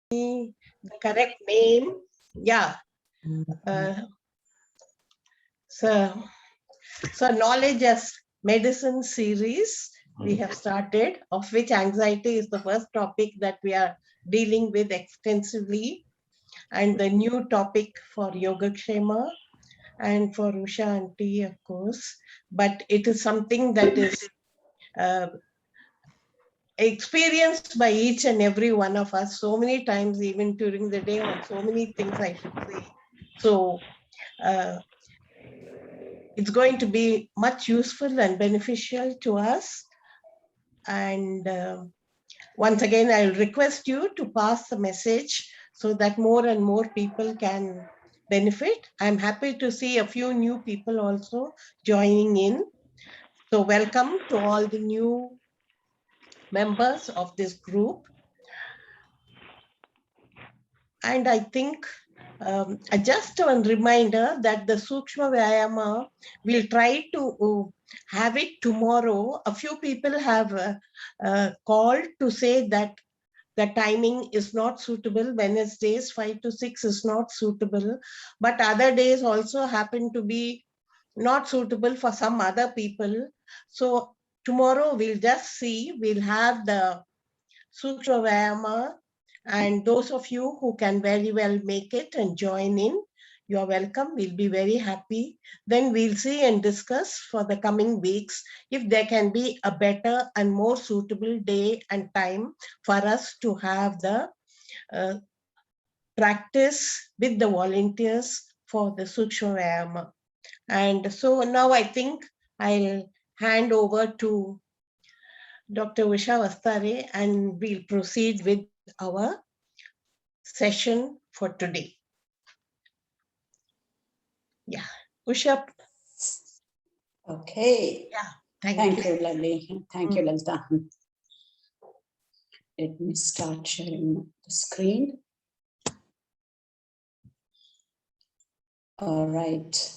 the correct name. Yeah. So knowledge as medicine series we have started, of which anxiety is the first topic that we are dealing with extensively, and the new topic for Yogakshema and for Usha Aunty, of course. But it is something that is experienced by each and every one of us so many times, even during the day, on so many things, I should say. So it's going to be much useful and beneficial to us. And once again, I'll request you to pass the message so that more and more people can benefit. I'm happy to see a few new people also joining in. So welcome to all the new members of this group. And I think just a reminder that the Sukshma Vyayama, we'll try to have it tomorrow. A few people have called to say that the timing is not suitable. Wednesdays 5 to 6 is not suitable, but other days also happen to be not suitable for some other people. So tomorrow we'll just see, we'll have the Sukshma Vyayama, and those of you who can very well make it and join in, you're welcome. We'll be very happy. Then we'll see and discuss for the coming weeks if there can be a better and more suitable day and time for us to have the practice with the volunteers for the Sukshma Vyayama. And so now I think I'll hand over to Dr. Usha Vastare, and we'll proceed with our session for today. Yeah, Usha. Okay. Yeah, thank you, Lali. Thank you, Lalita. Let me start sharing the screen. All right.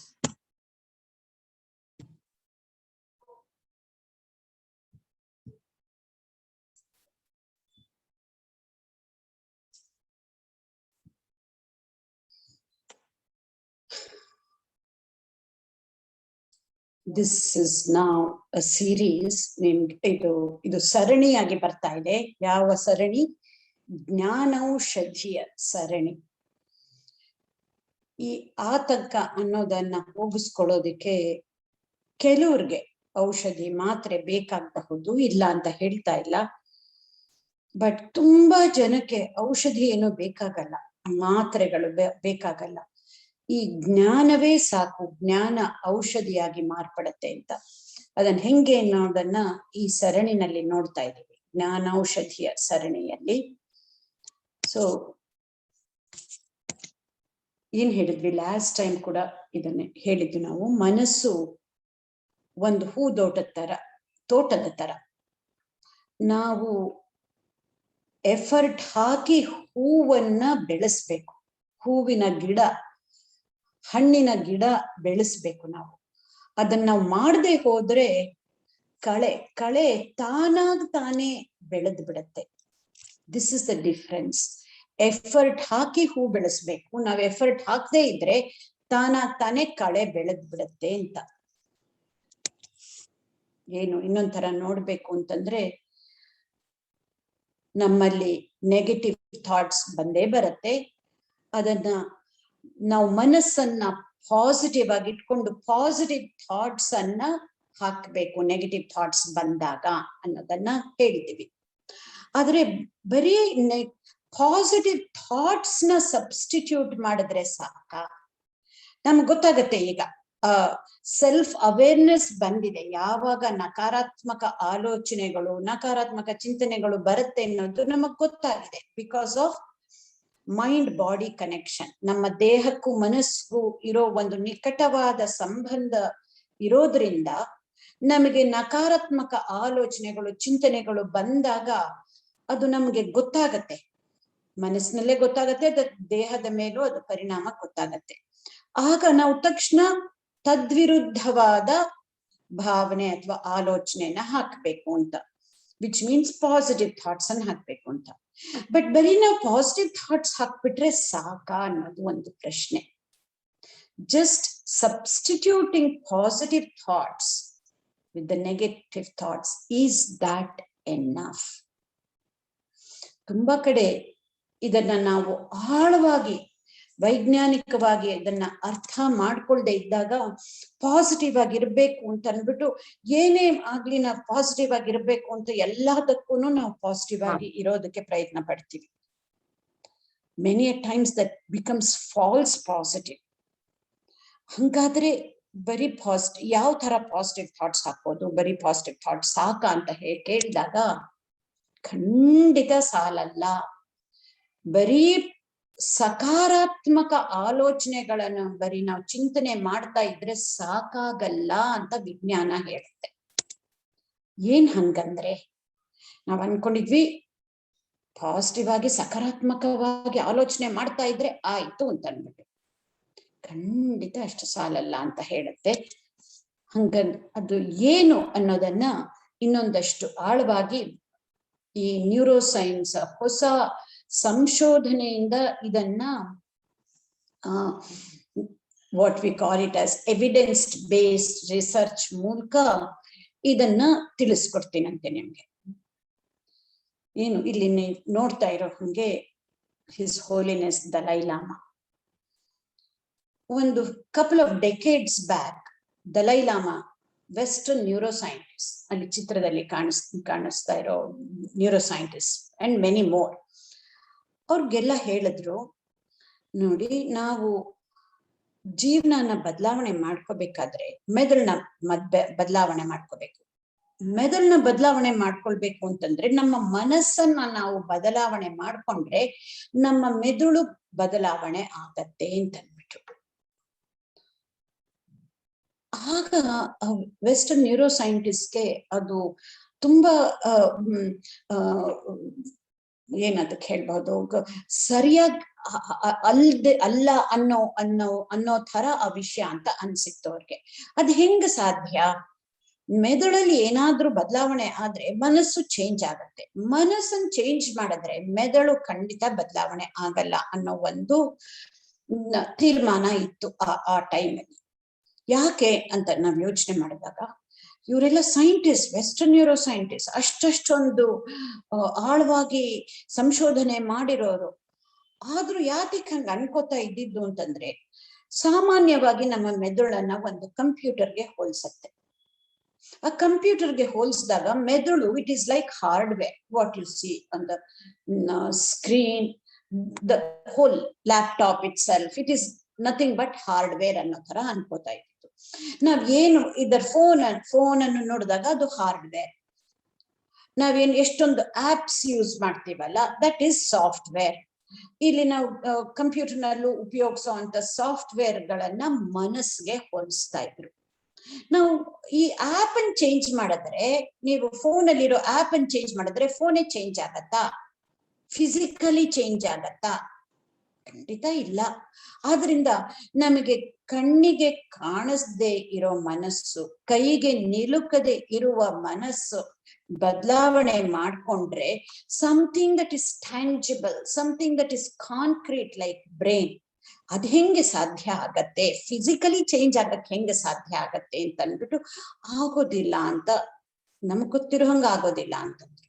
This is now a series named ಇದು ಸರಣಿಯಾಗಿ ಬರ್ತಾ ಇದೆ. ಯಾವ ಸರಣಿ? ಜ್ಞಾನೌಷಧಿಯ ಸರಣಿ. ಈ ಆತಂಕ ಅನ್ನೋದನ್ನ ಹೋಗಿಸ್ಕೊಳ್ಳೋದಿಕ್ಕೆ ಕೆಲವ್ರಿಗೆ ಔಷಧಿ ಮಾತ್ರೆ ಬೇಕಾಗಬಹುದು, ಇಲ್ಲ ಅಂತ ಹೇಳ್ತಾ ಇಲ್ಲ. ಬಟ್ ತುಂಬಾ ಜನಕ್ಕೆ ಔಷಧಿ ಏನೋ ಬೇಕಾಗಲ್ಲ, ಮಾತ್ರೆಗಳು ಬೇಕಾಗಲ್ಲ. ಈ ಜ್ಞಾನವೇ ಸಾಕು, ಜ್ಞಾನ ಔಷಧಿಯಾಗಿ ಮಾರ್ಪಡತ್ತೆ ಅಂತ. ಅದನ್ನ ಹೆಂಗೆ ಅನ್ನೋದನ್ನ ಈ ಸರಣಿನಲ್ಲಿ ನೋಡ್ತಾ ಇದ್ದೀವಿ, ಜ್ಞಾನೌಷಧಿಯ ಸರಣಿಯಲ್ಲಿ. ಸೊ ಏನ್ ಹೇಳಿದ್ವಿ ಲಾಸ್ಟ್ ಟೈಮ್ ಕೂಡ ಇದನ್ನೇ ಹೇಳಿದ್ವಿ ನಾವು. ಮನಸ್ಸು ಒಂದು ತೋಟದ ತರ. ನಾವು ಎಫರ್ಟ್ ಹಾಕಿ ಹೂವನ್ನ ಬೆಳೆಸ್ಬೇಕು, ಹೂವಿನ ಗಿಡ, ಹಣ್ಣಿನ ಗಿಡ ಬೆಳೆಸ್ಬೇಕು ನಾವು. ಅದನ್ನ ನಾವು ಮಾಡದೆ ಹೋದ್ರೆ ಕಳೆ ತಾನೇ ಬೆಳೆದ್ ಬಿಡತ್ತೆ. This is the difference. Effort ಹಾಕಿ ಹೂ ಬೆಳೆಸ್ಬೇಕು, ನಾವ್ ಎಫರ್ಟ್ ಹಾಕದೇ ಇದ್ರೆ ತಾನೇ ಕಳೆ ಬೆಳೆದ್ ಬಿಡತ್ತೆ ಅಂತ. ಏನು ಇನ್ನೊಂಥರ ನೋಡ್ಬೇಕು ಅಂತಂದ್ರೆ, ನಮ್ಮಲ್ಲಿ ನೆಗೆಟಿವ್ ಥಾಟ್ಸ್ ಬಂದೇ ಬರುತ್ತೆ. ಅದನ್ನ ನಾವು ಮನಸ್ಸನ್ನ ಪಾಸಿಟಿವ್ ಆಗಿ ಇಟ್ಕೊಂಡು ಪಾಸಿಟಿವ್ ಥಾಟ್ಸ್ ಅನ್ನ ಹಾಕ್ಬೇಕು ನೆಗೆಟಿವ್ ಥಾಟ್ಸ್ ಬಂದಾಗ ಅನ್ನೋದನ್ನ ಹೇಳಿದೀವಿ. ಆದ್ರೆ ಬರೀ ಪಾಸಿಟಿವ್ ಥಾಟ್ಸ್ ನ ಸಬ್ಸ್ಟಿಟ್ಯೂಟ್ ಮಾಡಿದ್ರೆ ಸಾಕ? ನಮ್ಗೆ ಗೊತ್ತಾಗತ್ತೆ ಈಗ ಸೆಲ್ಫ್ ಅವೇರ್ನೆಸ್ ಬಂದಿದೆ. ಯಾವಾಗ ನಕಾರಾತ್ಮಕ ಆಲೋಚನೆಗಳು, ನಕಾರಾತ್ಮಕ ಚಿಂತನೆಗಳು ಬರುತ್ತೆ ಅನ್ನೋದು ನಮಗ್ ಗೊತ್ತಾಗಿದೆ. Because of mind body connection. ನಮ್ಮ ದೇಹಕ್ಕೂ ಮನಸ್ಸಿಗೂ ಇರೋ ಒಂದು ನಿಕಟವಾದ ಸಂಬಂಧ ಇರೋದ್ರಿಂದ ನಮಗೆ ನಕಾರಾತ್ಮಕ ಆಲೋಚನೆಗಳು, ಚಿಂತನೆಗಳು ಬಂದಾಗ ಅದು ನಮ್ಗೆ ಗೊತ್ತಾಗತ್ತೆ, ಮನಸ್ಸಿನಲ್ಲೇ ಗೊತ್ತಾಗತ್ತೆ, ಅದ ದೇಹದ ಮೇಲೂ ಅದು ಪರಿಣಾಮ ಗೊತ್ತಾಗತ್ತೆ. ಆಗ ನಾವು ತಕ್ಷಣ ತದ್ವಿರುದ್ಧವಾದ ಭಾವನೆ ಅಥವಾ ಆಲೋಚನೆಯನ್ನ ಹಾಕ್ಬೇಕು ಅಂತ, ವಿಚ್ ಮೀನ್ಸ್ ಪಾಸಿಟಿವ್ ಥಾಟ್ಸ್ ಅನ್ನ ಹಾಕ್ಬೇಕು ಅಂತ. ಬಟ್ ಬರೀ ನಾವು ಪಾಸಿಟಿವ್ ಥಾಟ್ಸ್ ಹಾಕ್ಬಿಟ್ರೆ ಸಾಕಾ ಅನ್ನೋದು ಒಂದು ಪ್ರಶ್ನೆ. Just substituting positive thoughts with the negative thoughts, is that enough? ತುಂಬಾ ಕಡೆ ಇದನ್ನ ನಾವು ಆಳವಾಗಿ ವೈಜ್ಞಾನಿಕವಾಗಿ ಇದನ್ನ ಅರ್ಥ ಮಾಡ್ಕೊಳ್ದೆ ಇದ್ದಾಗ ಪಾಸಿಟಿವ್ ಆಗಿರ್ಬೇಕು ಅಂತ ಅಂದ್ಬಿಟ್ಟು ಏನೇ ಆಗ್ಲಿ ನಾವು ಪಾಸಿಟಿವ್ ಆಗಿರ್ಬೇಕು ಅಂತ ಎಲ್ಲದಕ್ಕೂ ನಾವು ಪಾಸಿಟಿವ್ ಆಗಿ ಇರೋದಕ್ಕೆ ಪ್ರಯತ್ನ ಪಡ್ತೀವಿ. Many a times that becomes falls positive. ಹಂಗಾದ್ರೆ ಬರೀ ಪಾಸಿಟಿವ್, ಯಾವ ತರ ಪಾಸಿಟಿವ್ ಥಾಟ್ಸ್ ಹಾಕೋದು? ಬರೀ ಪಾಸಿಟಿವ್ ಥಾಟ್ಸ್ ಸಾಕ ಅಂತ ಕೇಳಿದಾಗ ಖಂಡಿತ ಸಾಲಲ್ಲ. ಬರೀ ಸಕಾರಾತ್ಮಕ ಆಲೋಚನೆಗಳನ್ನು ಬರೀ ನಾವು ಚಿಂತನೆ ಮಾಡ್ತಾ ಇದ್ರೆ ಸಾಕಾಗಲ್ಲ ಅಂತ ವಿಜ್ಞಾನ ಹೇಳುತ್ತೆ. ಏನ್ ಹಂಗಂದ್ರೆ, ನಾವ್ ಅನ್ಕೊಂಡಿದ್ವಿ ಪಾಸಿಟಿವ್ ಆಗಿ ಸಕಾರಾತ್ಮಕವಾಗಿ ಆಲೋಚನೆ ಮಾಡ್ತಾ ಇದ್ರೆ ಆಯ್ತು ಅಂತ ಅನ್ಬಿಟ್ಟು. ಖಂಡಿತ ಅಷ್ಟು ಸಾಲಲ್ಲ ಅಂತ ಹೇಳುತ್ತೆ. ಅದು ಏನು ಅನ್ನೋದನ್ನ ಇನ್ನೊಂದಷ್ಟು ಆಳವಾಗಿ ಈ ನ್ಯೂರೋಸೈನ್ಸ್ ಹೊಸ ಸಂಶೋಧನೆಯಿಂದ ಇದನ್ನ what we call it as evidence based research ಮೂಲಕ ಇದನ್ನ ತಿಳಿಸ್ಕೊಡ್ತೀನಂತೆ ನಿಮ್ಗೆ. ಏನು ಇಲ್ಲಿ ನೀವು ನೋಡ್ತಾ ಇರೋ ಹಂಗೆ ಹಿಸ್ ಹೋಲಿನೆಸ್ ದಲೈ ಲಾಮಾ ಒಂದು couple of decades back, Dalai Lama western neuroscientist, ಅಲ್ಲಿ ಚಿತ್ರದಲ್ಲಿ ಕಾಣಿಸ್ತಾ ಇರೋ ನ್ಯೂರೋಸೈಂಟಿಸ್ಟ್ ಅಂಡ್ ಮೆನಿ ಮೋರ್, ಅವ್ರಿಗೆಲ್ಲ ಹೇಳಿದ್ರು, ನೋಡಿ ನಾವು ಜೀವನನ ಬದಲಾವಣೆ ಮಾಡ್ಕೋಬೇಕಾದ್ರೆ ಮೆದುಳನ್ನ ಬದಲಾವಣೆ ಮಾಡ್ಕೋಬೇಕು. ಮೆದುಳನ್ನ ಬದಲಾವಣೆ ಮಾಡ್ಕೊಳ್ಬೇಕು ಅಂತಂದ್ರೆ ನಮ್ಮ ಮನಸ್ಸನ್ನ ನಾವು ಬದಲಾವಣೆ ಮಾಡ್ಕೊಂಡ್ರೆ ನಮ್ಮ ಮೆದುಳು ಬದಲಾವಣೆ ಆಗತ್ತೆ ಅಂತ ಅಂದ್ಬಿಟ್ಟು. ಆಗ ವೆಸ್ಟರ್ನ್ ನ್ಯೂರೋ ಸೈಂಟಿಸ್ಟ್ಗೆ ಅದು ತುಂಬಾ ಏನದಕ್ಕೆ ಹೇಳ್ಬಹುದು, ಸರಿಯಾಗಿ ಅಲ್ಲ ಅನ್ನೋ ತರ ಆ ವಿಷಯ ಅಂತ ಅನ್ಸಿತ್ತು ಅವ್ರಿಗೆ. ಅದ್ ಹೆಂಗ ಸಾಧ್ಯ? ಮೆದುಳಲ್ಲಿ ಏನಾದ್ರೂ ಬದಲಾವಣೆ ಆದ್ರೆ ಮನಸ್ಸು ಚೇಂಜ್ ಆಗತ್ತೆ, ಮನಸ್ಸನ್ನು ಚೇಂಜ್ ಮಾಡಿದ್ರೆ ಮೆದುಳು ಖಂಡಿತ ಬದಲಾವಣೆ ಆಗಲ್ಲ ಅನ್ನೋ ಒಂದು ತೀರ್ಮಾನ ಇತ್ತು ಆ ಟೈಮಲ್ಲಿ. ಯಾಕೆ ಅಂತ ನಾವ್ ಯೋಚನೆ ಮಾಡಿದಾಗ, ಇವರೆಲ್ಲ ಸೈಂಟಿಸ್ಟ್, ವೆಸ್ಟರ್ನ್ ನ್ಯೂರೋ ಸೈಂಟಿಸ್ಟ್, ಅಷ್ಟೊಂದು ಆಳವಾಗಿ ಸಂಶೋಧನೆ ಮಾಡಿರೋರು. ಆದ್ರೂ ಯಾತಕ್ಕೆ ಹಂಗ ಅನ್ಕೋತಾ ಇದ್ದಿದ್ದು ಅಂತಂದ್ರೆ, ಸಾಮಾನ್ಯವಾಗಿ ನಮ್ಮ ಮೆದುಳನ್ನ ಒಂದು ಕಂಪ್ಯೂಟರ್ಗೆ ಹೋಲ್ಸತ್ತೆ. ಆ ಕಂಪ್ಯೂಟರ್ಗೆ ಹೋಲಿಸಿದಾಗ ಮೆದುಳು, it is like hardware, what U C on the screen, the whole laptop it self, it is nothing but hardware ಅನ್ನೋ ತರ ಅನ್ಕೋತಾ ಇದ್ದಿತ್ತು. ನಾವ್ ಏನು ಇದರ ಫೋನ್ ಅನ್ನು ನೋಡಿದಾಗ ಅದು ಹಾರ್ಡ್ವೇರ್. ನಾವೇನ್ ಎಷ್ಟೊಂದು ಆಪ್ಸ್ ಯೂಸ್ ಮಾಡ್ತೀವಲ್ಲ, ದಟ್ ಈಸ್ ಸಾಫ್ಟ್ವೇರ್. ಇಲ್ಲಿ ನಾವು ಕಂಪ್ಯೂಟರ್ ನಲ್ಲೂ ಉಪಯೋಗಿಸೋ ಅಂತ ಸಾಫ್ಟ್ವೇರ್ ಗಳನ್ನ ಮನಸ್ಸಿಗೆ ಹೋಲಿಸ್ತಾ ಇದ್ರು. ನಾವು ಈ ಆಪ್ ಅನ್ನು ಚೇಂಜ್ ಮಾಡಿದ್ರೆ, ನೀವು ಫೋನ್ ಅಲ್ಲಿರೋ ಆಪ್ ಅನ್ನು ಚೇಂಜ್ ಮಾಡಿದ್ರೆ ಫೋನೇ ಚೇಂಜ್ ಆಗತ್ತಾ? ಫಿಸಿಕಲಿ ಚೇಂಜ್ ಆಗತ್ತಾ? ಖಂಡಿತ ಇಲ್ಲ. ಆದ್ರಿಂದ ನಮಗೆ ಕಣ್ಣಿಗೆ ಕಾಣಿಸದೆ ಇರೋ ಮನಸ್ಸು, ಕೈಗೆ ನಿಲುಕದೆ ಇರುವ ಮನಸ್ಸು ಬದಲಾವಣೆ ಮಾಡ್ಕೊಂಡ್ರೆ, something that is tangible, something that is concrete like brain, ಅದ್ ಹೆಂಗೆ ಸಾಧ್ಯ ಆಗತ್ತೆ? ಫಿಸಿಕಲಿ ಚೇಂಜ್ ಆಗಕ್ಕೆ ಹೆಂಗೆ ಸಾಧ್ಯ ಆಗತ್ತೆ ಅಂತ ಅಂದ್ಬಿಟ್ಟು, ಆಗೋದಿಲ್ಲ ಅಂತ, ನಮ್ಗೆ ಗೊತ್ತಿರೋ ಹಂಗ ಆಗೋದಿಲ್ಲ ಅಂತಂದ್ರು.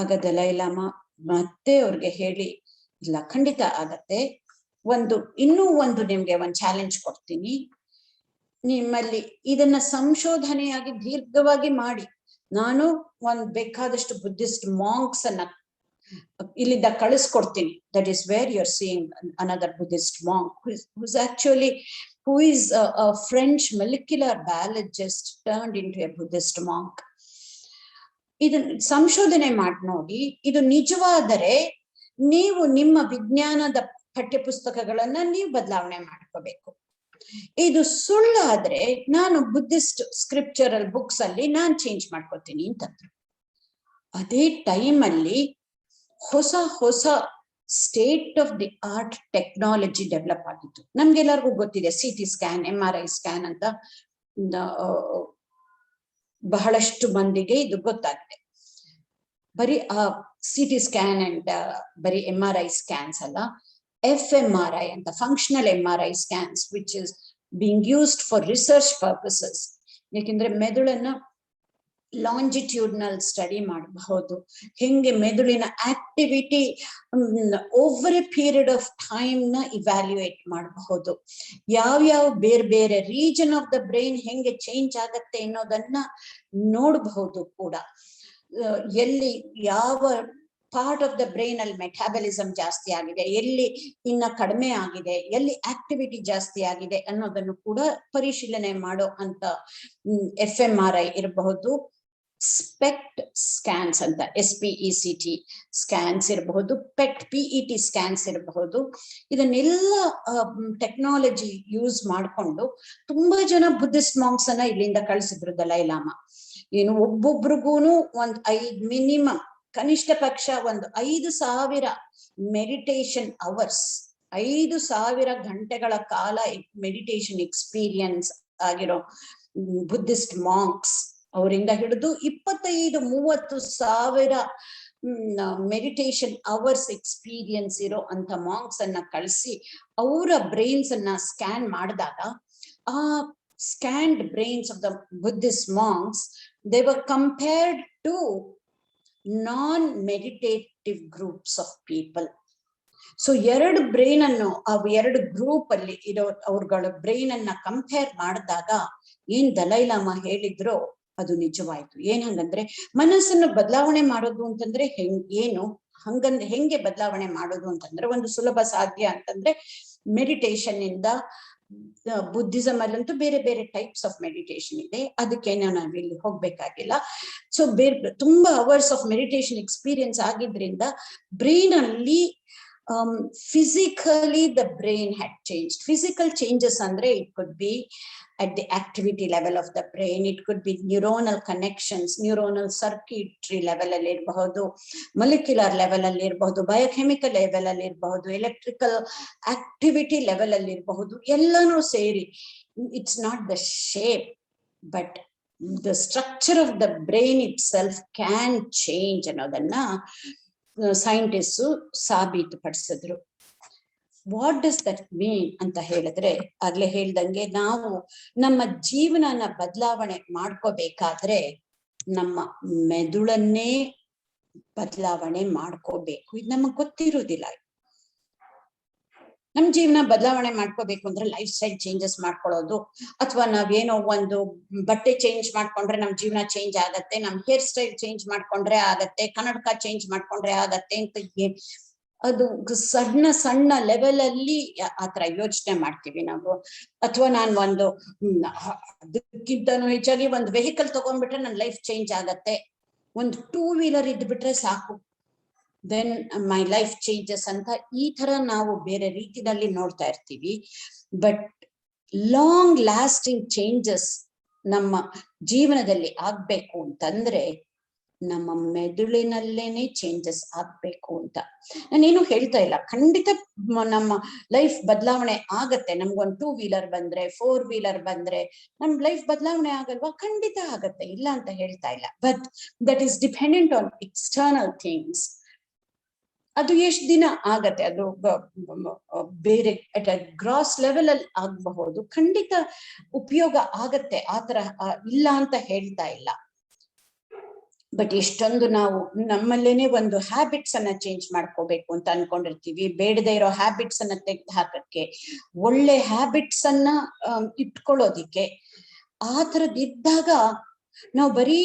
ಆಗ ದಲೈ ಲಾಮಾ ಮತ್ತೆ ಅವ್ರಿಗೆ ಹೇಳಿ, ಇಲ್ಲ ಖಂಡಿತ ಆಗತ್ತೆ. ಇನ್ನೂ ಒಂದು ನಿಮ್ಗೆ ಒಂದು ಚಾಲೆಂಜ್ ಕೊಡ್ತೀನಿ. ನಿಮ್ಮಲ್ಲಿ ಇದನ್ನ ಸಂಶೋಧನೆಯಾಗಿ ದೀರ್ಘವಾಗಿ ಮಾಡಿ, ನಾನು ಬೇಕಾದಷ್ಟು ಬುದ್ಧಿಸ್ಟ್ ಮಾಂಕ್ಸ್ ಅನ್ನ ಇಲ್ಲಿಂದ ಕಳಿಸ್ಕೊಡ್ತೀನಿ. That is where you are seeing another Buddhist monk who is a French molecular biologist turned into a Buddhist monk. ಇದನ್ನ ಸಂಶೋಧನೆ ಮಾಡಿ ನೋಡಿ. ಇದು ನಿಜವಾದರೆ ನೀವು ನಿಮ್ಮ ವಿಜ್ಞಾನದ ಪಠ್ಯಪುಸ್ತಕಗಳನ್ನ ನೀವು ಬದಲಾವಣೆ ಮಾಡ್ಕೋಬೇಕು. ಇದು ಸುಳ್ಳಾದ್ರೆ ನಾನು ಬುದ್ಧಿಸ್ಟ್ ಸ್ಕ್ರಿಪ್ಚರಲ್ ಬುಕ್ಸ್ ಅಲ್ಲಿ ನಾನ್ ಚೇಂಜ್ ಮಾಡ್ಕೋತೀನಿ ಅಂತಂದ್ರು. ಅದೇ ಟೈಮಲ್ಲಿ ಹೊಸ state of the art technology develop ಆಗಿತ್ತು. ನಮ್ಗೆಲ್ಲರಿಗೂ ಗೊತ್ತಿದೆ, CT ಸ್ಕ್ಯಾನ್, MRI ಸ್ಕ್ಯಾನ್ ಅಂತ ಬಹಳಷ್ಟು ಮಂದಿಗೆ ಇದು ಗೊತ್ತಾಗಿದೆ. ಬರೀ ಆ CT scan and ಬರೀ MRI scans ಅಲ್ಲ, FMRI ಅಂತ functional MRI scans which is being used for research purposes. ಯಾಕೆಂದ್ರೆ ಮೆದುಳನ್ನ ಲಾಂಜಿಟ್ಯೂಡ್ನಲ್ ಸ್ಟಡಿ ಮಾಡಬಹುದು, ಹೆಂಗೆ ಮೆದುಳಿನ activity over A period of time ನ ಇವ್ಯಾಲ್ಯೂಯೇಟ್ ಮಾಡಬಹುದು, ಯಾವ್ಯಾವ ಬೇರೆ ಬೇರೆ ರೀಜನ್ ಆಫ್ ದ ಬ್ರೈನ್ ಹೆಂಗೆ ಚೇಂಜ್ ಆಗತ್ತೆ ಅನ್ನೋದನ್ನ ನೋಡಬಹುದು ಕೂಡ. ಎಲ್ಲಿ ಯಾವ ಪಾರ್ಟ್ ಆಫ್ ದ ಬ್ರೈನ್ ಅಲ್ಲಿ ಮೆಟಾಬಲಿಸಮ್ ಜಾಸ್ತಿ ಆಗಿದೆ, ಎಲ್ಲಿ ಇನ್ನ ಕಡಿಮೆ ಆಗಿದೆ, ಎಲ್ಲಿ ಆಕ್ಟಿವಿಟಿ ಜಾಸ್ತಿ ಆಗಿದೆ ಅನ್ನೋದನ್ನು ಕೂಡ ಪರಿಶೀಲನೆ ಮಾಡೋ ಅಂತ FMRI ಇರಬಹುದು. ಸ್ಪೆಕ್ಟ್ ಸ್ಕ್ಯಾನ್ಸ್ ಅಂತ SPECT ಸ್ಕ್ಯಾನ್ಸ್ ಇರಬಹುದು, PET ಸ್ಕ್ಯಾನ್ಸ್ ಇರಬಹುದು. ಇದನ್ನೆಲ್ಲ ಟೆಕ್ನಾಲಜಿ ಯೂಸ್ ಮಾಡಿಕೊಂಡು ತುಂಬಾ ಜನ ಬುದ್ಧಿಸ್ಟ್ ಮಾಂಕ್ಸ್ ಅನ್ನ ಇಲ್ಲಿಂದ ಕಳಿಸಿದ್ರು ದಲೈ ಲಾಮಾ. ಏನು ಒಬ್ಬೊಬ್ರಿಗೂನು ಮಿನಿಮಮ್ ಕನಿಷ್ಠ ಪಕ್ಷ 5,000 ಮೆಡಿಟೇಷನ್ ಅವರ್ಸ್, 5,000 ಗಂಟೆಗಳ ಕಾಲ ಮೆಡಿಟೇಷನ್ ಎಕ್ಸ್ಪೀರಿಯನ್ಸ್ ಆಗಿರೋ ಬುದ್ಧಿಸ್ಟ್ ಮಾಂಕ್ಸ್ ಅವರಿಂದ ಹಿಡಿದು 25-30,000 ಮೆಡಿಟೇಷನ್ ಅವರ್ಸ್ ಎಕ್ಸ್ಪೀರಿಯನ್ಸ್ ಇರೋ ಅಂತ ಮಾಂಕ್ಸ್ ಅನ್ನ ಕಳಿಸಿ ಅವರ ಬ್ರೈನ್ಸ್ ಅನ್ನ ಸ್ಕ್ಯಾನ್ ಮಾಡಿದಾಗ ಆ scanned brains of the Buddhist monks they were compared to non-meditative groups of people. So 2 brain ಅನ್ನು 2 ಗ್ರೂಪ್ ಅಲ್ಲಿ ಇರೋ ಅವ್ರಗಳ ಬ್ರೈನ್ ಅನ್ನ ಕಂಪೇರ್ ಮಾಡಿದಾಗ ಏನ್ ದಲೈ ಲಾಮಾ ಹೇಳಿದ್ರು ಅದು ನಿಜವಾಯ್ತು. ಏನ್ ಹಂಗಂದ್ರೆ ಮನಸ್ಸನ್ನು ಬದಲಾವಣೆ ಮಾಡೋದು ಅಂತಂದ್ರೆ ಹೆಂಗೆ ಬದಲಾವಣೆ ಮಾಡೋದು ಅಂತಂದ್ರೆ ಒಂದು ಸುಲಭ ಸಾಧ್ಯ ಅಂತಂದ್ರೆ ಮೆಡಿಟೇಷನ್ ಇಂದ. ಬುದ್ಧಿಸಮ್ ಅಲ್ಲಂತೂ ಬೇರೆ ಬೇರೆ ಟೈಪ್ಸ್ ಆಫ್ ಮೆಡಿಟೇಷನ್ ಇದೆ, ಅದಕ್ಕೆ ನಾವು ಇಲ್ಲಿ ಹೋಗ್ಬೇಕಾಗಿಲ್ಲ. ಸೊ ತುಂಬಾ ಅವರ್ಸ್ ಆಫ್ ಮೆಡಿಟೇಷನ್ ಎಕ್ಸ್ಪೀರಿಯನ್ಸ್ ಆಗಿದ್ರಿಂದ ಬ್ರೈನ್ ಅಲ್ಲಿ physically the brain had changed. Physical changes andre it could be at the activity level of the brain, it could be neuronal connections, neuronal circuitry level alli irbahudu, molecular level alli irbahudu, biochemical level alli irbahudu, electrical activity level alli irbahudu, ellanu seri. It's not the shape but the structure of the brain itself can change ಅನ್ನೋದನ್ನ scientist ಸಾಬೀತು ಪಡಿಸಿದ್ರು. What does that ಮೀನ್ ಅಂತ ಹೇಳಿದ್ರೆ, ಆಗ್ಲೇ ಹೇಳ್ದಂಗೆ ನಾವು ನಮ್ಮ ಜೀವನನ ಬದಲಾವಣೆ ಮಾಡ್ಕೋಬೇಕಾದ್ರೆ ನಮ್ಮ ಮೆದುಳನ್ನೇ ಬದಲಾವಣೆ ಮಾಡ್ಕೋಬೇಕು. ಇದು ನಮಗ್ ಗೊತ್ತಿರುವುದಿಲ್ಲ. ನಮ್ ಜೀವನ ಬದಲಾವಣೆ ಮಾಡ್ಕೋಬೇಕು ಅಂದ್ರೆ ಲೈಫ್ ಸ್ಟೈಲ್ ಚೇಂಜಸ್ ಮಾಡ್ಕೊಳ್ಳೋದು, ಅಥವಾ ನಾವೇನೋ ಒಂದು ಬಟ್ಟೆ ಚೇಂಜ್ ಮಾಡ್ಕೊಂಡ್ರೆ ನಮ್ ಜೀವನ ಚೇಂಜ್ ಆಗತ್ತೆ, ನಮ್ ಹೇರ್ ಸ್ಟೈಲ್ ಚೇಂಜ್ ಮಾಡ್ಕೊಂಡ್ರೆ ಆಗತ್ತೆ, ಕನ್ನಡಕ ಚೇಂಜ್ ಮಾಡ್ಕೊಂಡ್ರೆ ಆಗತ್ತೆ ಅಂತ ಅದು ಸಣ್ಣ ಸಣ್ಣ ಲೆವೆಲ್ ಅಲ್ಲಿ ಆತರ ಯೋಚನೆ ಮಾಡ್ತೀವಿ ನಾವು. ಅಥವಾ ನಾನು ಅದಕ್ಕಿಂತನೂ ಹೆಚ್ಚಾಗಿ ಒಂದು ವೆಹಿಕಲ್ ತಗೊಂಡ್ಬಿಟ್ರೆ ನನ್ ಲೈಫ್ ಚೇಂಜ್ ಆಗತ್ತೆ, ಒಂದು 2 ವೀಲರ್ ಇದ್ಬಿಟ್ರೆ ಸಾಕು, ದೆನ್ ಮೈ ಲೈಫ್ ಚೇಂಜಸ್ ಅಂತ ಈ ತರ ನಾವು ಬೇರೆ ರೀತಿಯಲ್ಲಿ ನೋಡ್ತಾ ಇರ್ತೀವಿ. ಬಟ್ ಲಾಂಗ್ ಲಾಸ್ಟಿಂಗ್ ಚೇಂಜಸ್ ನಮ್ಮ ಜೀವನದಲ್ಲಿ ಆಗ್ಬೇಕು ಅಂತಂದ್ರೆ ನಮ್ಮ ಮೆದುಳಿನಲ್ಲೇನೆ ಚೇಂಜಸ್ ಆಗ್ಬೇಕು ಅಂತ. ನಾನೇನು ಹೇಳ್ತಾ ಇಲ್ಲ, ಖಂಡಿತ ನಮ್ಮ ಲೈಫ್ ಬದಲಾವಣೆ ಆಗತ್ತೆ. ನಮ್ಗೊಂದು 2 ವೀಲರ್ ಬಂದ್ರೆ 4 ವೀಲರ್ ಬಂದ್ರೆ ನಮ್ ಲೈಫ್ ಬದಲಾವಣೆ ಆಗಲ್ವಾ? ಖಂಡಿತ ಆಗತ್ತೆ, ಇಲ್ಲ ಅಂತ ಹೇಳ್ತಾ ಇಲ್ಲ. But that is dependent on external things. ಅದು ಎಷ್ಟು ದಿನ ಆಗತ್ತೆ, ಅದು ಬೇರೆ ಅಟ್ ಅ ಗ್ರಾಸ್ ಲೆವೆಲ್ ಅಲ್ಲಿ ಆಗಬಹುದು, ಖಂಡಿತ ಉಪಯೋಗ ಆಗತ್ತೆ, ಆತರ ಇಲ್ಲ ಅಂತ ಹೇಳ್ತಾ ಇಲ್ಲ. ಬಟ್ ಎಷ್ಟೊಂದು ನಾವು ನಮ್ಮಲ್ಲೇನೆ ಒಂದು ಹ್ಯಾಬಿಟ್ಸ್ ಅನ್ನ ಚೇಂಜ್ ಮಾಡ್ಕೋಬೇಕು ಅಂತ ಅನ್ಕೊಂಡಿರ್ತೀವಿ. ಬೇಡದೇ ಇರೋ ಹ್ಯಾಬಿಟ್ಸ್ ಅನ್ನ ತೆಗೆದು ಹಾಕಕ್ಕೆ, ಒಳ್ಳೆ ಹ್ಯಾಬಿಟ್ಸ್ ಅನ್ನ ಇಟ್ಕೊಳ್ಳೋದಿಕ್ಕೆ. ಆ ತರದಿದ್ದಾಗ ನಾವು ಬರೀ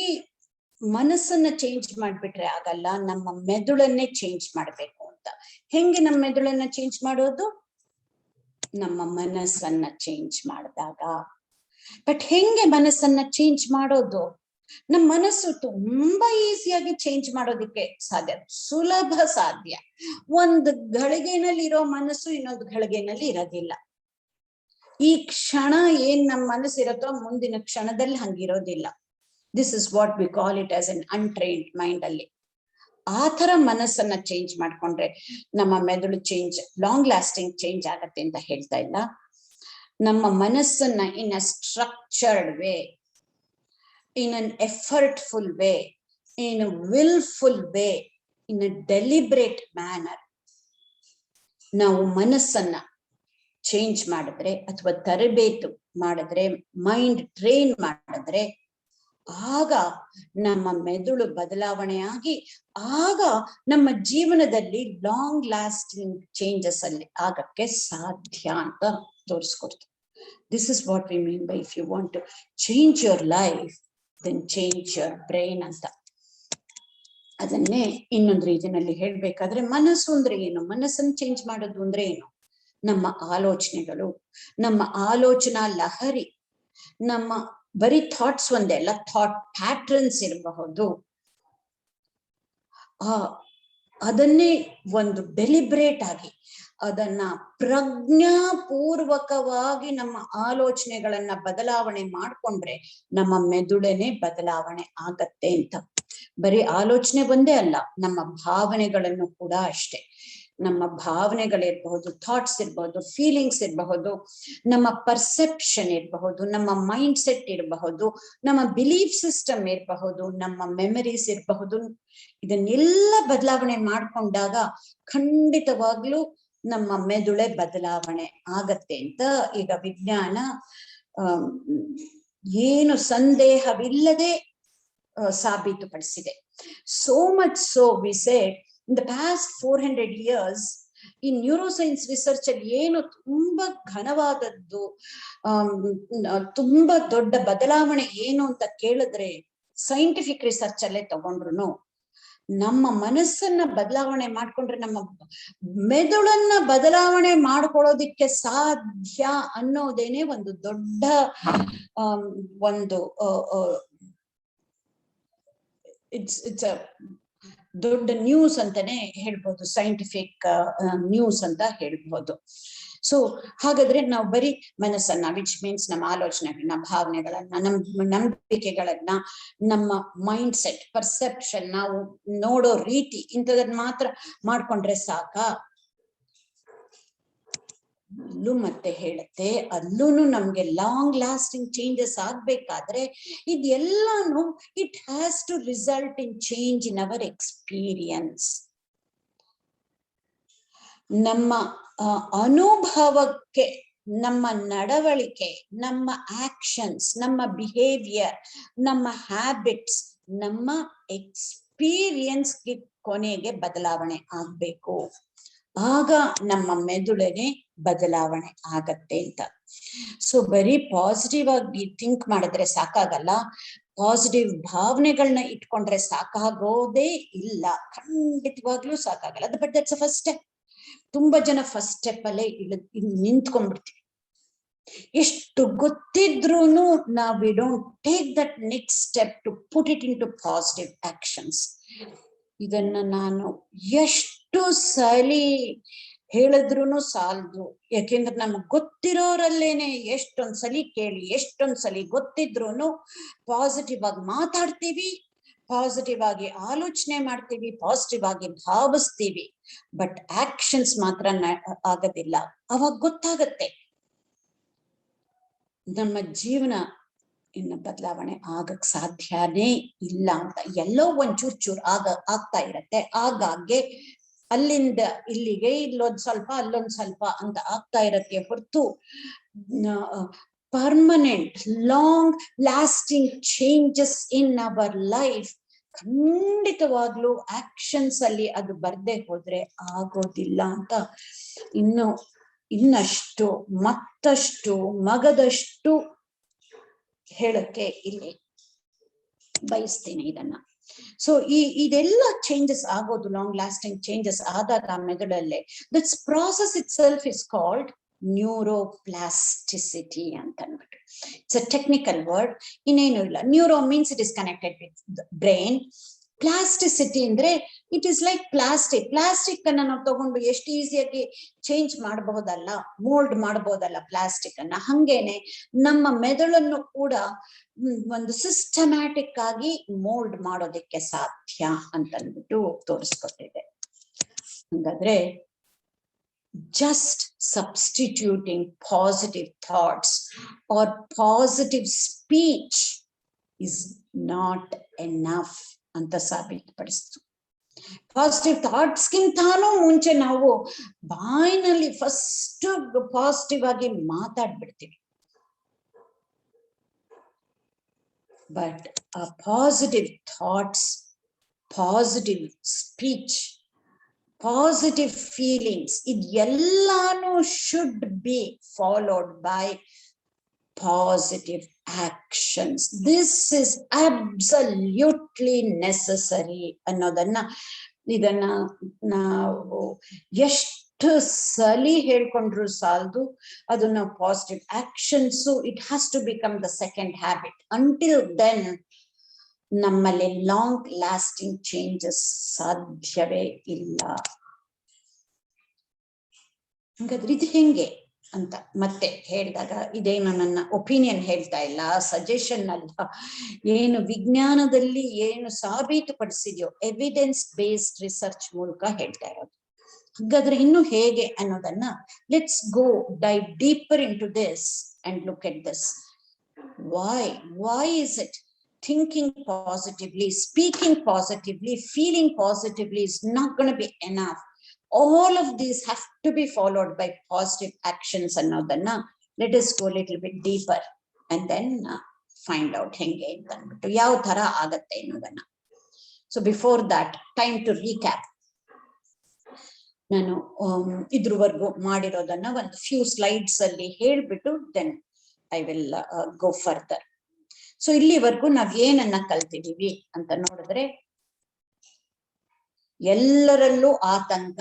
ಮನಸ್ಸನ್ನ ಚೇಂಜ್ ಮಾಡ್ಬಿಟ್ರೆ ಆಗಲ್ಲ, ನಮ್ಮ ಮೆದುಳನ್ನೇ ಚೇಂಜ್ ಮಾಡ್ಬೇಕು ಅಂತ. ಹೆಂಗೆ ನಮ್ಮ ಮೆದುಳನ್ನ ಚೇಂಜ್ ಮಾಡೋದು? ನಮ್ಮ ಮನಸ್ಸನ್ನ ಚೇಂಜ್ ಮಾಡಿದಾಗ. ಬಟ್ ಹೆಂಗೆ ಮನಸ್ಸನ್ನ ಚೇಂಜ್ ಮಾಡೋದು? ನಮ್ಮ ಮನಸ್ಸು ತುಂಬಾ ಈಸಿಯಾಗಿ ಚೇಂಜ್ ಮಾಡೋದಿಕ್ಕೆ ಸಾಧ್ಯ, ಸುಲಭ ಸಾಧ್ಯ. ಒಂದು ಘಳಿಗೆನಲ್ಲಿ ಇರೋ ಮನಸ್ಸು ಇನ್ನೊಂದು ಘಳಿಗೆನಲ್ಲಿ ಇರೋದಿಲ್ಲ. ಈ ಕ್ಷಣ ಏನ್ ನಮ್ಮ ಮನಸ್ಸು ಇರತ್ತೋ ಮುಂದಿನ ಕ್ಷಣದಲ್ಲಿ ಹಂಗಿರೋದಿಲ್ಲ. This is what we call it as an untrained mind ಅಲ್ಲಿ. ಆ ತರ ಮನಸ್ಸನ್ನ ಚೇಂಜ್ ಮಾಡ್ಕೊಂಡ್ರೆ ನಮ್ಮ ಮೆದುಳು ಚೇಂಜ್, ಲಾಂಗ್ ಲಾಸ್ಟಿಂಗ್ ಚೇಂಜ್ ಆಗತ್ತೆ ಅಂತ ಹೇಳ್ತಾ ಇಲ್ಲ. ನಮ್ಮ ಮನಸ್ಸನ್ನ in a structured way, in an effortful way, in a willful way in a deliberate manner ನಾವು ಮನಸ್ಸನ್ನ ಚೇಂಜ್ ಮಾಡಿದ್ರೆ ಅಥವಾ ತರಬೇತು ಮಾಡಿದ್ರೆ, ಮೈಂಡ್ ಟ್ರೈನ್ ಮಾಡಿದ್ರೆ, ಆಗ ನಮ್ಮ ಮೆದುಳು ಬದಲಾವಣೆ ಆಗಿ ಆಗ ನಮ್ಮ ಜೀವನದಲ್ಲಿ ಲಾಂಗ್ ಲಾಸ್ಟಿಂಗ್ ಚೇಂಜಸ್ ಅಲ್ಲಿ ಆಗಕ್ಕೆ ಸಾಧ್ಯ ಅಂತ ತೋರಿಸ್ಕೊಡ್ತೀವಿ. This is what we mean by if you want to change your life then change your brain ಅಂತ. ಅದನ್ನೇ ಇನ್ನೊಂದು ರೀತಿಯಲ್ಲಿ ಹೇಳ್ಬೇಕಾದ್ರೆ, ಮನಸ್ಸು ಅಂದ್ರೆ ಏನು, ಮನಸ್ಸನ್ನು ಚೇಂಜ್ ಮಾಡೋದು ಅಂದ್ರೆ ಏನು, ನಮ್ಮ ಆಲೋಚನೆಗಳು, ನಮ್ಮ ಆಲೋಚನಾ ಲಹರಿ, ನಮ್ಮ ಬರೀ ಥಾಟ್ಸ್ ಒಂದೇ ಅಲ್ಲ, ಥಾಟ್ ಪ್ಯಾಟ್ರನ್ಸ್ ಇರಬಹುದು. ಅದನ್ನೇ ಒಂದು ಡೆಲಿಬ್ರೇಟ್ ಆಗಿ ಅದನ್ನ ಪ್ರಜ್ಞಾಪೂರ್ವಕವಾಗಿ ನಮ್ಮ ಆಲೋಚನೆಗಳನ್ನ ಬದಲಾವಣೆ ಮಾಡ್ಕೊಂಡ್ರೆ ನಮ್ಮ ಮೆದುಳೇನೆ ಬದಲಾವಣೆ ಆಗತ್ತೆ ಅಂತ. ಬರೀ ಆಲೋಚನೆ ಒಂದೇ ಅಲ್ಲ, ನಮ್ಮ ಭಾವನೆಗಳನ್ನು ಕೂಡ ಅಷ್ಟೇ. ನಮ್ಮ ಭಾವನೆಗಳಿರಬಹುದು, ಥಾಟ್ಸ್ ಇರಬಹುದು, ಫೀಲಿಂಗ್ಸ್ ಇರಬಹುದು, ನಮ್ಮ ಪರ್ಸೆಪ್ಷನ್ ಇರಬಹುದು, ನಮ್ಮ ಮೈಂಡ್ ಸೆಟ್ ಇರಬಹುದು, ನಮ್ಮ ಬಿಲೀಫ್ ಸಿಸ್ಟಮ್ ಇರಬಹುದು, ನಮ್ಮ ಮೆಮರೀಸ್ ಇರಬಹುದು. ಇದನ್ನೆಲ್ಲ ಬದಲಾವಣೆ ಮಾಡ್ಕೊಂಡಾಗ ಖಂಡಿತವಾಗ್ಲೂ ನಮ್ಮ ಮೆದುಳೆ ಬದಲಾವಣೆ ಆಗತ್ತೆ ಅಂತ ಈಗ ವಿಜ್ಞಾನ ಏನು ಸಂದೇಹವಿಲ್ಲದೆ ಸಾಬೀತುಪಡಿಸಿದೆ. So much so we said in the past 400 years ಈ ನ್ಯೂರೋಸೈನ್ಸ್ ರಿಸರ್ಚ್ ಅಲ್ಲಿ ಏನು ತುಂಬಾ ಘನವಾದದ್ದು, ತುಂಬಾ ದೊಡ್ಡ ಬದಲಾವಣೆ ಏನು ಅಂತ ಕೇಳಿದ್ರೆ, ಸೈಂಟಿಫಿಕ್ ರಿಸರ್ಚ್ ಅಲ್ಲೇ ತಗೊಂಡ್ರು ನಮ್ಮ ಮನಸ್ಸನ್ನ ಬದಲಾವಣೆ ಮಾಡ್ಕೊಂಡ್ರೆ ನಮ್ಮ ಮೆದುಳನ್ನ ಬದಲಾವಣೆ ಮಾಡ್ಕೊಳ್ಳೋದಿಕ್ಕೆ ಸಾಧ್ಯ ಅನ್ನೋದೇನೆ ಒಂದು ದೊಡ್ಡ ಒಂದು ಇಟ್ಸ್ ಅ ದೊಡ್ಡ ನ್ಯೂಸ್ ಅಂತಾನೆ ಹೇಳ್ಬೋದು, ಸೈಂಟಿಫಿಕ್ ನ್ಯೂಸ್ ಅಂತ ಹೇಳ್ಬೋದು. ಸೊ ಹಾಗಾದ್ರೆ ನಾವು ಬರೀ ಮನಸ್ಸನ್ನ, ವಿಚ್ ಮೀನ್ಸ್ ನಮ್ಮ ಆಲೋಚನೆಗಳನ್ನ, ಭಾವನೆಗಳನ್ನ, ನಮ್ಮ ನಂಬಿಕೆಗಳನ್ನ, ನಮ್ಮ ಮೈಂಡ್ ಸೆಟ್, ಪರ್ಸೆಪ್ಷನ್, ನಾವು ನೋಡೋ ರೀತಿ, ಇಂಥದನ್ನ ಮಾತ್ರ ಮಾಡ್ಕೊಂಡ್ರೆ ಸಾಕ? ಅಲ್ಲೂ ಮತ್ತೆ ಹೇಳುತ್ತೆ, ಅಲ್ಲೂನು ನಮ್ಗೆ ಲಾಂಗ್ ಲಾಸ್ಟಿಂಗ್ ಚೇಂಜಸ್ ಆಗ್ಬೇಕಾದ್ರೆ ಇದೆಲ್ಲಾನು it has to result in change in our experience. ನಮ್ಮ ಅನುಭವಕ್ಕೆ, ನಮ್ಮ ನಡವಳಿಕೆ, ನಮ್ಮ ಆಕ್ಷನ್ಸ್, ನಮ್ಮ ಬಿಹೇವಿಯರ್, ನಮ್ಮ ಹ್ಯಾಬಿಟ್ಸ್, ನಮ್ಮ ಎಕ್ಸ್ಪೀರಿಯನ್ಸ್ಗೆ ಕೊನೆಗೆ ಬದಲಾವಣೆ ಆಗ್ಬೇಕು. ಆಗ ನಮ್ಮ ಮೆದುಳನೆ ಬದಲಾವಣೆ ಆಗತ್ತೆ ಅಂತ. ಸೊ ಬರೀ ಪಾಸಿಟಿವ್ ಆಗಿ ಥಿಂಕ್ ಮಾಡಿದ್ರೆ ಸಾಕಾಗಲ್ಲ, ಪಾಸಿಟಿವ್ ಭಾವನೆಗಳನ್ನ ಇಟ್ಕೊಂಡ್ರೆ ಸಾಕಾಗೋದೇ ಇಲ್ಲ, ಖಂಡಿತವಾಗ್ಲೂ ಸಾಕಾಗಲ್ಲ. But that's a first step. ತುಂಬಾ ಜನ ಫಸ್ಟ್ ಸ್ಟೆಪ್ ಅಲ್ಲೇ ನಿಂತ್ಕೊಂಡ್ಬಿಡ್ತೀವಿ. ಎಷ್ಟು ಗೊತ್ತಿದ್ರೂನು ನಾವು we don't take that next step to put it into positive actions. ಇದನ್ನ ನಾನು ಎಷ್ಟು ಸಲಿ ಹೇಳಿದ್ರು ಸಾಲದು, ಯಾಕೆಂದ್ರೆ ನಮ್ಗೆ ಗೊತ್ತಿರೋರಲ್ಲೇನೆ ಎಷ್ಟೊಂದ್ಸಲಿ ಕೇಳಿ, ಎಷ್ಟೊಂದ್ಸಲಿ ಗೊತ್ತಿದ್ರು ಪಾಸಿಟಿವ್ ಆಗಿ ಮಾತಾಡ್ತೀವಿ, ಪಾಸಿಟಿವ್ ಆಗಿ ಆಲೋಚನೆ ಮಾಡ್ತೀವಿ, ಪಾಸಿಟಿವ್ ಆಗಿ ಭಾವಿಸ್ತೀವಿ, ಬಟ್ ಆಕ್ಷನ್ಸ್ ಮಾತ್ರ ಆಗೋದಿಲ್ಲ. ಅವಾಗ ಗೊತ್ತಾಗತ್ತೆ ನಮ್ಮ ಜೀವನ ಇನ್ನು ಬದಲಾವಣೆ ಆಗಕ್ ಸಾಧ್ಯನೇ ಇಲ್ಲ ಅಂತ. ಎಲ್ಲೋ ಒಂಚೂರ್ ಚೂರ್ ಆಗ್ತಾ ಇರತ್ತೆ, ಆಗಾಗ್ಗೆ ಅಲ್ಲಿಂದ ಇಲ್ಲಿಗೆ, ಇಲ್ಲೊಂದ್ ಸ್ವಲ್ಪ ಅಲ್ಲೊಂದ್ ಸ್ವಲ್ಪ ಅಂತ ಆಗ್ತಾ ಇರತ್ತೆ ಹೊರತು permanent long lasting changes in our life ಖಂಡಿತವಾಗ್ಲೂ ಆಕ್ಷನ್ಸ್ ಅಲ್ಲಿ ಅದು ಬರ್ದೇ ಹೋದ್ರೆ ಆಗೋದಿಲ್ಲ ಅಂತ ಇನ್ನಷ್ಟು ಮತ್ತಷ್ಟು ಮಗದಷ್ಟು ಹೇಳಕ್ಕೆ ಇಲ್ಲಿ ಬಯಸ್ತೇನೆ ಇದನ್ನ. ಸೊ ಇದೆಲ್ಲ ಚೇಂಜಸ್ ಆಗೋದು, ಲಾಂಗ್ ಲಾಸ್ಟಿಂಗ್ ಚೇಂಜಸ್ ಆದಾಗ ಮೆದುಳಲ್ಲೇ, this process itself is called neuroplasticity ಅಂತ ಅಂದ್ಬಿಟ್ಟು. ಇಟ್ಸ್ ಅ ಟೆಕ್ನಿಕಲ್ ವರ್ಡ್, ಇನ್ನೇನು ಇಲ್ಲ. Neuro means it is connected with brain. Plasticity ಅಂದ್ರೆ ಇಟ್ ಇಸ್ ಲೈಕ್ ಪ್ಲಾಸ್ಟಿಕ್ ಅನ್ನ ನಾವು ತಗೊಂಡು ಎಷ್ಟು ಈಸಿಯಾಗಿ ಚೇಂಜ್ ಮಾಡಬಹುದಲ್ಲ, ಮೋಲ್ಡ್ ಮಾಡಬಹುದಲ್ಲ ಪ್ಲಾಸ್ಟಿಕ್ ಅನ್ನ. ಹಂಗೇನೆ ನಮ್ಮ ಮೆದುಳನ್ನು ಕೂಡ ಒಂದು ಸಿಸ್ಟಮ್ಯಾಟಿಕ್ ಆಗಿ ಮೋಲ್ಡ್ ಮಾಡೋದಕ್ಕೆ ಸಾಧ್ಯ ಅಂತ ಅಂದ್ಬಿಟ್ಟು ತೋರಿಸ್ಕೊಟ್ಟಿದೆ. ಹಂಗಾದ್ರೆ just substituting positive thoughts or positive speech is not enough ಅಂತ ಸಾಬೀತುಪಡಿಸ್ತು. ಪಾಸಿಟಿವ್ ಥಾಟ್ಸ್ಗಿಂತಾನು ಮುಂಚೆ ನಾವು ಬಾಯಿನಲ್ಲಿ ಫಸ್ಟ್ ಪಾಸಿಟಿವ್ ಆಗಿ ಮಾತಾಡ್ಬಿಡ್ತೀವಿ. ಬಟ್ ಆ positive thoughts, positive speech, positive feelings ಇದೆಲ್ಲಾನು should be followed by positive actions. This is absolutely necessary ಅನ್ನೋದನ್ನ ಇದನ್ನ ನಾವು ಎಷ್ಟು ಸಲಿ ಹೇಳ್ಕೊಂಡ್ರು ಸಾಲದು. ಅದನ್ನ positive actions, it has to become the second habit. Until then ನಮ್ಮಲ್ಲಿ ಲಾಂಗ್ ಲಾಸ್ಟಿಂಗ್ ಚೇಂಜಸ್ ಸಾಧ್ಯವೇ ಇಲ್ಲ. ಹಾಗಾದ್ರೆ ಇದು ಹೆಂಗೆ ಅಂತ ಮತ್ತೆ ಹೇಳಿದಾಗ, ಇದೇನು ನನ್ನ ಒಪಿನಿಯನ್ ಹೇಳ್ತಾ ಇಲ್ಲ, ಸಜೆಷನ್ ಅಲ್ಲ, ಏನು ವಿಜ್ಞಾನದಲ್ಲಿ ಏನು ಸಾಬೀತುಪಡಿಸಿದೆಯೋ ಎವಿಡೆನ್ಸ್ ಬೇಸ್ಡ್ ರಿಸರ್ಚ್ ಮೂಲಕ ಹೇಳ್ತಾ ಇರೋದು. ಹಾಗಾದ್ರೆ ಇನ್ನು ಹೇಗೆ ಅನ್ನೋದನ್ನ let's go dive deeper into this and look at this. Why is it thinking positively, speaking positively, feeling positively is not going to be enough? All of these have to be followed by positive actions ಅನ್ನೋದನ್ನ let us go a little bit deeper and then find out ಹೆಂಗೆ ಅಂತ ಅಂದ್ಬಿಟ್ಟು ಯಾವ ತರ ಆಗತ್ತೆ ಅನ್ನೋದನ್ನ. So before that, time to recap. ನಾನು ಇದ್ರವರೆಗೂ ಮಾಡಿರೋದನ್ನ ಒಂದು ಫ್ಯೂ ಸ್ಲೈಡ್ಸ್ ಅಲ್ಲಿ ಹೇಳ್ಬಿಟ್ಟು then I will go further. So ಇಲ್ಲಿವರೆಗೂ ನಾವ್ ಏನನ್ನ ಕಲ್ತಿದೀವಿ ಅಂತ ನೋಡಿದ್ರೆ, ಎಲ್ಲರಲ್ಲೂ ಆತಂಕ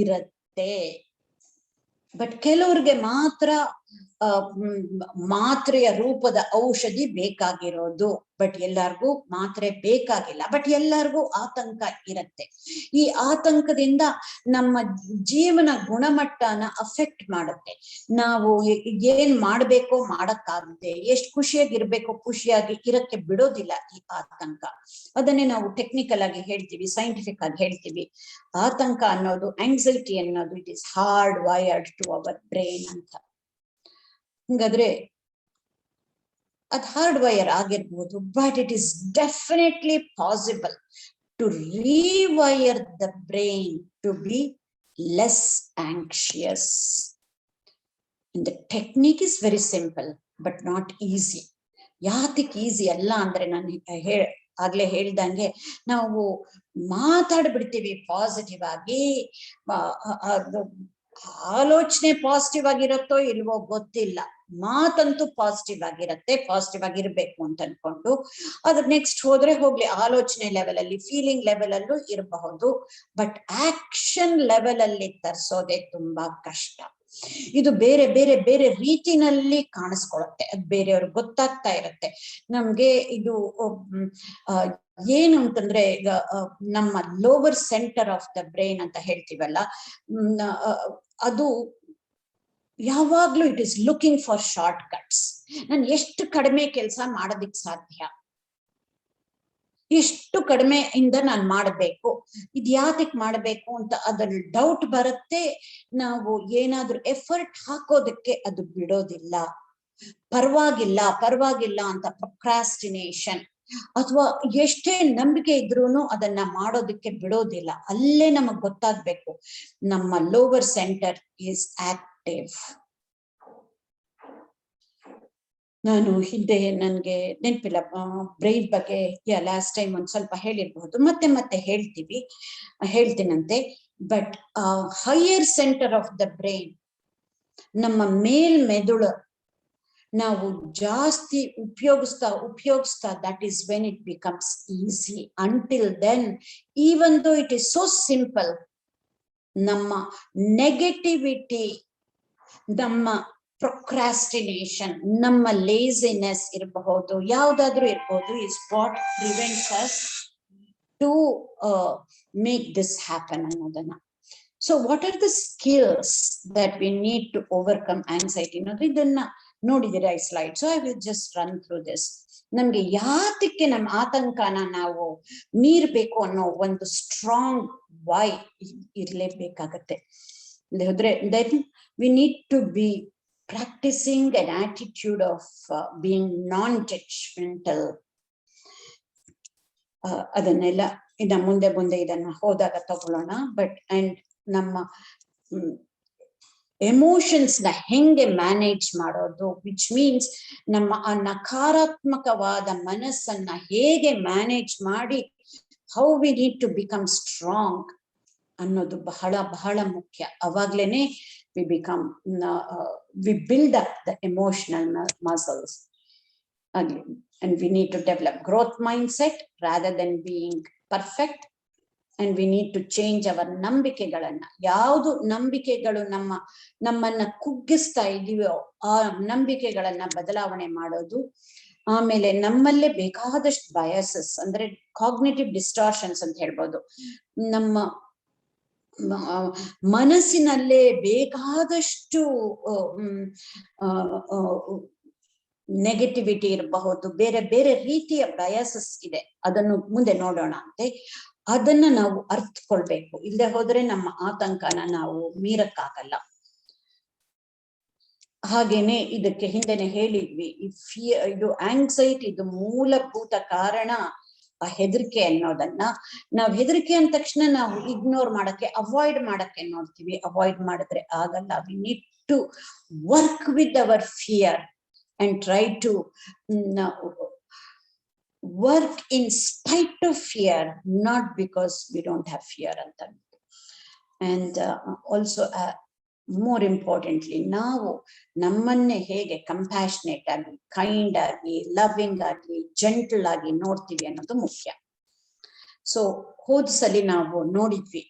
ಇರತ್ತೆ. ಬಟ್ ಕೆಲವ್ರಿಗೆ ಮಾತ್ರ ಮಾತ್ರೆಯ ರೂಪದ ಔಷಧಿ ಬೇಕಾಗಿರೋದು. ಬಟ್ ಎಲ್ಲರಿಗೂ ಮಾತ್ರೆ ಬೇಕಾಗಿಲ್ಲ. ಬಟ್ ಎಲ್ಲರಿಗೂ ಆತಂಕ ಇರತ್ತೆ. ಈ ಆತಂಕದಿಂದ ನಮ್ಮ ಜೀವನ ಗುಣಮಟ್ಟನ ಅಫೆಕ್ಟ್ ಮಾಡುತ್ತೆ. ನಾವು ಏನ್ ಮಾಡ್ಬೇಕೋ ಮಾಡಕ್ಕಾಗದೆ, ಎಷ್ಟು ಖುಷಿಯಾಗಿರ್ಬೇಕೋ ಖುಷಿಯಾಗಿ ಇರಕ್ಕೆ ಬಿಡೋದಿಲ್ಲ ಈ ಆತಂಕ. ಅದನ್ನೇ ನಾವು ಟೆಕ್ನಿಕಲ್ ಆಗಿ ಹೇಳ್ತೀವಿ, ಸೈಂಟಿಫಿಕ್ ಆಗಿ ಹೇಳ್ತೀವಿ. ಆತಂಕ ಅನ್ನೋದು, ಆಂಗ್ಸೈಟಿ ಅನ್ನೋದು, it is hard wired to our brain ಅಂತ. ಹಂಗಾದ್ರೆ ಅದ್ ಹಾರ್ಡ್ ವೈರ್ ಆಗಿರ್ಬೋದು, but it is definitely possible to rewire the brain to be less anxious. The technique is very simple but not easy. ಯಾತಕ್ಕೆ easy ಅಲ್ಲ ಅಂದ್ರೆ, ನಾನು ಆಗ್ಲೇ ಹೇಳ್ದಂಗೆ ನಾವು ಮಾತಾಡ್ಬಿಡ್ತೀವಿ ಪಾಸಿಟಿವ್ ಆಗಿ. ಆಲೋಚನೆ ಪಾಸಿಟಿವ್ ಆಗಿರತ್ತೋ ಇಲ್ವೋ ಗೊತ್ತಿಲ್ಲ, ಮಾತಂತೂ ಪಾಸಿಟಿವ್ ಆಗಿರತ್ತೆ. ಪಾಸಿಟಿವ್ ಆಗಿರ್ಬೇಕು ಅಂತ ಅನ್ಕೊಂಡು ಅದ್ರ ನೆಕ್ಸ್ಟ್ ಹೋದ್ರೆ ಹೋಗ್ಲಿ, ಆಲೋಚನೆ ಲೆವೆಲ್ ಅಲ್ಲಿ, ಫೀಲಿಂಗ್ ಲೆವೆಲ್ ಅಲ್ಲೂ ಇರಬಹುದು. ಬಟ್ ಆಕ್ಷನ್ ಲೆವೆಲ್ ಅಲ್ಲಿ ತರಿಸೋದೆ ತುಂಬಾ ಕಷ್ಟ. ಇದು ಬೇರೆ ಬೇರೆ ಬೇರೆ ರೀತಿನಲ್ಲಿ ಕಾಣಿಸ್ಕೊಳುತ್ತೆ. ಅದು ಬೇರೆಯವ್ರಿಗೆ ಗೊತ್ತಾಗ್ತಾ ಇರತ್ತೆ. ನಮ್ಗೆ ಇದು ಏನು ಅಂತಂದ್ರೆ, ಈಗ ನಮ್ಮ lower centre of the brain ಅಂತ ಹೇಳ್ತೀವಲ್ಲ, ಅದು ಯಾವಾಗ್ಲೂ it is looking for short cuts. ನಾನು ಎಷ್ಟು ಕಡಿಮೆ ಕೆಲಸ ಮಾಡೋದಿಕ್ ಸಾಧ್ಯ, ಎಷ್ಟು ಕಡಿಮೆ ಇಂದ ನಾನು ಮಾಡಬೇಕು, ಇದು ಯಾತಕ್ ಮಾಡಬೇಕು ಅಂತ ಅದ್ರಲ್ಲಿ ಡೌಟ್ ಬರುತ್ತೆ. ನಾವು ಏನಾದ್ರೂ ಎಫರ್ಟ್ ಹಾಕೋದಕ್ಕೆ ಅದು ಬಿಡೋದಿಲ್ಲ. ಪರವಾಗಿಲ್ಲ ಅಂತ ಪ್ರೊಕ್ರಾಸ್ಟಿನೇಷನ್, ಅಥವಾ ಎಷ್ಟೇ ನಂಬಿಕೆ ಇದ್ರೂನು ಅದನ್ನ ಮಾಡೋದಕ್ಕೆ ಬಿಡೋದಿಲ್ಲ. ಅಲ್ಲೇ ನಮಗ್ ಗೊತ್ತಾಗ್ಬೇಕು ನಮ್ಮ ಲೋವರ್ ಸೆಂಟರ್ ಈಸ್ ಆಕ್ಟಿವ್. ನಾನು ಹಿಂದೆ ನನ್ಗೆ ನೆನಪಿಲ್ಲ ಬ್ರೈನ್ ಬಗ್ಗೆ, ಲಾಸ್ಟ್ ಟೈಮ್ ಒಂದ್ ಸ್ವಲ್ಪ ಹೇಳಿರ್ಬಹುದು, ಮತ್ತೆ ಹೇಳ್ತೀನಂತೆ. But higher center of the brain, ನಮ್ಮ ಮೆದುಳು ನಾವು ಜಾಸ್ತಿ ಉಪಯೋಗಿಸ್ತಾ that is when it becomes easy. Until then, even though it is so simple, ನಮ್ಮ ನೆಗೆಟಿವಿಟಿ, ನಮ್ಮ ಪ್ರೊಕ್ರಾಸ್ಟಿನೇಷನ್, ನಮ್ಮ ಲೇಜಿನೆಸ್ ಇರಬಹುದು, ಯಾವ್ದಾದ್ರೂ ಇರಬಹುದು, is what prevents us to make this happen ಅನ್ನೋದನ್ನ. So what are the skills that we need to overcome anxiety ಅನ್ನೋದು, ಇದನ್ನ ನೋಡಿದಿರ ಈ slide. So I will just run through this. ನಮ್ಗೆ ಯಾತಕ್ಕೆ ನಮ್ಮ ಆತಂಕನ ನಾವು ಮೀರ್ಬೇಕು ಅನ್ನೋ ಒಂದು ಸ್ಟ್ರಾಂಗ್ ವೈ ಇರ್ಲೇಬೇಕಾಗತ್ತೆ. Then we need to be practicing an attitude of being non-judgmental. ಅದನ್ನೆಲ್ಲ ಇನ್ನ ಮುಂದೆ ಇದನ್ನ ಹೋದಾಗ ತಗೊಳ್ಳೋಣ. ಬಟ್ ಅಂಡ್ ನಮ್ಮ ಎಮೋಷನ್ಸ್ ನ ಹೆಂಗೆ ಮ್ಯಾನೇಜ್ ಮಾಡೋದು, ವಿಚ್ ಮೀನ್ಸ್ ನಮ್ಮ ಆ ನಕಾರಾತ್ಮಕವಾದ ಮನಸ್ಸನ್ನ ಹೇಗೆ ಮ್ಯಾನೇಜ್ ಮಾಡಿ how we need to become strong ಅನ್ನೋದು ಬಹಳ ಬಹಳ ಮುಖ್ಯ. ಅವಾಗ್ಲೇನೆ we build up the emotional muscles. And we need to develop growth mindset rather than being perfect. And we need to change our ನಂಬಿಕೆಗಳನ್ನ. ಯಾವುದು ನಂಬಿಕೆಗಳು ನಮ್ಮನ್ನ ಕುಗ್ಗಿಸ್ತಾ ಇದೆಯೋ ಆ ನಂಬಿಕೆಗಳನ್ನ ಬದಲಾವಣೆ ಮಾಡೋದು. ಆಮೇಲೆ ನಮ್ಮಲ್ಲೇ ಬೇಕಾದಷ್ಟು ಬಯಾಸಸ್ ಅಂದ್ರೆ ಕಾಗ್ನಿಟಿವ್ ಡಿಸ್ಟಾರ್ಷನ್ಸ್ ಅಂತ ಹೇಳ್ಬೋದು. ನಮ್ಮ ಮನಸ್ಸಿನಲ್ಲೇ ಬೇಕಾದಷ್ಟು ನೆಗೆಟಿವಿಟಿ ಇರಬಹುದು, ಬೇರೆ ಬೇರೆ ರೀತಿಯ ಬಯಾಸಸ್ ಇದೆ. ಅದನ್ನು ಮುಂದೆ ನೋಡೋಣ ಅಂತೆ. ಅದನ್ನ ನಾವು ಅರ್ಥಕೊಳ್ಬೇಕು. ಇಲ್ಲದೆ ಹೋದ್ರೆ ನಮ್ಮ ಆತಂಕನ ನಾವು ಮೀರಕ್ಕಾಗಲ್ಲ. ಹಾಗೇನೆ ಇದಕ್ಕೆ ಹಿಂದೆನೆ ಹೇಳಿದ್ವಿ, ಇದು ಆಂಗ್ಸೈಟಿ, ಇದು ಮೂಲಭೂತ ಕಾರಣ ಆ ಹೆದರಿಕೆ ಅನ್ನೋದನ್ನ. ನಾವು ಹೆದರಿಕೆ ಅಂದ ತಕ್ಷಣ ನಾವು ಇಗ್ನೋರ್ ಮಾಡಕ್ಕೆ, ಅವಾಯ್ಡ್ ಮಾಡಕ್ಕೆ ನೋಡ್ತೀವಿ. ಅವಾಯ್ಡ್ ಮಾಡಿದ್ರೆ ಆಗಲ್ಲ. We need to work with our fear and try to work in spite of fear, not because we don't have fear. And also more importantly, ನಾವು ನಮ್ಮನ್ನೇ ಹೇಗೆ ಕಂಪ್ಯಾಷನೇಟ್ ಆಗಿ, ಕೈಂಡ್ ಆಗಿ, ಲವಿಂಗ್ ಆಗಿ, ಜೆಂಟಲ್ ಆಗಿ ನೋಡ್ತೀವಿ ಅನ್ನೋದು ಮುಖ್ಯ. ಸೊ ಹೋದ್ಸಲಿ ನಾವು ನೋಡಿದ್ವಿ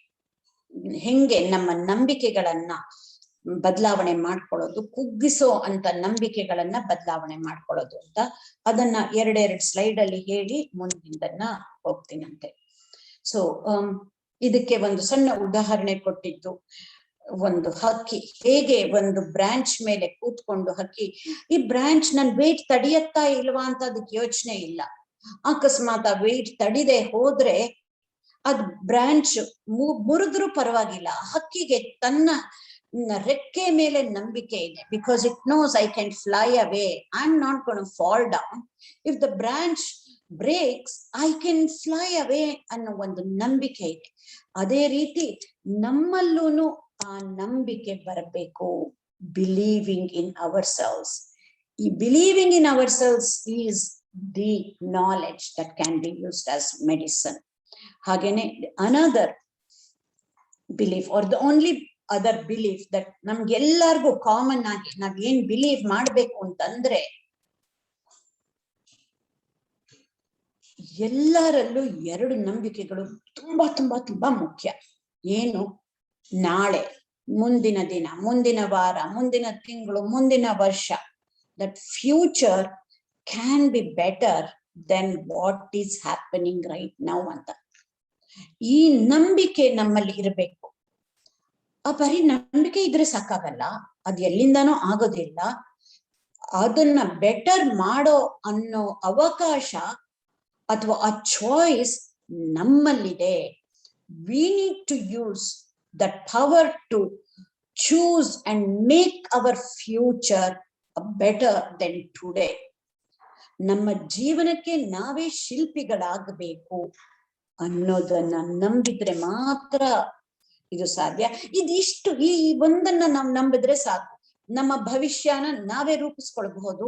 ಹೆಂಗೆ ನಮ್ಮ ನಂಬಿಕೆಗಳನ್ನ ಬದಲಾವಣೆ ಮಾಡ್ಕೊಳ್ಳೋದು, ಕುಗ್ಗಿಸೋ ಅಂತ ನಂಬಿಕೆಗಳನ್ನ ಬದಲಾವಣೆ ಮಾಡ್ಕೊಳ್ಳೋದು ಅಂತ. ಅದನ್ನ ಎರಡೆರಡು ಸ್ಲೈಡ್ ಅಲ್ಲಿ ಹೇಳಿ ಮುಂದಿನ ಹೋಗ್ತೀನಂತೆ. ಸೊ ಇದಕ್ಕೆ ಒಂದು ಸಣ್ಣ ಉದಾಹರಣೆ ಕೊಟ್ಟಿದ್ದು, ಒಂದು ಹಕ್ಕಿ ಹೇಗೆ ಒಂದು ಬ್ರಾಂಚ್ ಮೇಲೆ ಕೂತ್ಕೊಂಡು ಹಕ್ಕಿ, ಈ ಬ್ರಾಂಚ್ ನನ್ ವೇಟ್ ತಡಿಯತ್ತಾ ಇಲ್ವಾ ಅಂತ ಅದಕ್ಕೆ ಯೋಚನೆ ಇಲ್ಲ. ಅಕಸ್ಮಾತ್ ಆ ವೇಟ್ ತಡಿದೆ ಹೋದ್ರೆ ಅದ್ ಬ್ರಾಂಚ್ ಮುರಿದ್ರೂ ಪರವಾಗಿಲ್ಲ. ಹಕ್ಕಿಗೆ ತನ್ನ ರೆಕ್ಕೆ ಮೇಲೆ ನಂಬಿಕೆ ಇದೆ. Because it knows I can fly away, I am not gonna fall down. If the branch breaks I can fly away ಅನ್ನೋ ಒಂದು ನಂಬಿಕೆ ಇದೆ. ಅದೇ ರೀತಿ ನಮ್ಮಲ್ಲೂ ಆ ನಂಬಿಕೆ ಬರಬೇಕು. Believing in ourselves. ಈ believing in ourselves is the knowledge that can be used as medicine. ಹಾಗೇನೆ another belief are the only other belief that ನಮ್ಗೆಲ್ಲರಿಗೂ ಕಾಮನ್ ಆಗಿ ನಾವ್ ಏನ್ ಬಿಲೀವ್ ಮಾಡ್ಬೇಕು ಅಂತಂದ್ರೆ, ಎಲ್ಲರಲ್ಲೂ ಎರಡು ನಂಬಿಕೆಗಳು ತುಂಬಾ ತುಂಬಾ ತುಂಬಾ ಮುಖ್ಯ. ಏನು? ನಾಳೆ, ಮುಂದಿನ ದಿನ, ಮುಂದಿನ ವಾರ, ಮುಂದಿನ ತಿಂಗಳು, ಮುಂದಿನ ವರ್ಷ, that future can be better than what is happening right now ಅಂತ. ಈ ನಂಬಿಕೆ ನಮ್ಮಲ್ಲಿ ಇರಬೇಕು. ಆ ಬರೀ ನಂಬಿಕೆ ಇದ್ರೆ ಸಾಕಾಗಲ್ಲ, ಅದ್ ಎಲ್ಲಿಂದಾನೂ ಆಗೋದಿಲ್ಲ. ಅದನ್ನ ಬೆಟರ್ ಮಾಡೋ ಅನ್ನೋ ಅವಕಾಶ ಅಥವಾ ಆ ಚಾಯ್ಸ್ ನಮ್ಮಲ್ಲಿದೆ. We need to use that power to choose and make our future better than today. ನಮ್ಮ ಜೀವನಕ್ಕೆ ನಾವೇ ಶಿಲ್ಪಿಗಳಾಗಬೇಕು ಅನ್ನೋದನ್ನ ನಂಬಿದ್ರೆ ಮಾತ್ರ ಇದು ಸಾಧ್ಯ. ಇದಿಷ್ಟು ಈ ಒಂದನ್ನ ನಾವು ನಂಬಿದ್ರೆ ಸಾಕು. ನಮ್ಮ ಭವಿಷ್ಯನ ನಾವೇ ರೂಪಿಸ್ಕೊಳ್ಬಹುದು.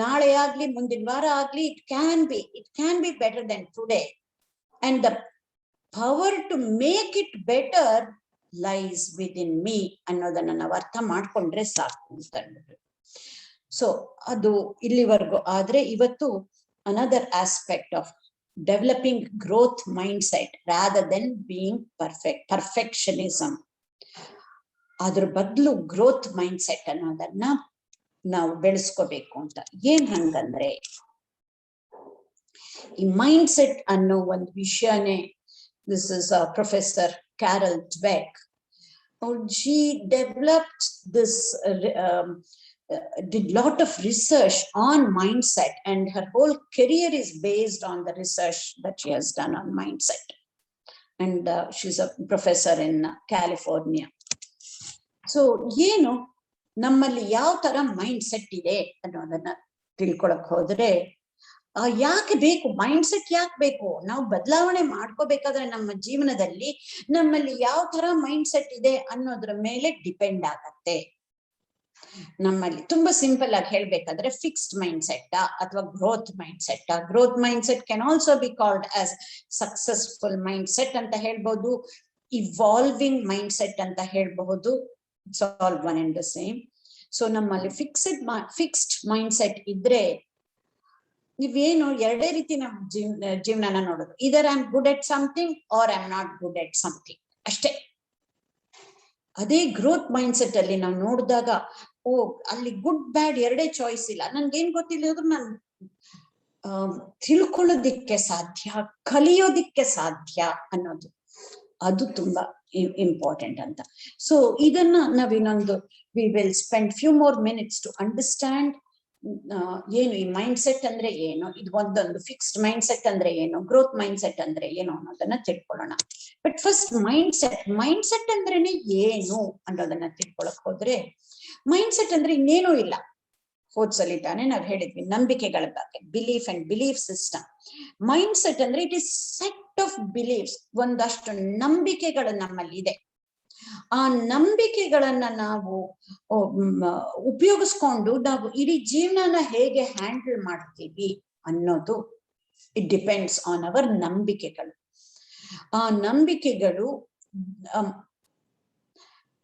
ನಾಳೆ ಆಗ್ಲಿ, ಮುಂದಿನ ವಾರ ಆಗ್ಲಿ, it can be better than today. And the power to make it better lies within me ಅನ್ನೋದನ್ನ ನಾವು ಅರ್ಥ ಮಾಡ್ಕೊಂಡ್ರೆ ಸಾಕು ಅಂತ ಅಂದ್ಬಿಟ್ಟು. ಸೊ ಅದು ಇಲ್ಲಿವರೆಗೂ. ಆದ್ರೆ ಇವತ್ತು another aspect of developing growth mindset rather than being perfectionism. ಅದ್ರ ಬದಲು ಗ್ರೋತ್ ಮೈಂಡ್ ಸೆಟ್ ಅನ್ನೋದನ್ನ ನಾವು ಬೆಳೆಸ್ಕೋಬೇಕು ಅಂತ. ಏನ್ ಹಂಗಂದ್ರೆ, ಈ ಮೈಂಡ್ ಸೆಟ್ ಅನ್ನೋ ಒಂದು ವಿಷಯನೇ, this is professor Carol Dweck. She developed this did lot of research on mindset, and her whole career is based on the research that she has done on mindset. And she's a professor in California. So ಏನು ನಮ್ಮಲ್ಲಿ ಯಾವ ತರ mind set ಇದೆ ಅನ್ನೋದನ್ನ ತಿಳ್ಕೊಳಕ್ ಹೋದ್ರೆ, ಯಾಕೆ ಬೇಕು mind set? ಯಾಕೆ ಬೇಕು? ನಾವು ಬದಲಾವಣೆ ಮಾಡ್ಕೋಬೇಕಾದ್ರೆ ನಮ್ಮ ಜೀವನದಲ್ಲಿ ನಮ್ಮಲ್ಲಿ ಯಾವ ತರ ಮೈಂಡ್ ಸೆಟ್ ಇದೆ ಅನ್ನೋದ್ರ ಮೇಲೆ ಡಿಪೆಂಡ್ ಆಗತ್ತೆ. ನಮ್ಮಲ್ಲಿ ತುಂಬಾ ಸಿಂಪಲ್ ಆಗಿ ಹೇಳ್ಬೇಕಾದ್ರೆ ಫಿಕ್ಸ್ಡ್ ಮೈಂಡ್ ಸೆಟ್ ಅಥವಾ growth mind set. Growth mind set can also be called as successful mind set ಅಂತ ಹೇಳ್ಬಹುದು, ಇವಾಲ್ವಿಂಗ್ ಮೈಂಡ್ ಸೆಟ್ ಅಂತ ಹೇಳ್ಬಹುದು. It's all one and the same. So ನಮ್ಮಲ್ಲಿ ಫಿಕ್ಸ್ಡ್ ಮೈಂಡ್ ಸೆಟ್ ಇದ್ರೆ ನೀವೇನು ಎರಡೇ ರೀತಿ ನಮ್ಮ ಜೀವನನ ನೋಡೋದು, ಇದರ್ I am good at something R I am not good at something ಅಷ್ಟೇ. ಅದೇ ಗ್ರೋತ್ ಮೈಂಡ್ ಸೆಟ್ ಅಲ್ಲಿ ನಾವು ನೋಡಿದಾಗ ಓ ಅಲ್ಲಿ ಗುಡ್ ಬ್ಯಾಡ್ ಎರಡೇ ಚಾಯ್ಸ್ ಇಲ್ಲ, ನನ್ಗೇನ್ ಗೊತ್ತಿಲ್ಲ ನಾನು ತಿಳ್ಕೊಳ್ಳೋದಿಕ್ಕೆ ಸಾಧ್ಯ, ಕಲಿಯೋದಿಕ್ಕೆ ಸಾಧ್ಯ ಅನ್ನೋದು, ಅದು ತುಂಬಾ ಇಂಪಾರ್ಟೆಂಟ್ ಅಂತ. ಸೊ ಇದನ್ನ ನಾವಿನ್ನೊಂದು we will spend few more minutes to understand ಏನು ಈ ಮೈಂಡ್ ಸೆಟ್ ಅಂದ್ರೆ ಏನು, ಇದು ಒಂದೊಂದು ಫಿಕ್ಸ್ಡ್ ಮೈಂಡ್ ಸೆಟ್ ಅಂದ್ರೆ ಏನು, ಗ್ರೋತ್ ಮೈಂಡ್ ಸೆಟ್ ಅಂದ್ರೆ ಏನು ಅನ್ನೋದನ್ನ ತಿಳ್ಕೊಳ್ಳೋಣ. ಬಟ್ ಫಸ್ಟ್ ಮೈಂಡ್ ಸೆಟ್ ಅಂದ್ರೇನೆ ಏನು ಅನ್ನೋದನ್ನ ತಿಳ್ಕೊಳಕ್ ಹೋದ್ರೆ, ಮೈಂಡ್ ಸೆಟ್ ಅಂದ್ರೆ ಇನ್ನೇನೂ ಇಲ್ಲ. ಹೋದ್ಸಲಿ ತಾನೆ ನಾವ್ ಹೇಳಿದ್ವಿ ನಂಬಿಕೆಗಳ ಬಗ್ಗೆ, belief and belief system. Mind set ಅಂದ್ರೆ it is set of beliefs, ಒಂದಷ್ಟು ನಂಬಿಕೆಗಳು ನಮ್ಮಲ್ಲಿ ಇದೆ. ಆ ನಂಬಿಕೆಗಳನ್ನ ನಾವು ಉಪಯೋಗಿಸ್ಕೊಂಡು ನಾವು ಇಡೀ ಜೀವನನ ಹೇಗೆ ಹ್ಯಾಂಡಲ್ ಮಾಡ್ತೀವಿ ಅನ್ನೋದು ಇಟ್ ಡಿಪೆಂಡ್ಸ್ ಆನ್ ಅವರ್ ನಂಬಿಕೆಗಳು. ಆ ನಂಬಿಕೆಗಳು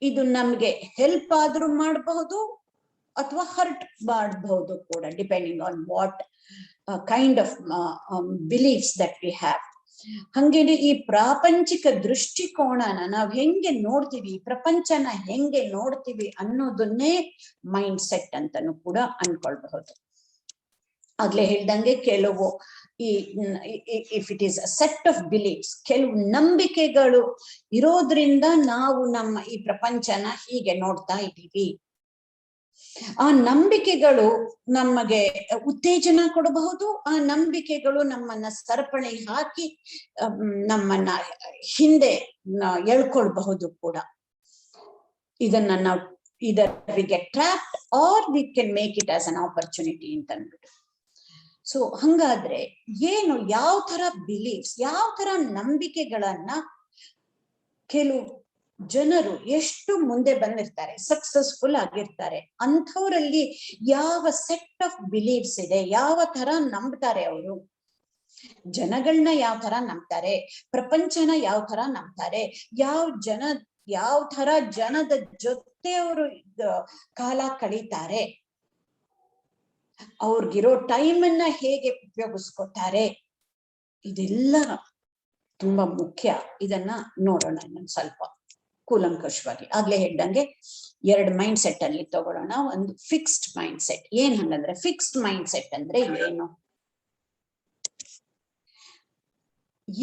ಇದು ನಮ್ಗೆ ಹೆಲ್ಪ್ ಆದ್ರೂ ಮಾಡಬಹುದು ಅಥವಾ ಹರ್ಟ್ ಮಾಡಬಹುದು ಕೂಡ, depending on what kind of beliefs that we have. ಹಂಗೇನೆ ಈ ಪ್ರಾಪಂಚಿಕ ದೃಷ್ಟಿಕೋನನ ನಾವ್ ಹೆಂಗೆ ನೋಡ್ತೀವಿ, ಪ್ರಪಂಚನ ಹೆಂಗೆ ನೋಡ್ತೀವಿ ಅನ್ನೋದನ್ನೇ ಮೈಂಡ್ ಸೆಟ್ ಅಂತಾನು ಕೂಡ ಅನ್ಕೊಳ್ಬಹುದು. ಆಗ್ಲೇ ಹೇಳ್ದಂಗೆ ಕೆಲವು if it is a set of beliefs, ಕೆಲವು ನಂಬಿಕೆಗಳು ಇರೋದ್ರಿಂದ ನಾವು ನಮ್ಮ ಈ ಪ್ರಪಂಚನ ಹೀಗೆ ನೋಡ್ತಾ ಇದ್ದೀವಿ. ಆ ನಂಬಿಕೆಗಳು ನಮಗೆ ಉತ್ತೇಜನ ಕೊಡಬಹುದು, ಆ ನಂಬಿಕೆಗಳು ನಮ್ಮನ್ನ ಸರಪಳಿ ಹಾಕಿ ನಮ್ಮನ್ನ ಹಿಂದೆ ಎಳ್ಕೊಳ್ಬಹುದು ಕೂಡ. ಇದನ್ನ ನಾವು either we get trapped or we can make it as an opportunity ಅಂತ ಅಂದ್ಬಿಟ್ಟು. ಸೊ ಹಂಗಾದ್ರೆ ಏನು, ಯಾವ ತರ ಬಿಲೀಫ್ಸ್, ಯಾವ ತರ ನಂಬಿಕೆಗಳನ್ನ ಕೆಲವು ಜನರು ಎಷ್ಟು ಮುಂದೆ ಬಂದಿರ್ತಾರೆ, ಸಕ್ಸಸ್ಫುಲ್ ಆಗಿರ್ತಾರೆ, ಅಂಥವ್ರಲ್ಲಿ ಯಾವ ಸೆಟ್ ಆಫ್ ಬಿಲೀಫ್ಸ್ ಇದೆ, ಯಾವ ತರ ನಂಬ್ತಾರೆ ಅವರು, ಜನಗಳನ್ನ ಯಾವ ತರ ನಂಬ್ತಾರೆ, ಪ್ರಪಂಚನ ಯಾವ ತರ ನಂಬ್ತಾರೆ, ಯಾವ ತರ ಜನದ ಜೊತೆ ಅವರು ಕಾಲ ಕಳೀತಾರೆ, ಅವ್ರಿಗಿರೋ ಟೈಮನ್ನ ಹೇಗೆ ಉಪಯೋಗಿಸ್ಕೊತಾರೆ, ಇದೆಲ್ಲ ತುಂಬಾ ಮುಖ್ಯ. ಇದನ್ನ ನೋಡೋಣ ಇನ್ನೊಂದು ಸ್ವಲ್ಪ ಕೂಲಂಕಷವಾಗಿ. ಆಗ್ಲೇ ಹೇಳ್ದಂಗೆ ಎರಡು ಮೈಂಡ್ ಸೆಟ್ ಅಲ್ಲಿ ತಗೊಳ್ಳೋಣ. ಒಂದು ಫಿಕ್ಸ್ಡ್ ಮೈಂಡ್ ಸೆಟ್. ಏನ್ ಹಂಗಂದ್ರೆ ಫಿಕ್ಸ್ಡ್ ಮೈಂಡ್ ಸೆಟ್ ಅಂದ್ರೆ ಏನು,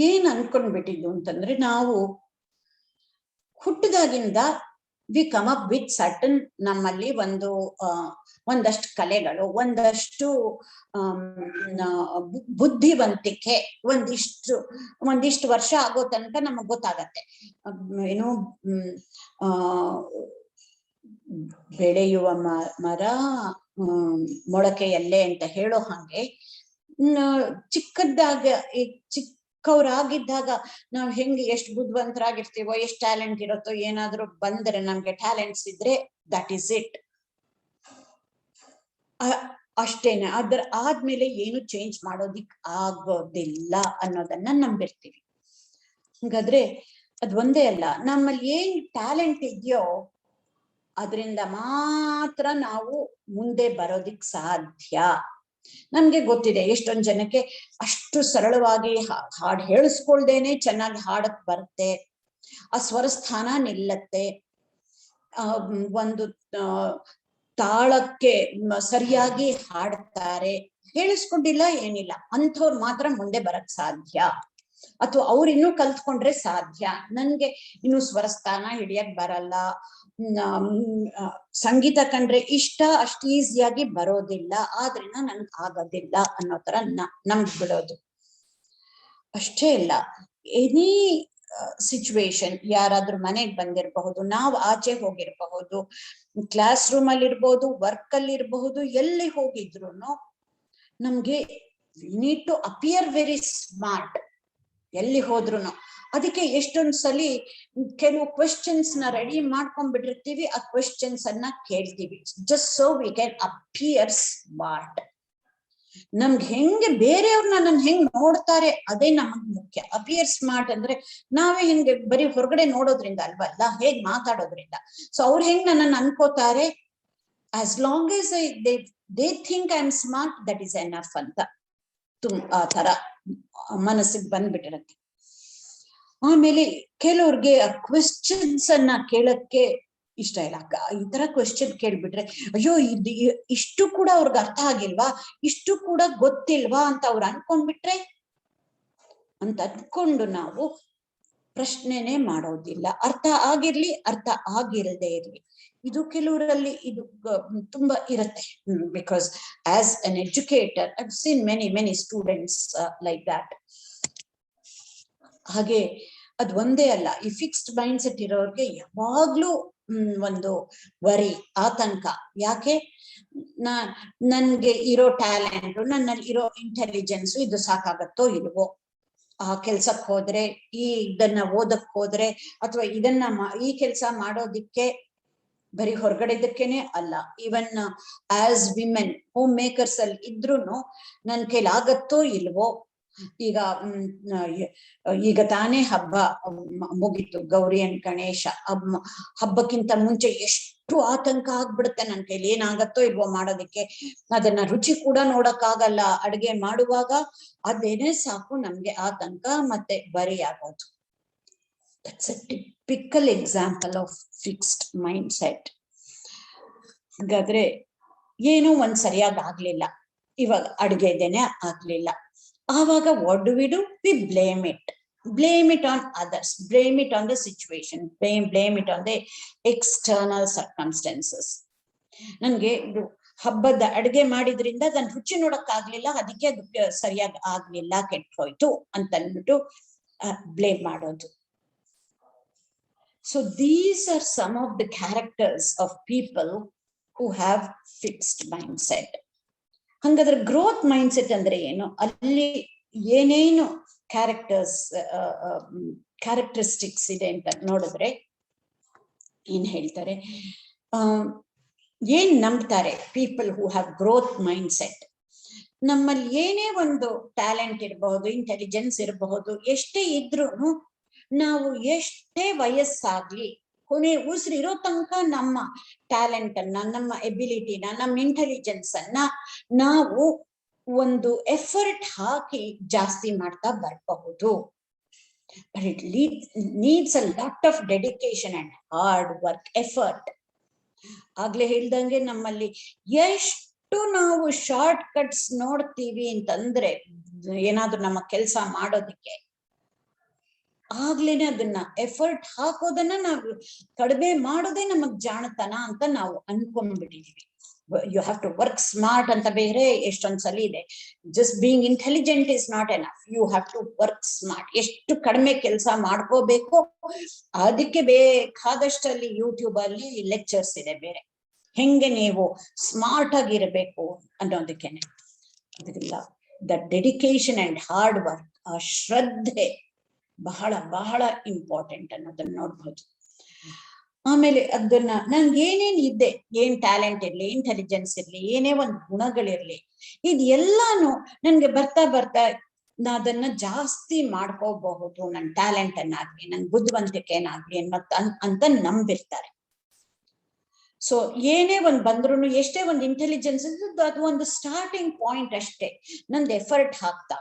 ಏನ್ ಅನ್ಕೊಂಡ್ಬಿಟ್ಟಿದ್ದು ಅಂತಂದ್ರೆ, ನಾವು ಹುಟ್ಟಿದಾಗಿಂದ we come up with certain, ನಮ್ಮಲ್ಲಿ ಒಂದಷ್ಟು ಕಲೆಗಳು, ಒಂದಿಷ್ಟು ಬುದ್ಧಿವಂತಿಕೆ, ಒಂದಿಷ್ಟು ವರ್ಷ ಆಗೋ ತನಕ ನಮಗ್ ಗೊತ್ತಾಗತ್ತೆ ಏನು ಬೆಳೆಯುವ ಮರ ಮೊಳಕೆಯಲ್ಲೇ ಅಂತ ಹೇಳೋ ಹಾಗೆ, ಚಿಕ್ಕವರಾಗಿದ್ದಾಗ ನಾವ್ ಹೆಂಗೆ ಎಷ್ಟು ಬುದ್ಧಿವಂತರಾಗಿರ್ತೀವೋ, ಎಷ್ಟು ಟ್ಯಾಲೆಂಟ್ ಇರುತ್ತೋ, ಏನಾದ್ರೂ ಬಂದ್ರೆ ನಮ್ಗೆ ಟ್ಯಾಲೆಂಟ್ಸ್ ಇದ್ರೆ ದಟ್ ಈಸ್ ಇಟ್, ಅಷ್ಟೇನೆ. ಆದ್ಮೇಲೆ ಏನು ಚೇಂಜ್ ಮಾಡೋದಿಕ್ ಆಗೋದಿಲ್ಲ ಅನ್ನೋದನ್ನ ನಂಬಿರ್ತೀವಿ. ಹಾಗಾದ್ರೆ ಅದ್ ಒಂದೇ ಅಲ್ಲ, ನಮ್ಮಲ್ಲಿ ಏನ್ ಟ್ಯಾಲೆಂಟ್ ಇದೆಯೋ ಅದರಿಂದ ಮಾತ್ರ ನಾವು ಮುಂದೆ ಬರೋದಿಕ್ ಸಾಧ್ಯ. ನಮ್ಗೆ ಗೊತ್ತಿದೆ ಎಷ್ಟೊಂದ್ ಜನಕ್ಕೆ ಅಷ್ಟು ಸರಳವಾಗಿ ಹಾಡು ಹೇಳಿಸ್ಕೊಳ್ದೇನೆ ಚೆನ್ನಾಗಿ ಹಾಡಕ್ ಬರುತ್ತೆ, ಆ ಸ್ವರಸ್ಥಾನ ನಿಲ್ಲತ್ತೆ, ಒಂದು ತಾಳಕ್ಕೆ ಸರಿಯಾಗಿ ಹಾಡ್ತಾರೆ, ಹೇಳಿಸ್ಕೊಂಡಿಲ್ಲ ಏನಿಲ್ಲ, ಅಂಥವ್ರು ಮಾತ್ರ ಮುಂದೆ ಬರಕ್ ಸಾಧ್ಯ. ಅಥವಾ ಅವ್ರು ಇನ್ನೂ ಕಲ್ತ್ಕೊಂಡ್ರೆ ಸಾಧ್ಯ. ನನ್ಗೆ ಇನ್ನು ಸ್ವರಸ್ಥಾನ ಹಿಡಿಯಕ್ ಬರಲ್ಲ, ಸಂಗೀತ ಕಂಡ್ರೆ ಇಷ್ಟ, ಅಷ್ಟು ಈಸಿಯಾಗಿ ಬರೋದಿಲ್ಲ, ಆದ್ರಿಂದ ನನ್ಗೆ ಆಗೋದಿಲ್ಲ ಅನ್ನೋ ತರ ನಂಬ್ಬಿಡೋದು. ಅಷ್ಟೇ ಅಲ್ಲ, ಎನಿ ಸಿಚುವೇಶನ್, ಯಾರಾದ್ರೂ ಮನೆಗ್ ಬಂದಿರಬಹುದು, ನಾವು ಆಚೆ ಹೋಗಿರ್ಬಹುದು, ಕ್ಲಾಸ್ ರೂಮ್ ಅಲ್ಲಿ ಇರ್ಬಹುದು, ವರ್ಕ್ ಅಲ್ಲಿ ಇರಬಹುದು, ಎಲ್ಲಿ ಹೋಗಿದ್ರು ನಮ್ಗೆ we need to appear very smart ಎಲ್ಲಿ ಹೋದ್ರು. ಅದಕ್ಕೆ ಎಷ್ಟೊಂದ್ ಸಲಿ ಕೆಲವು ಕ್ವೆಶ್ಚನ್ಸ್ ನ ರೆಡಿ ಮಾಡ್ಕೊಂಡ್ಬಿಟ್ಟಿರ್ತೀವಿ, ಆ ಕ್ವೆಶ್ಚನ್ಸ್ ಅನ್ನ ಕೇಳ್ತೀವಿ just so we can appear smart. ನಮ್ಗೆ ಹೆಂಗೆ ಬೇರೆಯವ್ರನ್ನ ನನ್ ಹೆಂಗ್ ನೋಡ್ತಾರೆ ಅದೇ ನಮಗ್ ಮುಖ್ಯ. ಅಪಿಯರ್ ಸ್ಮಾರ್ಟ್ ಅಂದ್ರೆ ನಾವೇ ಹೆಂಗೆ ಬರೀ ಹೊರಗಡೆ ನೋಡೋದ್ರಿಂದ ಅಲ್ವಲ್ಲ, ಹೇಗ್ ಮಾತಾಡೋದ್ರಿಂದ. ಸೊ ಅವ್ರು ಹೆಂಗ್ ನನ್ನನ್ನು ಅನ್ಕೋತಾರೆ, as long as they think I am smart, that is enough ಅಂತ ಆ ತರ ಮನಸ್ಸಿಗೆ ಬಂದ್ಬಿಟ್ಟಿರತ್ತೆ. ಆಮೇಲೆ ಕೆಲವ್ರಿಗೆ ಆ ಕ್ವೆಶ್ಚನ್ಸ್ ಅನ್ನ ಕೇಳಕ್ಕೆ ಇಷ್ಟ ಇಲ್ಲ. ಈ ತರ ಕ್ವೆಶ್ಚನ್ ಕೇಳ್ಬಿಟ್ರೆ ಅಯ್ಯೋ ಇಷ್ಟು ಕೂಡ ಅವ್ರಿಗೆ ಅರ್ಥ ಆಗಿಲ್ವಾ, ಇಷ್ಟು ಕೂಡ ಗೊತ್ತಿಲ್ವಾ ಅಂತ ಅವ್ರು ಅನ್ಕೊಂಡ್ಬಿಟ್ರೆ ಅಂತ ಅನ್ಕೊಂಡು ನಾವು ಪ್ರಶ್ನೆನೆ ಮಾಡೋದಿಲ್ಲ. ಅರ್ಥ ಆಗಿರ್ಲಿ, ಅರ್ಥ ಆಗಿರದೆ ಇರ್ಲಿ. ಇದು ಕೆಲವರಲ್ಲಿ ಇದು ತುಂಬಾ ಇರತ್ತೆ. Because as an educator I have seen many students like that. ಹಾಗೆ ಅದ್ ಒಂದೇ ಅಲ್ಲ, ಈ ಫಿಕ್ಸ್ಡ್ ಮೈಂಡ್ ಸೆಟ್ ಇರೋರ್ಗೆ ಯಾವಾಗ್ಲೂ ಒಂದು ವರಿ, ಆತಂಕ. ಯಾಕೆ? ನನ್ಗೆ ಇರೋ ಟ್ಯಾಲೆಂಟ್, ನನ್ನಲ್ಲಿ ಇರೋ ಇಂಟೆಲಿಜೆನ್ಸ್ ಇದು ಸಾಕಾಗತ್ತೋ ಇಲ್ವೋ, ಆ ಕೆಲ್ಸಕ್ಕೆ ಹೋದ್ರೆ, ಇದನ್ನ ಓದಕ್ ಹೋದ್ರೆ, ಅಥವಾ ಇದನ್ನ ಈ ಕೆಲ್ಸ ಮಾಡೋದಿಕ್ಕೆ ಬರೀ ಹೊರಗಡೆದಕ್ಕೇನೆ ಅಲ್ಲ, even as women home makers ಅಲ್ಲಿ ಇದ್ರುನು ನನ್ ಕೈಲಾಗತ್ತೋ ಇಲ್ವೋ. ಈಗ ತಾನೇ ಹಬ್ಬ ಮುಗೀತು, ಗೌರಿ ಅಂಡ್ ಗಣೇಶ ಹಬ್ಬಕ್ಕಿಂತ ಮುಂಚೆ ಎಷ್ಟು ಆತಂಕ ಆಗ್ಬಿಡುತ್ತೆ, ನನ್ ಕೈಲಿ ಏನಾಗತ್ತೋ ಇಲ್ವೋ ಮಾಡೋದಿಕ್ಕೆ. ಅದನ್ನ ರುಚಿ ಕೂಡ ನೋಡಕ್ಕಾಗಲ್ಲ ಅಡ್ಗೆ ಮಾಡುವಾಗ. ಅದೇನೇ ಸಾಕು ನಮ್ಗೆ ಆತಂಕ ಮತ್ತೆ ಬರಿ ಆಗೋದು. That's a typical example of fixed mind set. ಹಾಗಾದ್ರೆ ಏನೋ ಒಂದ್ ಸರಿಯಾಗಿ ಆಗ್ಲಿಲ್ಲ, ಇವಾಗ ಅಡ್ಗೆದೇನೆ ಆಗ್ಲಿಲ್ಲ. ಆವಾಗ what do we do? We blame it on others, blame it on the situation, blame it on the external circumstances. ನನ್ಗೆ ಇದು ಹಬ್ಬದ ಅಡ್ಗೆ ಮಾಡಿದ್ರಿಂದ ಅದನ್ನ ರುಚಿ ನೋಡಕ್ ಆಗ್ಲಿಲ್ಲ, ಅದಕ್ಕೆ ಅದು ಸರಿಯಾಗಿ ಆಗ್ಲಿಲ್ಲ, ಕೆಟ್ಟು ಹೋಯ್ತು ಅಂತ ಅಂದ್ಬಿಟ್ಟು ಬ್ಲೇಮ್ ಮಾಡೋದು. So these are some of the characters of people who have fixed mindset. ಹಂಗಾದ್ರೆ ಗ್ರೋತ್ ಮೈಂಡ್ ಸೆಟ್ ಅಂದ್ರೆ ಏನು? ಅಲ್ಲಿ ಏನೇನು ಕ್ಯಾರೆಕ್ಟರಿಸ್ಟಿಕ್ಸ್ ಇದೆ ಅಂತ ನೋಡಿದ್ರೆ ಏನ್ ಹೇಳ್ತಾರೆ, ಏನ್ ನಂಬ್ತಾರೆ people who have growth mind set. ನಮ್ಮಲ್ಲಿ ಏನೇ ಒಂದು ಟ್ಯಾಲೆಂಟ್ ಇರಬಹುದು, ಇಂಟೆಲಿಜೆನ್ಸ್ ಇರಬಹುದು, ಎಷ್ಟೇ ಇದ್ರೂ ನಾವು ಎಷ್ಟೇ ವಯಸ್ಸಾಗ್ಲಿ ಕೊನೆ ಉಸಿರು ಇರೋ ತನಕ ನಮ್ಮ ಟ್ಯಾಲೆಂಟ್ ಅನ್ನ, ನಮ್ಮ ಎಬಿಲಿಟಿನ, ನಮ್ಮ ಇಂಟೆಲಿಜೆನ್ಸ್ ಅನ್ನ ನಾವು ಒಂದು ಎಫರ್ಟ್ ಹಾಕಿ ಜಾಸ್ತಿ ಮಾಡ್ತಾ ಬರಬಹುದು. But it needs a lot of dedication and hard work, effort. ಆಗ್ಲೇ ಹೇಳ್ದಂಗೆ ನಮ್ಮಲ್ಲಿ ಎಷ್ಟು ನಾವು ಶಾರ್ಟ್ ಕಟ್ಸ್ ನೋಡ್ತೀವಿ ಅಂತಂದ್ರೆ, ಏನಾದ್ರೂ ನಮ್ಮ ಕೆಲಸ ಮಾಡೋದಿಕ್ಕೆ ಆಗ್ಲೇನೆ ಅದನ್ನ ಎಫರ್ಟ್ ಹಾಕೋದನ್ನ ನಾವು ಕಡಿಮೆ ಮಾಡೋದೇ ನಮಗ್ ಜಾಣತನ ಅಂತ ನಾವು ಅನ್ಕೊಂಡ್ಬಿಟ್ಟಿದೀವಿ. You have to work smart ಅಂತ ಬೇರೆ ಎಷ್ಟೊಂದ್ಸಲ ಇದೆ. Just being intelligent is not enough, you have to work smart. ಎಷ್ಟು ಕಡಿಮೆ ಕೆಲಸ ಮಾಡ್ಕೋಬೇಕು, ಅದಕ್ಕೆ ಬೇಕಾದಷ್ಟಲ್ಲಿ ಯೂಟ್ಯೂಬ್ ಅಲ್ಲಿ ಲೆಕ್ಚರ್ಸ್ ಇದೆ ಬೇರೆ, ಹೆಂಗೆ ನೀವು ಸ್ಮಾರ್ಟ್ ಆಗಿರ್ಬೇಕು ಅನ್ನೋದಕ್ಕೇನೆ. ಅದಕ್ಕೆಲ್ಲ the dedication and hard work, ಆ ಶ್ರದ್ಧೆ ಬಹಳ ಬಹಳ ಇಂಪಾರ್ಟೆಂಟ್ ಅನ್ನೋದನ್ನ ನೋಡ್ಬೋದು. ಆಮೇಲೆ ಅದನ್ನ ನನ್ಗೆ ಏನೇನ್ ಇದ್ದೆ, ಏನ್ ಟ್ಯಾಲೆಂಟ್ ಇರ್ಲಿ, ಇಂಟೆಲಿಜೆನ್ಸ್ ಇರ್ಲಿ, ಏನೇ ಒಂದು ಗುಣಗಳಿರ್ಲಿ, ಇದು ಎಲ್ಲಾನು ನನ್ಗೆ ಬರ್ತಾ ಬರ್ತಾ ಅದನ್ನ ಜಾಸ್ತಿ ಮಾಡ್ಕೋಬಹುದು, ನನ್ ಟ್ಯಾಲೆಂಟ್ ಅನ್ನಾಗ್ಲಿ, ನನ್ ಬುದ್ಧಿವಂತಿಕೆನಾಗ್ಲಿ ಅಂತ ನಂಬಿರ್ತಾರೆ. ಸೊ ಏನೇ ಒಂದ್ ಬಂದ್ರು, ಎಷ್ಟೇ ಒಂದು ಇಂಟೆಲಿಜೆನ್ಸ್ ಇದ್ದು, ಅದು ಒಂದು ಸ್ಟಾರ್ಟಿಂಗ್ ಪಾಯಿಂಟ್ ಅಷ್ಟೇ. ನಂದು ಎಫರ್ಟ್ ಹಾಕ್ತಾ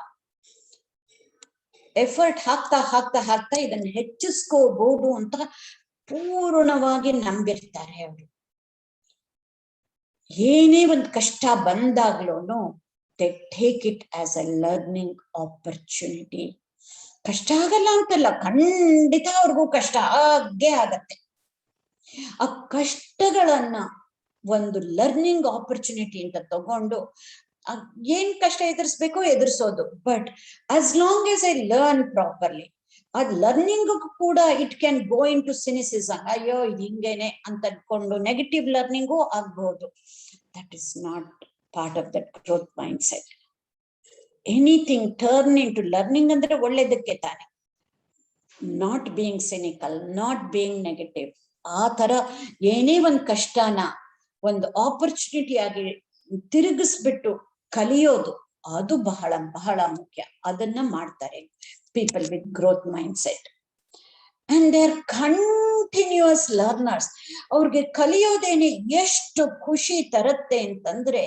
ಹಾಕ್ತಾ ಇದನ್ನ ಹೆಚ್ಚಿಸ್ಕೋಬಹುದು ಅಂತ ಪೂರ್ಣವಾಗಿ ನಂಬಿರ್ತಾರೆ ಅವರು. ಏನೇ ಒಂದು ಕಷ್ಟ ಬಂದಾಗ್ಲೂ they take it as a learning opportunity. ಕಷ್ಟ ಆಗಲ್ಲ ಅಂತಲ್ಲ, ಖಂಡಿತ ಅವ್ರಿಗೂ ಕಷ್ಟ ಆಗತ್ತೆ. ಆ ಕಷ್ಟಗಳನ್ನ ಒಂದು ಲರ್ನಿಂಗ್ ಆಪರ್ಚುನಿಟಿ ಅಂತ ತಗೊಂಡು ಏನ್ ಕಷ್ಟ ಎದುರಿಸ್ಬೇಕೋ ಎದುರಿಸೋದು. But as long as I learn properly, ಅದ್ ಲರ್ನಿಂಗ್ ಕೂಡ it can go into cynicism. ಅಯ್ಯೋ ಹಿಂಗೇನೆ ಅಂತ ಅನ್ಕೊಂಡು ನೆಗೆಟಿವ್ ಲರ್ನಿಂಗು ಆಗ್ಬಹುದು. That is not part of that growth mind set. Anything turn into learning ಅಂದ್ರೆ ಒಳ್ಳೇದಕ್ಕೆ ತಾನೆ. Not being cynical, not being negative. ಆ ತರ ಏನೇ ಒಂದು ಕಷ್ಟನ ಒಂದು ಆಪರ್ಚುನಿಟಿ ಆಗಿ ತಿರುಗಿಸ್ಬಿಟ್ಟು ಕಲಿಯೋದು, ಅದು ಬಹಳ ಬಹಳ ಮುಖ್ಯ. ಅದನ್ನ ಮಾಡ್ತಾರೆ people with growth mind set. And they are continuous learners. ಅವ್ರಿಗೆ ಕಲಿಯೋದೇನೆ ಎಷ್ಟು ಖುಷಿ ತರುತ್ತೆ ಅಂತಂದ್ರೆ,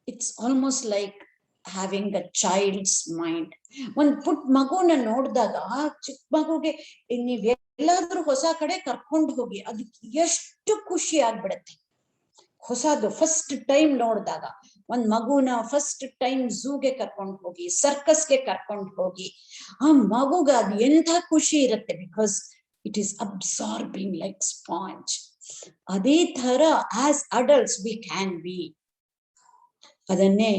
it's almost like having a child's mind. ಒಂದ್ ಪುಟ್ ಮಗುನ ನೋಡಿದಾಗ ಆ ಚಿಕ್ಕ ಮಗುಗೆ ನೀವ್ ಎಲ್ಲಾದ್ರೂ ಹೊಸ ಕಡೆ ಕರ್ಕೊಂಡು ಹೋಗಿ ಅದಕ್ಕೆ ಎಷ್ಟು ಖುಷಿ ಆಗ್ಬಿಡತ್ತೆ. ಹೊಸದು ಫಸ್ಟ್ ಟೈಮ್ ನೋಡಿದಾಗ ಒಂದ್ ಮಗುನ ಫಸ್ಟ್ ಟೈಮ್ ಝೂಗೆ ಕರ್ಕೊಂಡು ಹೋಗಿ, ಸರ್ಕಸ್ಗೆ ಕರ್ಕೊಂಡು ಹೋಗಿ, ಆ ಮಗುಗ ಅದು ಎಂಥ ಖುಷಿ ಇರುತ್ತೆ. Because it is absorbing like sponge. ಅದೇ ತರ as adults we can be. ಅದನ್ನೇ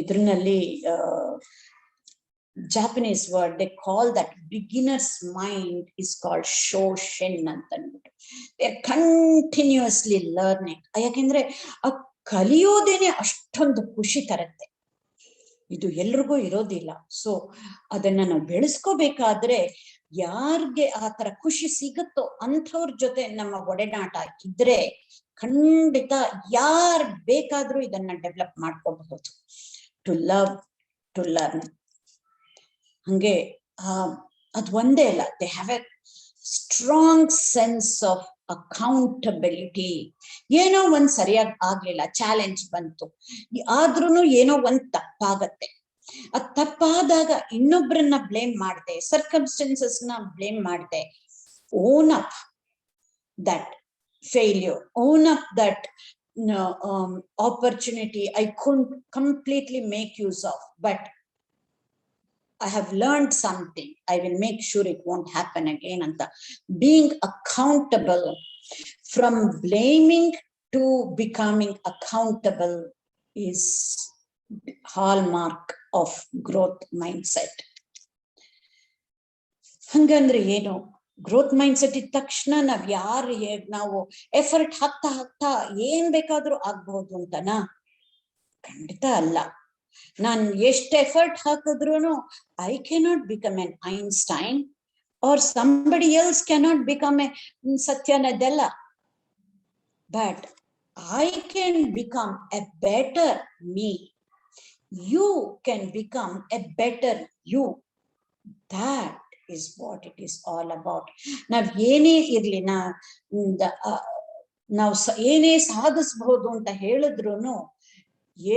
ಇದ್ರಲ್ಲಿ Japanese word they call that beginners mind is called ಶೋಶೆನ್ ಅಂತ ಅಂದ್ಬಿಟ್ಟು. They are continuously learning. ಯಾಕೆಂದ್ರೆ ಆ ಕಲಿಯೋದೇನೆ ಅಷ್ಟೊಂದು ಖುಷಿ ತರುತ್ತೆ. ಇದು ಎಲ್ರಿಗೂ ಇರೋದಿಲ್ಲ. ಸೊ ಅದನ್ನ ನಾವು ಬೆಳೆಸ್ಕೋಬೇಕಾದ್ರೆ ಯಾರ್ಗೆ ಆ ತರ ಖುಷಿ ಸಿಗುತ್ತೋ ಅಂಥವ್ರ ಜೊತೆ ನಮ್ಮ ಒಡನಾಟ ಇದ್ರೆ ಖಂಡಿತ ಯಾರ್ ಬೇಕಾದ್ರೂ ಇದನ್ನ ಡೆವಲಪ್ ಮಾಡ್ಕೋಬಹುದು. To love, to learn. ಹಂಗೆ ಅದು ಒಂದೇ ಅಲ್ಲ, they have a strong sense of accountability. ಏನೋ ಒಂದ್ ಸರಿಯಾಗಿ ಆಗ್ಲಿಲ್ಲ, ಚಾಲೆಂಜ್ ಬಂತು, ಆದ್ರೂನು ಏನೋ ಒಂದ್ ತಪ್ಪಾಗತ್ತೆ. ಅದ್ ತಪ್ಪಾದಾಗ ಇನ್ನೊಬ್ರನ್ನ ಬ್ಲೇಮ್ ಮಾಡ್ದೆ, ಸರ್ಕಮ್ಸ್ಟೆನ್ಸಸ್ ನ ಬ್ಲೇಮ್ ಮಾಡ್ದೆ, own up that failure, own up that opportunity I couldn't completely make use of, but I have learned something, I will make sure it won't happen again. Anta being accountable, from blaming to becoming accountable, is hallmark of growth mindset. ಹಂಗಂದ್ರೆ ಏನು? Growth mind set ಇದ್ದ ತಕ್ಷಣ ನಾವು effort ಹಾಕ್ತಾ ಹಾಕ್ತಾ ಏನ್ ಬೇಕಾದ್ರೂ ಆಗ್ಬಹುದು ಅಂತನಾ? ಖಂಡಿತ ಅಲ್ಲ. ನಾನ್ ಎಷ್ಟು ಎಫರ್ಟ್ ಹಾಕಿದ್ರು I cannot become an Einstein or somebody else cannot become a Satya Nadella. But I can become a better me. You can become a better you. That is what it is all about. ನಾವ್ ಏನೇ ಇರ್ಲಿ, ನಾವು ಏನೇ ಸಾಧಿಸಬಹುದು ಅಂತ ಹೇಳಿದ್ರು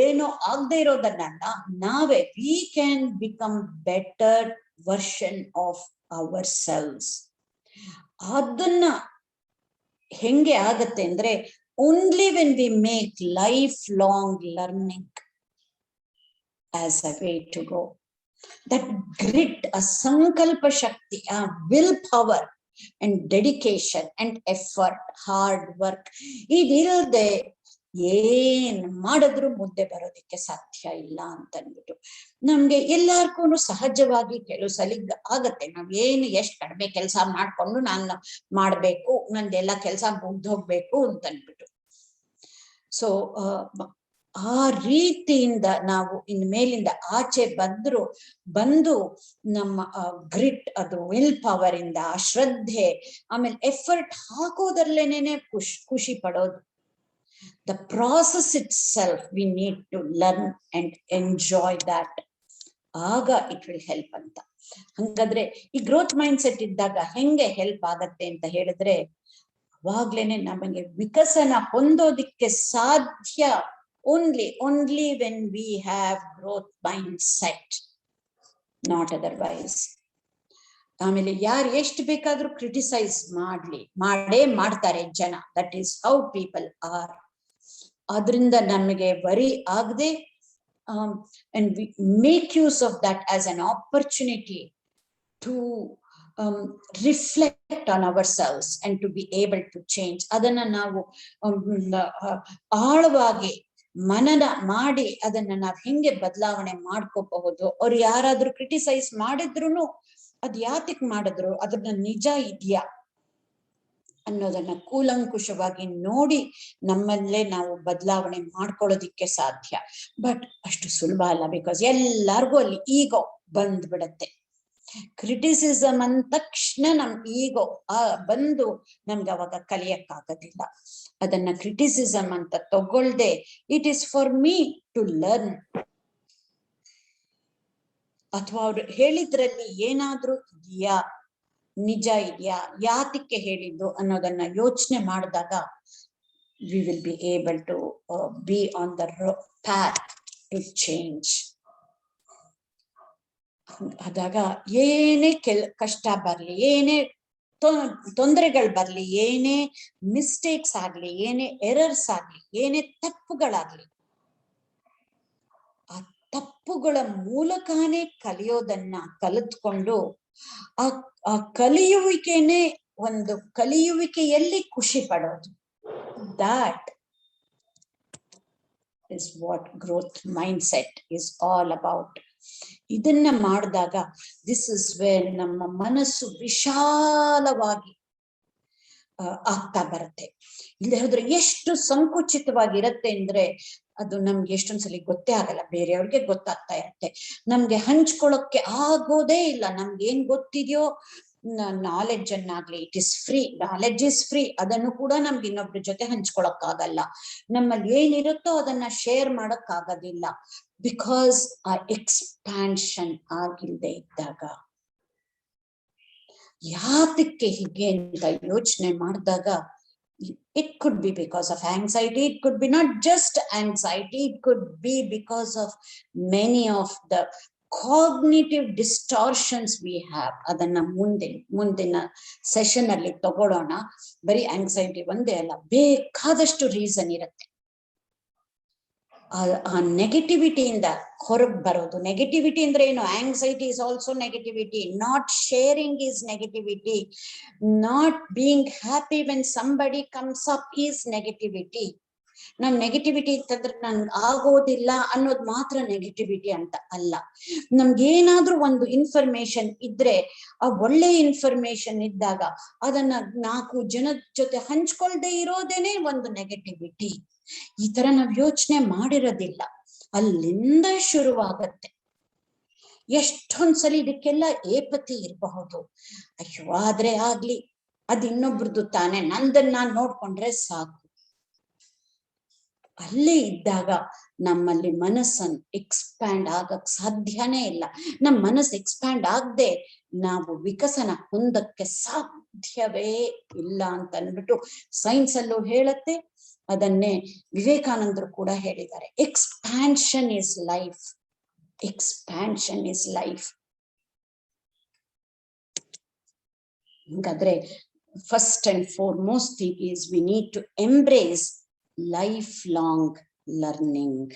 ಏನೋ ಆಗದೆ ಇರೋದನ್ನ ನಾವೇ we can become better version of ourselves. ಅದನ್ನ ಹೆಂಗೆ ಆಗತ್ತೆ ಅಂದ್ರೆ only when we make life long learning as a way to go. That grit, a sankalpa shakti, a willpower and dedication and effort, hard work, ಇದಿಲ್ಲದೆ ಏನ್ ಮಾಡಿದ್ರು ಮುಂದೆ ಬರೋದಿಕ್ಕೆ ಸಾಧ್ಯ ಇಲ್ಲ ಅಂತ ಅಂದ್ಬಿಟ್ಟು ನಮ್ಗೆ ಎಲ್ಲಾರ್ಗು ಸಹಜವಾಗಿ ಕೆಲವು ಸಲ ಆಗತ್ತೆ. ನಾವೇನು ಎಷ್ಟು ಕಡಿಮೆ ಕೆಲಸ ಮಾಡ್ಕೊಂಡು ನಾನು ಮಾಡ್ಬೇಕು, ನಂದೆಲ್ಲ ಕೆಲಸ ಮುಗ್ದೋಗ್ಬೇಕು ಅಂತ ಅಂದ್ಬಿಟ್ಟು. ಸೊ ಆ ರೀತಿಯಿಂದ ನಾವು ಇನ್ ಮೇಲಿಂದ ಆಚೆ ಬಂದು ನಮ್ಮ ಗ್ರಿಟ್, ಅದು ವಿಲ್ ಪವರ್ ಇಂದ, ಶ್ರದ್ಧೆ, ಆಮೇಲೆ ಎಫರ್ಟ್ ಹಾಕೋದ್ರಲ್ಲೇನೆ ಖುಷಿ ಪಡೋದು. The process itself we need to learn and enjoy that. ಆಗ ಇಟ್ ವಿಲ್ ಹೆಲ್ಪ್ ಅಂತ. ಹಂಗಾದ್ರೆ ಈ ಗ್ರೋತ್ ಮೈಂಡ್ ಸೆಟ್ ಇದ್ದಾಗ ಹೆಂಗೆ ಹೆಲ್ಪ್ ಆಗತ್ತೆ ಅಂತ ಹೇಳಿದ್ರೆ, ಅವಾಗ್ಲೇನೆ ನಮಗೆ ವಿಕಸನ ಹೊಂದೋದಿಕ್ಕೆ ಸಾಧ್ಯ. Only when we have growth mindset, not otherwise. ಆಮೇಲೆ ಯಾರು ಎಷ್ಟು ಬೇಕಾದ್ರೂ ಕ್ರಿಟಿಸೈಸ್ ಮಾಡ್ತಾರೆ ಜನ. That is how people are. ಅದರಿಂದ ನಮಗೆ ವರಿ ಆಗದೆ and we make use of that as an opportunity to reflect on ourselves and to be able to change. ಅದನ್ನ ನಾವು ಆಳವಾಗಿ ಮನನ ಮಾಡಿ ಅದನ್ನ ನಾವ್ ಹೆಂಗೆ ಬದಲಾವಣೆ ಮಾಡ್ಕೋಬಹುದು. ಅವ್ರು ಯಾರಾದ್ರೂ ಕ್ರಿಟಿಸೈಸ್ ಮಾಡಿದ್ರು ಅದ್ ಯಾತಿಕ್ ಮಾಡಿದ್ರು, ಅದ್ರನ್ನ ನಿಜ ಇದೆಯಾ, ಅನ್ನೋದನ್ನ ಕೂಲಂಕುಷವಾಗಿ ನೋಡಿ ನಮ್ಮಲ್ಲೇ ನಾವು ಬದಲಾವಣೆ ಮಾಡ್ಕೊಳ್ಳೋದಿಕ್ಕೆ ಸಾಧ್ಯ. ಬಟ್ ಅಷ್ಟು ಸುಲಭ ಅಲ್ಲ, ಬಿಕಾಸ್ ಎಲ್ಲಾರ್ಗೂ ಅಲ್ಲಿ ಈಗೋ ಬಂದ್ಬಿಡತ್ತೆ. ಕ್ರಿಟಿಸಿಸಮ್ ಅಂದ ತಕ್ಷಣ ನಮ್ ಈಗೋ ಬಂದು ನಮ್ಗೆ ಅವಾಗ ಕಲಿಯಕ್ಕಾಗೋದಿಲ್ಲ. ಅದನ್ನ ಕ್ರಿಟಿಸಿಸಮ್ ಅಂತ ತಗೊಳ್ದೆ it is for me to learn, ಅಥವಾ ಅವ್ರು ಹೇಳಿದ್ರಲ್ಲಿ ಏನಾದ್ರೂ ಇದೆಯಾ, ನಿಜ ಇದೆಯಾ, ಯಾತಕ್ಕೆ ಹೇಳಿದ್ದು ಅನ್ನೋದನ್ನ ಯೋಚನೆ ಮಾಡಿದಾಗ we will be able to be on the path to change. ಆದಾಗ ಏನೇ ಕಷ್ಟ ಬರ್ಲಿ, ಏನೇ ತೊಂದರೆಗಳು ಬರ್ಲಿ, ಏನೇ ಮಿಸ್ಟೇಕ್ಸ್ ಆಗ್ಲಿ, ಏನೇ ಎರರ್ಸ್ ಆಗ್ಲಿ, ಏನೇ ತಪ್ಪುಗಳಾಗ್ಲಿ, ಆ ತಪ್ಪುಗಳ ಮೂಲಕನೇ ಕಲಿಯೋದನ್ನ ಕಲಿತ್ಕೊಂಡು ಆ ಕಲಿಯುವಿಕೆನೆ ಒಂದು ಕಲಿಯುವಿಕೆಯಲ್ಲಿ ಖುಷಿ ಪಡೋದು. that is what growth mindset is all about. ಇದನ್ನ ಮಾಡಿದಾಗ this is where ನಮ್ಮ ಮನಸ್ಸು ವಿಶಾಲವಾಗಿ ಆಗ್ತಾ ಬರುತ್ತೆ. ಇಲ್ಲದೆ ಹೋದ್ರೆ ಎಷ್ಟು ಸಂಕುಚಿತವಾಗಿರತ್ತೆ ಅಂದ್ರೆ ಅದು ನಮ್ಗೆ ಎಷ್ಟೊಂದ್ಸಲಿ ಗೊತ್ತೇ ಆಗಲ್ಲ, ಬೇರೆಯವ್ರಿಗೆ ಗೊತ್ತಾಗ್ತಾ ಇರುತ್ತೆ, ನಮ್ಗೆ ಹಂಚ್ಕೊಳ್ಳೋಕೆ ಆಗೋದೇ ಇಲ್ಲ. ನಮ್ಗೆ ಏನ್ ಗೊತ್ತಿದೆಯೋ ನಾಲೆಡ್ಜ್ ಅನ್ನಾಗ್ಲಿ, it is free, knowledge is free, ಅದನ್ನು ಕೂಡ ನಮ್ಗೆ ಇನ್ನೊಬ್ರ ಜೊತೆ ಹಂಚ್ಕೊಳಕ್ ಆಗಲ್ಲ. ನಮ್ಮಲ್ಲಿ ಏನಿರುತ್ತೋ ಅದನ್ನ ಶೇರ್ ಮಾಡಕ್ ಆಗೋದಿಲ್ಲ, ಬಿಕಾಸ್ ಆ ಎಕ್ಸ್ಪ್ಯಾನ್ಷನ್ ಆಗಿಲ್ದೆ ಇದ್ದಾಗ. ಯಾತಕ್ಕೆ ಹೀಗೆ ಅಂತ ಯೋಚನೆ ಮಾಡಿದಾಗ it could be because of anxiety, it could be not just anxiety, it could be because of many of the cognitive distortions we have. ಅದನ್ನ ಮುಂದಿನ ಸೆಷನ್ ಅಲ್ಲಿ ತಗೊಳ್ಳೋಣ. ಬರೀ ಆಂಗ್ಸೈಟಿ ಒಂದೇ ಅಲ್ಲ, ಬೇಕಾದಷ್ಟು ರೀಸನ್ ಇರುತ್ತೆ. ಆ ನೆಗೆಟಿವಿಟಿಯಿಂದ ಹೊರಗೆ ಬರೋದು. ನೆಗೆಟಿವಿಟಿ ಅಂದ್ರೆ ಏನು? Anxiety is also negativity, not sharing is negativity, not being happy when somebody comes up is negativity. ನಾನ್ ನೆಗೆಟಿವಿಟಿ ಅಂತಂದ್ರೆ ನನ್ಗೆ ಆಗೋದಿಲ್ಲ ಅನ್ನೋದು ಮಾತ್ರ ನೆಗೆಟಿವಿಟಿ ಅಂತ ಅಲ್ಲ. ನಮ್ಗೇನಾದ್ರೂ ಒಂದು ಇನ್ಫಾರ್ಮೇಶನ್ ಇದ್ರೆ, ಆ ಒಳ್ಳೆ ಇನ್ಫಾರ್ಮೇಶನ್ ಇದ್ದಾಗ ಅದನ್ನ 4 ಜನದ ಜೊತೆ ಹಂಚ್ಕೊಳ್ದೆ ಇರೋದೇನೆ ಒಂದು ನೆಗೆಟಿವಿಟಿ. ಈ ತರ ನಾವ್ ಯೋಚನೆ ಮಾಡಿರೋದಿಲ್ಲ, ಅಲ್ಲಿಂದ ಶುರುವಾಗತ್ತೆ. ಎಷ್ಟೊಂದ್ಸಲಿ ಇದಕ್ಕೆಲ್ಲ ಏಪತಿ ಇರಬಹುದು. ಅಯ್ಯೋ ಆದ್ರೆ ಆಗ್ಲಿ, ಅದ್ ಇನ್ನೊಬ್ರದ್ದು ತಾನೆ, ನಂದನ್ನ ನಾನ್ ನೋಡ್ಕೊಂಡ್ರೆ ಸಾಕು. ಅಲ್ಲೇ ಇದ್ದಾಗ ನಮ್ಮಲ್ಲಿ ಮನಸ್ಸನ್ನು ಎಕ್ಸ್ಪ್ಯಾಂಡ್ ಆಗಕ್ ಸಾಧ್ಯನೇ ಇಲ್ಲ. ನಮ್ ಮನಸ್ಸು ಎಕ್ಸ್ಪ್ಯಾಂಡ್ ಆಗದೆ ನಾವು ವಿಕಸನ ಹೊಂದಕ್ಕೆ ಸಾಧ್ಯವೇ ಇಲ್ಲ ಅಂತ ಅಂದ್ಬಿಟ್ಟು ಸೈನ್ಸ್ ಅಲ್ಲೂ ಹೇಳತ್ತೆ. ಅದನ್ನೇ ವಿವೇಕಾನಂದರು ಕೂಡ ಹೇಳಿದ್ದಾರೆ, expansion is life, expansion is life. ಹಾಗಾದ್ರೆ first and foremost thing is we need to embrace life long learning.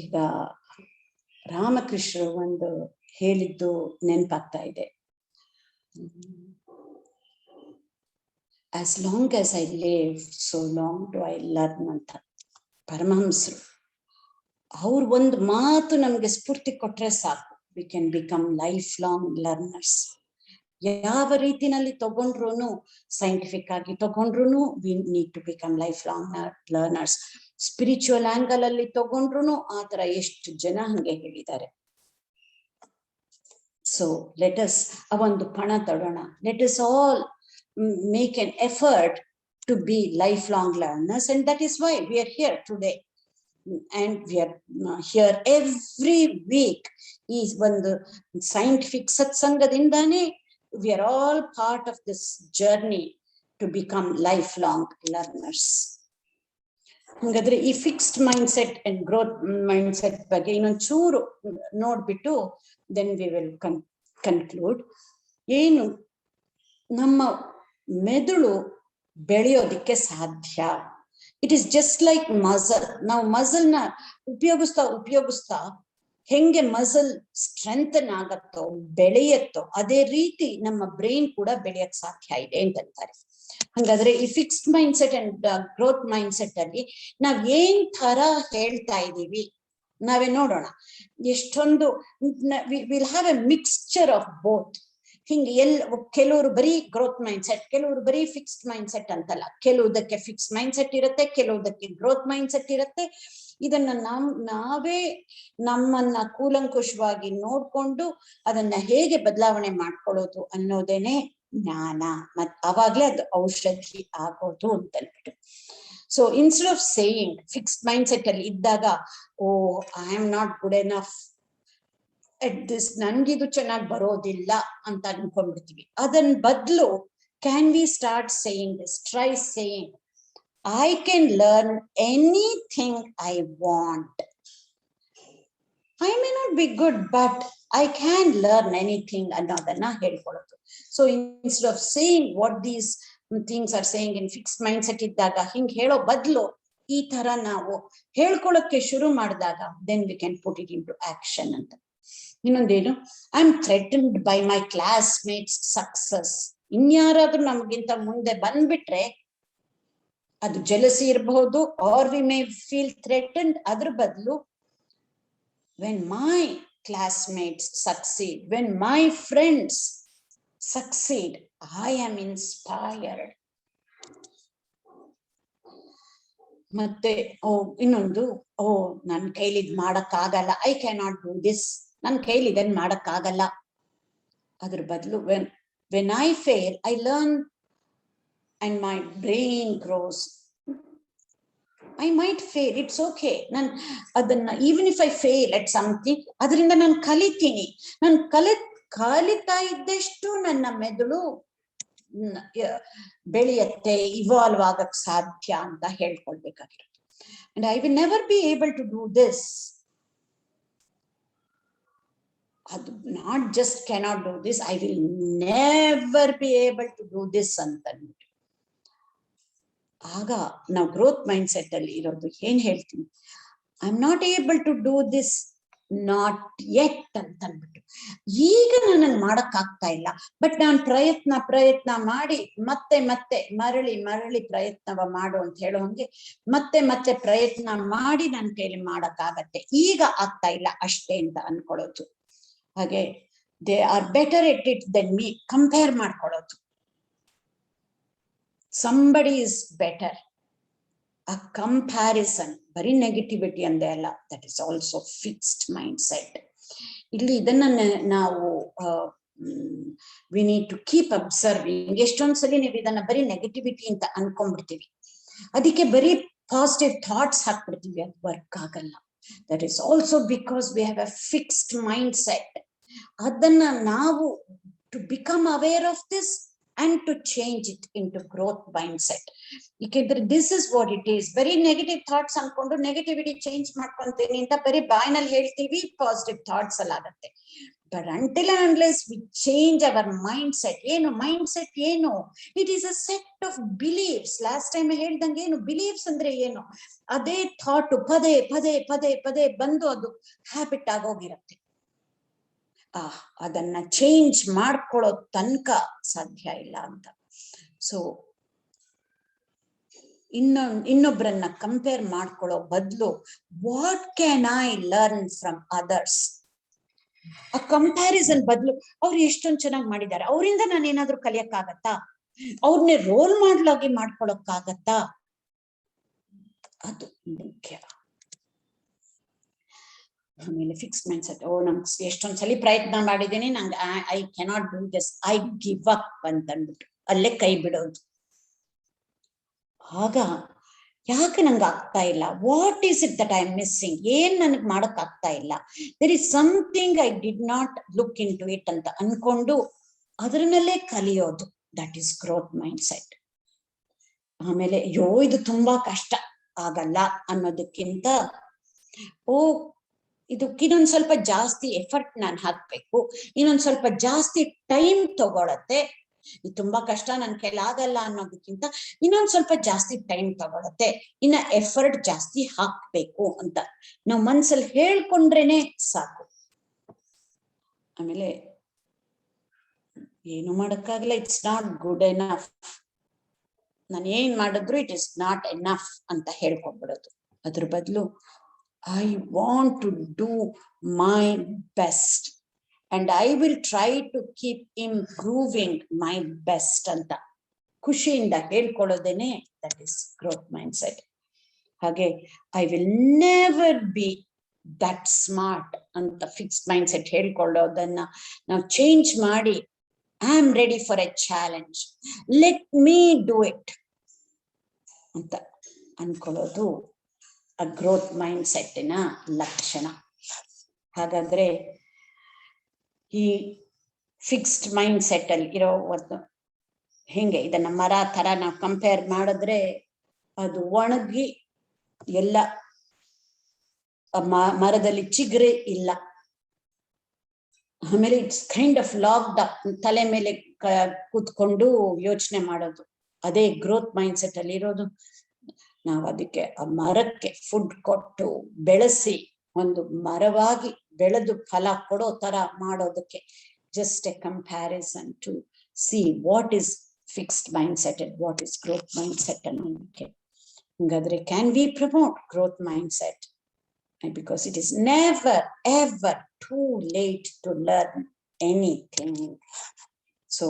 ಈಗ ರಾಮಕೃಷ್ಣರು ಒಂದು ಹೇಳಿದ್ದು ನೆನಪಾಗ್ತಾ ಇದೆ, as long as I live, so long do I learn ಅಂತ. ಪರಮಹಂಸರು ಅವ್ರ ಒಂದು ಮಾತು ನಮ್ಗೆ ಸ್ಫೂರ್ತಿ ಕೊಟ್ರೆ ಸಾಕು, we can become lifelong learners. ಯಾವ ರೀತಿನಲ್ಲಿ ತಗೊಂಡ್ರು, ಸೈಂಟಿಫಿಕ್ ಆಗಿ ತಗೊಂಡ್ರು we need to become lifelong learners. Spiritual angle ಅಲ್ಲಿ ತಗೊಂಡ್ರು ಆ ತರ ಎಷ್ಟು ಜನ ಹಂಗೆ ಹೇಳಿದ್ದಾರೆ. ಸೊ ಲೆಟ್ us ಆ ಒಂದು ಪಣ ತೊಡೋಣ. Let us all make an effort to be lifelong learners, and that is why we are here today, and we are here every week. Is ಒಂದು scientific satsangadindane we are all part of this journey to become lifelong learners. ಹಾಗಾದ್ರೆ ಈ fixed mindset and growth mindset ಬಗ್ಗೆ ಇನ್ನೊಂದು ಚೂರು ನೋಡ್ಬಿಟ್ಟು then we will conclude. ಏನು ನಮ್ಮ ಮೆದುಳು ಬೆಳೆಯೋದಿಕ್ಕೆ ಸಾಧ್ಯ. It is just like muscle. ನಾವು ಮಸಲ್ನ ಉಪಯೋಗಿಸ್ತಾ ಹೆಂಗೆ ಮಸಲ್ ಸ್ಟ್ರೆಂಥನ್ ಆಗತ್ತೋ, ಬೆಳೆಯತ್ತೋ, ಅದೇ ರೀತಿ ನಮ್ಮ ಬ್ರೈನ್ ಕೂಡ ಬೆಳೆಯಕ್ ಸಾಧ್ಯ ಇದೆ ಅಂತಂತಾರೆ. ಹಾಗಾದ್ರೆ ಈ fixed mindset and growth mindset ಅಲ್ಲಿ ನಾವ್ ಏನ್ ತರ ಹೇಳ್ತಾ ಇದೀವಿ ನಾವೇ ನೋಡೋಣ. ಎಷ್ಟೊಂದು will have A mixture of both. ಹಿಂಗೆ ಕೆಲವರು ಬರೀ ಗ್ರೋತ್ ಮೈಂಡ್ ಸೆಟ್, ಕೆಲವರು ಬರೀ ಫಿಕ್ಸ್ಡ್ ಮೈಂಡ್ ಸೆಟ್ ಅಂತಲ್ಲ, ಕೆಲವುದಕ್ಕೆ ಫಿಕ್ಸ್ಡ್ ಮೈಂಡ್ ಸೆಟ್ ಇರುತ್ತೆ, ಕೆಲವುದಕ್ಕೆ ಗ್ರೋತ್ ಮೈಂಡ್ ಸೆಟ್ ಇರುತ್ತೆ. ಇದನ್ನ ನಾವೇ ನಮ್ಮನ್ನ ಕೂಲಂಕುಷವಾಗಿ ನೋಡ್ಕೊಂಡು ಅದನ್ನ ಹೇಗೆ ಬದಲಾವಣೆ ಮಾಡ್ಕೊಳ್ಳೋದು ಅನ್ನೋದೇನೆ ಜ್ಞಾನ. ಅವಾಗ್ಲೇ ಅದು ಔಷಧಿ ಆಗೋದು ಅಂತ ಹೇಳ್ಬಿಟ್ಟು. So instead of saying fixed mind set ಅಲ್ಲಿ ಇದ್ದಾಗ, oh I am not good enough at this, ನನ್ಗಿದು ಚೆನ್ನಾಗಿ ಬರೋದಿಲ್ಲ ಅಂತ ಅನ್ಕೊಂಡ್ಬಿಡ್ತೀವಿ. ಅದನ್ ಬದಲು can we start saying this, try saying I can learn anything I want. I may not be good, but I can learn anything ಅನ್ನೋದನ್ನ ಹೇಳ್ಕೊಳ್ಳೋದು. So instead of saying what these things are saying in fixed mindset ಇದ್ದಾಗ ಹಿಂಗ್ ಹೇಳೋ ಬದಲು ಈ ತರ ನಾವು ಹೇಳ್ಕೊಳ್ಳೋಕೆ ಶುರು ಮಾಡಿದಾಗ then we can put it into action ಅಂತ. ಇನ್ನೊಂದೇನು, I am threatened by my classmates success. ಇನ್ಯಾರಾದ್ರೂ ನಮ್ಗಿಂತ ಮುಂದೆ ಬಂದ್ಬಿಟ್ರೆ ಅದು ಜೆಲಸಿ ಇರಬಹುದು, or we may feel threatened. ಅದ್ರ ಬದಲು when my classmates succeed, when my friends succeed, I am inspired. ಮತ್ತೆ ಇನ್ನೊಂದು, ನನ್ನ ಕೈಲಿ ಇದ್ ಮಾಡಕ್ಕಾಗಲ್ಲ, ಐ ಕ್ಯಾನಾಟ್ ಡೂ ದಿಸ್, ನನ್ನ ಕೈಲಿ ಇದನ್ನ ಮಾಡಕ್ಕಾಗಲ್ಲ. ಅದ್ರ ಬದಲು when I fail, I learn and my brain grows. I might fail, it's okay. ನಾನು ಅದನ್ನ even if I fail at something, ಅದರಿಂದ ನಾನು ಕಲಿತೀನಿ. ನಾನು ಕಲಿತಾ ಇದ್ದಷ್ಟು ನನ್ನ ಮೆದುಳು ಬೆಳೆಯತ್ತೆ, ಇವಾಲ್ವ್ ಆಗಕ್ ಸಾಧ್ಯ ಅಂತ ಹೇಳ್ಕೊಳ್ಬೇಕಾಗಿರುತ್ತೆ. And I will never be able to do this. ಅದು not just cannot do this, I will never be able to do this ಅಂತ ಅಂದ್ಬಿಟ್ಟು. ಆಗ ನಾವು ಗ್ರೋತ್ ಮೈಂಡ್ ಸೆಟ್ ಅಲ್ಲಿ ಇರೋದು ಏನ್ ಹೇಳ್ತೀನಿ, I am not able to do this not yet ಅಂತ ಅಂದ್ಬಿಟ್ಟು. ಈಗ ನನಗೆ ಮಾಡಕ್ ಆಗ್ತಾ ಇಲ್ಲ, ಬಟ್ ನಾನು ಪ್ರಯತ್ನ ಮಾಡಿ ಮತ್ತೆ ಮರಳಿ ಪ್ರಯತ್ನವ ಮಾಡು ಅಂತ ಹೇಳೋ ಹಂಗೆ ಮತ್ತೆ ಪ್ರಯತ್ನ ಮಾಡಿ ನನ್ನ ಕೈಲಿ ಮಾಡಕ್ ಆಗತ್ತೆ, ಈಗ ಆಗ್ತಾ ಇಲ್ಲ ಅಷ್ಟೇ ಅಂತ ಅನ್ಕೊಳ್ಳೋದು. ಹಾಗೆ they are better at it than me, compare ಮಾಡ್ಕೊಳ್ಳೋದು. somebody is better, a comparison, ಬರೀ ನೆಗೆಟಿವಿಟಿ ಅಂದೇ ಅಲ್ಲ, that is also fixed mindset. ಇಲ್ಲಿ ಇದನ್ನ ನಾವು we need to keep observing. ಎಷ್ಟೊಂದ್ಸಲಿ ನೀವು ಇದನ್ನ ಬರೀ ನೆಗೆಟಿವಿಟಿ ಅಂತ ಅನ್ಕೊಂಡ್ಬಿಡ್ತೀವಿ, ಅದಕ್ಕೆ ಬರೀ ಪಾಸಿಟಿವ್ ಥಾಟ್ಸ್ ಹಾಕ್ಬಿಡ್ತೀವಿ, ಅದು ವರ್ಕ್ ಆಗಲ್ಲ. that is also because we have a fixed mindset. ಅದನ್ನ ನಾವು to become aware of this and to change it into growth mindset. Because this is what it is. Very negative thoughts ankondu negativity change ಮಾಡ್ಕೊಂತೀನಿ ಅಂತ ಬರೀ ಬಾಯಿನಲ್ಲಿ ಹೇಳ್ತೀವಿ, positive thoughts ಅಲ್ಲ ಆಗುತ್ತೆ. But until and unless we change our mindset, mindset ಏನು, it is a set of beliefs. Last time ಹೇಳ್ದಂಗೆ beliefs ಅಂದ್ರೆ ಏನು, ಅದೇ ಥಾಟ್ ಪದೇ ಬಂದು ಅದು ಹ್ಯಾಬಿಟ್ ಆಗೋಗಿರುತ್ತೆ. ಅದನ್ನ ಚೇಂಜ್ ಮಾಡ್ಕೊಳ್ಳೋ ತನಕ ಸಾಧ್ಯ ಇಲ್ಲ ಅಂತ. ಸೊ ಇನ್ನೊಬ್ಬರನ್ನ ಕಂಪೇರ್ ಮಾಡ್ಕೊಳ್ಳೋ ಬದಲು what can I learn from others, ಆ ಕಂಪ್ಯಾರಿಸನ್ ಬದಲು ಅವ್ರು ಎಷ್ಟೊಂದು ಚೆನ್ನಾಗಿ ಮಾಡಿದ್ದಾರೆ, ಅವರಿಂದ ನಾನು ಏನಾದ್ರೂ ಕಲಿಯಕ್ಕಾಗತ್ತಾ, ಅವ್ರನ್ನೇ ರೋಲ್ ಮಾಡೆಲ್ ಆಗಿ ಮಾಡ್ಕೊಳಕ್ಕಾಗತ್ತಾ, ಅದು ಮುಖ್ಯ. ಆಮೇಲೆ ಫಿಕ್ಸ್ ಮೈಂಡ್ ಸೆಟ್, ನಂಗೆ ಎಷ್ಟೊಂದ್ಸಲಿ ಪ್ರಯತ್ನ ಮಾಡಿದ್ದೀನಿ, ನಂಗೆ I cannot do this, I give up ಅಂತ ಅಂದ್ಬಿಟ್ಟು ಅಲ್ಲೇ ಕೈ ಬಿಡೋದು. ಆಗ ಯಾಕೆ ನಂಗೆ ಆಗ್ತಾ ಇಲ್ಲ, what is it that I am missing, ಏನ್ ನನಗ್ ಮಾಡಕ್ ಆಗ್ತಾ ಇಲ್ಲ, there is something I did not look into it ಅಂತ ಅನ್ಕೊಂಡು ಅದ್ರನ್ನಲ್ಲೇ ಕಲಿಯೋದು, that is growth mind set. ಆಮೇಲೆ ಇದು ತುಂಬಾ ಕಷ್ಟ, ಆಗಲ್ಲ ಅನ್ನೋದಕ್ಕಿಂತ ಇದಕ್ಕೆ ಇನ್ನೊಂದ್ ಸ್ವಲ್ಪ ಜಾಸ್ತಿ ಎಫರ್ಟ್ ನಾನು ಹಾಕ್ಬೇಕು, ಇನ್ನೊಂದ್ ಸ್ವಲ್ಪ ಜಾಸ್ತಿ ಟೈಮ್ ತಗೊಳತ್ತೆ, ಇದು ತುಂಬಾ ಕಷ್ಟ, ನನ್ ಕೈಲಾಗಲ್ಲ ಅನ್ನೋದಕ್ಕಿಂತ ಇನ್ನೊಂದ್ ಸ್ವಲ್ಪ ಜಾಸ್ತಿ ಟೈಮ್ ತಗೊಳತ್ತೆ, ಇನ್ನ ಎಫರ್ಟ್ ಜಾಸ್ತಿ ಹಾಕ್ಬೇಕು ಅಂತ ನಾವು ಮನ್ಸಲ್ಲಿ ಹೇಳ್ಕೊಂಡ್ರೇನೆ ಸಾಕು. ಆಮೇಲೆ ಏನು ಮಾಡಕ್ಕಾಗಲ್ಲ, ಇಟ್ಸ್ ನಾಟ್ ಗುಡ್ ಎನಫ್, ನಾನು ಏನ್ ಮಾಡಿದ್ರು ಇಟ್ ಇಸ್ ನಾಟ್ ಎನಫ್ ಅಂತ ಹೇಳ್ಕೊಂಡ್ಬಿಡೋದು. ಅದ್ರ ಬದಲು I want to do my best. and I will try to keep improving my best ಅಂತ ಖುಷಿಯಿಂದ ಹೇಳ್ಕೊಳ್ಳೋದೇನೆ that is growth mindset. ಹಾಗೆ I will never be that smart ಅಂತ ಫಿಕ್ಸ್ಡ್ ಮೈಂಡ್ಸೆಟ್ ಹೇಳ್ಕೊಳ್ಳೋದನ್ನ ನಾವು change ಮಾಡಿ I am ready for a challenge, let me do it ಅಂತ ಅನ್ಕೊಳ್ಳೋದು ಆ growth ಮೈಂಡ್ಸೆಟ್ಟಿನ ಲಕ್ಷಣ. ಹಾಗಾದ್ರೆ ಈ ಫಿಕ್ಸ್ಡ್ ಮೈಂಡ್ಸೆಟ್ ಅಲ್ಲಿ ಇರೋ ಒಂದು ಹೆಂಗೆ ಇದನ್ನ ಮರ ತರ ನಾವು ಕಂಪೇರ್ ಮಾಡಿದ್ರೆ ಅದು ಒಣಗಿ ಎಲ್ಲ ಮರದಲ್ಲಿ ಚಿಗುರೆ ಇಲ್ಲ. ಆಮೇಲೆ it's kind of locked up, ತಲೆ ಮೇಲೆ ಕೂತ್ಕೊಂಡು ಯೋಚನೆ ಮಾಡೋದು. ಅದೇ ಗ್ರೋತ್ ಮೈಂಡ್ಸೆಟ್ ಅಲ್ಲಿ ಇರೋದು. ನಾವು ಅದಕ್ಕೆ ಆ ಮರಕ್ಕೆ ಫುಡ್ ಕೊಟ್ಟು ಬೆಳೆಸಿ ಒಂದು ಮರವಾಗಿ ಬೆಳೆದು ಫಲ ಕೊಡೋ ತರ ಮಾಡೋದಕ್ಕೆ just a comparison to see what is fixed mindset and what is growth mindset ಅನ್ನೋದಕ್ಕೆ. ಹಾಗಾದ್ರೆ can we promote growth mindset? Because it is never ever too late to learn anything. So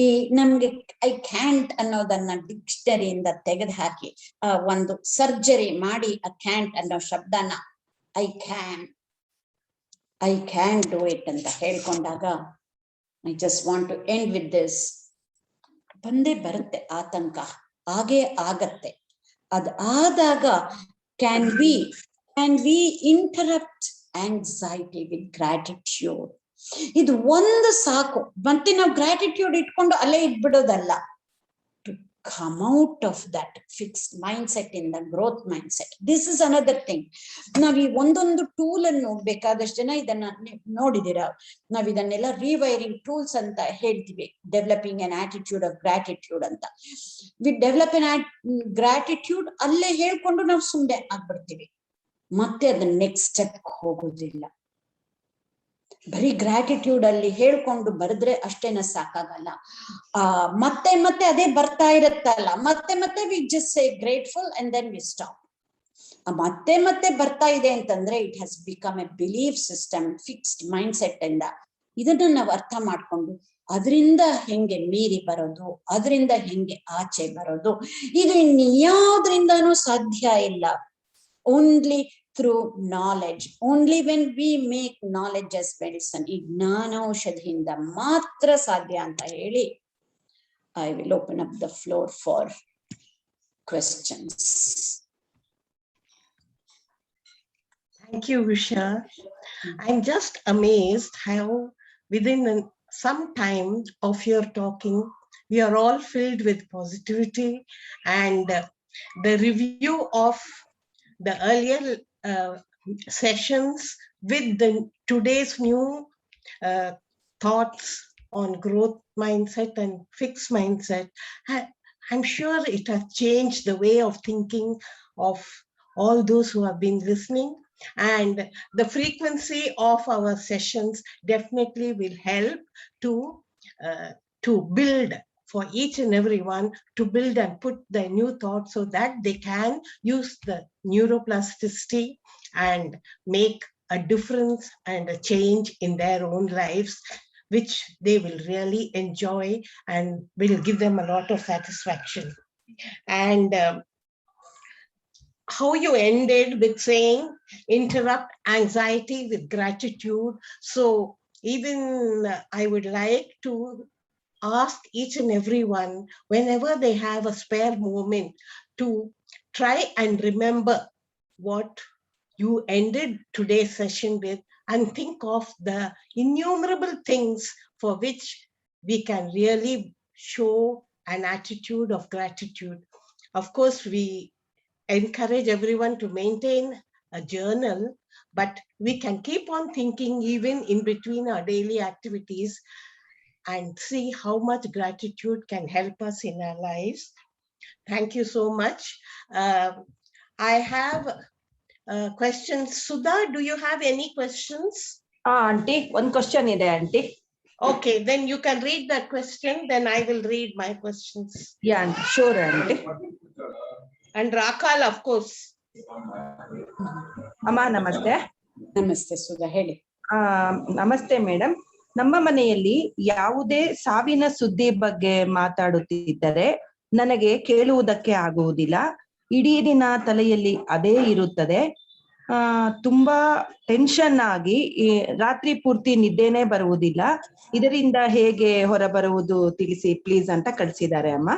ಈ ನಮ್ಗೆ ಐ ಕ್ಯಾಂಟ್ ಅನ್ನೋದನ್ನ ಡಿಕ್ಷನರಿಯಿಂದ ತೆಗೆದು ಹಾಕಿ ಒಂದು surgery ಮಾಡಿ ಆ can't ಅನ್ನೋ ಶಬ್ದನ ಐ ಕ್ಯಾನ್ ಡೂ ಇಟ್ ಅಂತ ಹೇಳ್ಕೊಂಡಾಗ I just want to end with this. ಬಂದೇ ಬರುತ್ತೆ ಆತಂಕ, ಹಾಗೇ ಆಗತ್ತೆ. ಅದಾದಾಗ can we interrupt anxiety with gratitude? ಇದು ಒಂದು ಸಾಕು. ಮತ್ತೆ ನಾವು ಗ್ರಾಟಿಟ್ಯೂಡ್ ಇಟ್ಕೊಂಡು ಅಲ್ಲೇ ಇಟ್ಬಿಡೋದಲ್ಲ. To come out of that fixed mindset in the growth mindset. This is another thing. ನಾವ್ ಈ ಒಂದೊಂದು ಟೂಲ್ ಅನ್ನು ಬೇಕಾದಷ್ಟು ಜನ ಇದನ್ನ ನೋಡಿದೀರಾ. ನಾವ್ ಇದನ್ನೆಲ್ಲ ರಿವೈರಿಂಗ್ ಟೂಲ್ಸ್ ಅಂತ ಹೇಳ್ತೀವಿ. Developing an attitude of gratitude ಅಂತ. ವಿ ಡೆವಲಪ್ ಅನ್ ಗ್ರಾಟಿಟ್ಯೂಡ್ ಅಲ್ಲೇ ಹೇಳ್ಕೊಂಡು ನಾವು ಸುಮ್ಮನೆ ಆಗ್ಬಿಡ್ತೀವಿ. ಮತ್ತೆ ಅದನ್ನ ನೆಕ್ಸ್ಟ್ ಸ್ಟೆಪ್ ಹೋಗೋದಿಲ್ಲ. ಬರೀ ಗ್ರಾಟಿಟ್ಯೂಡ್ ಅಲ್ಲಿ ಹೇಳ್ಕೊಂಡು ಬರೆದ್ರೆ ಅಷ್ಟೇನ ಸಾಕಾಗಲ್ಲ. ಮತ್ತೆ ಮತ್ತೆ ಅದೇ ಬರ್ತಾ ಇರುತ್ತಲ್ಲ, ಮತ್ತೆ we just say grateful and then we stop. ಮತ್ತೆ ಮತ್ತೆ ಬರ್ತಾ ಇದೆ ಅಂತಂದ್ರೆ it has become a belief system, fixed mindset ಇಂದ. ಇದನ್ನ ನಾವು ಅರ್ಥ ಮಾಡ್ಕೊಂಡು ಅದರಿಂದ ಹೆಂಗೆ ಮೀರಿ ಬರೋದು, ಅದರಿಂದ ಹೆಂಗೆ ಆಚೆ ಬರೋದು, ಇದು ಇನ್ಯಾವುದ್ರಿಂದಾನು ಸಾಧ್ಯ ಇಲ್ಲ. Only through knowledge, only when we make knowledge as medicine. ಈ ಜ್ಞಾನೌಷಧಿಯಿಂದ ಮಾತ್ರ ಸಾಧ್ಯ ಅಂತ ಹೇಳಿ I will open up the floor for questions. Thank you, Usha. I'm just amazed how within some time of your talking, we are all filled with positivity, and the review of the earlier sessions with today's new thoughts on growth mindset and fixed mindset, I'm sure it has changed the way of thinking of all those who have been listening, and the frequency of our sessions definitely will help to build for each and everyone, to build and put the new thoughts so that they can use the neuroplasticity and make a difference and a change in their own lives, which they will really enjoy and will give them a lot of satisfaction. And how you ended with saying interrupt anxiety with gratitude. So even I would like to ask each and everyone, whenever they have a spare moment, to try and remember what you ended today's session with, and think of the innumerable things for which we can really show an attitude of gratitude. Of course, we encourage everyone to maintain a journal, but we can keep on thinking even in between our daily activities and see how much gratitude can help us in our lives. Thank you so much. I have questions. Sudha, do you have any questions? Auntie, one question ide auntie. Okay, then you can read that question, then I will read my questions. Yeah, auntie. Sure auntie. And Rakal, of course. Amma, namaste. ನಮಸ್ತೆ ಸುಧಾ, ಹೇಳಿ. Namaste madam. ನಮ್ಮ ಮನೆಯಲ್ಲಿ ಯಾವುದೇ ಸಾವಿನ ಸುದ್ದಿ ಬಗ್ಗೆ ಮಾತಾಡುತ್ತಿದ್ದರೆ ನನಗೆ ಕೇಳುವುದಕ್ಕೆ ಆಗುವುದಿಲ್ಲ. ಇಡೀ ದಿನ ತಲೆಯಲ್ಲಿ ಅದೇ ಇರುತ್ತದೆ. ತುಂಬಾ ಟೆನ್ಷನ್ ಆಗಿ ರಾತ್ರಿ ಪೂರ್ತಿ ನಿದ್ದೆನೇ ಬರುವುದಿಲ್ಲ. ಇದರಿಂದ ಹೇಗೆ ಹೊರಬರುವುದು ತಿಳಿಸಿ ಪ್ಲೀಸ್ ಅಂತ ಕಳಿಸಿದ್ದಾರೆ ಅಮ್ಮ.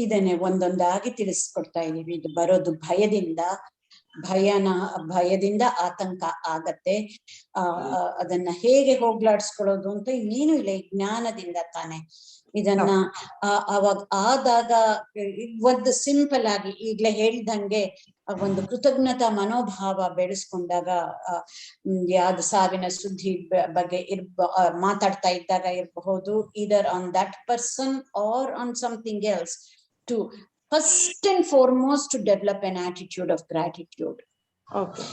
ಇದನ್ನೇ ಒಂದೊಂದಾಗಿ ತಿಳಿಸ್ಕೊಡ್ತಾ ಇದೀವಿ. ಇದು ಬರೋದು ಭಯದಿಂದ ಆತಂಕ ಆಗತ್ತೆ. ಅದನ್ನ ಹೇಗೆ ಹೋಗ್ಲಾಡ್ಸ್ಕೊಳ್ಳೋದು ಅಂತ ಇನ್ನೇನು ಇಲ್ಲ, ಈ ಜ್ಞಾನದಿಂದ ತಾನೆ. ಇದನ್ನ ಅವಾಗ ಆದಾಗ ಒಂದು ಸಿಂಪಲ್ ಆಗಿ ಈಗ್ಲೇ ಹೇಳ್ದಂಗೆ ಒಂದು ಕೃತಜ್ಞತಾ ಮನೋಭಾವ ಬೆಳೆಸ್ಕೊಂಡಾಗ ಯಾವ್ದು ಸಾವಿನ ಸುದ್ದಿ ಬಗ್ಗೆ ಮಾತಾಡ್ತಾ ಇದ್ದಾಗ ಇರಬಹುದು, either on that person or on something else, to first and foremost to develop an attitude of gratitude. Okay.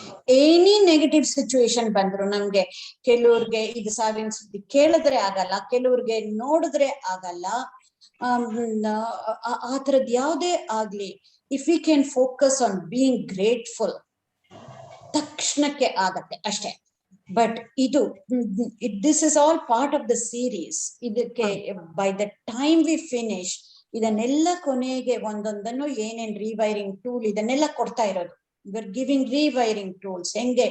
Any negative situation ಬಂದ್ರು ನಮ್ಗೆ, ಕೆಲವ್ರಿಗೆ ಇದು ಸಾವಿನ ಸುದ್ದಿ ಕೇಳಿದ್ರೆ ಆಗಲ್ಲ, ಕೆಲವ್ರಿಗೆ ನೋಡಿದ್ರೆ ಆಗಲ್ಲ, ಆ ತರದ್ ಯಾವ್ದೇ ಆಗ್ಲಿ, if we can focus on being grateful, ತಕ್ಷಣಕ್ಕೆ ಆಗತ್ತೆ ಅಷ್ಟೇ. But this is all part of the series. ಇದಕ್ಕೆ by the time we finish ಇದನ್ನೆಲ್ಲ ಕೊನೆಗೆ ಒಂದೊಂದನ್ನು ಏನೇನ್ ರಿವೈರಿಂಗ್ ಟೂಲ್ ಇದನ್ನೆಲ್ಲ ಕೊಡ್ತಾ ಇರೋದು. we're giving rewiring tools. ಹೆಂಗೆ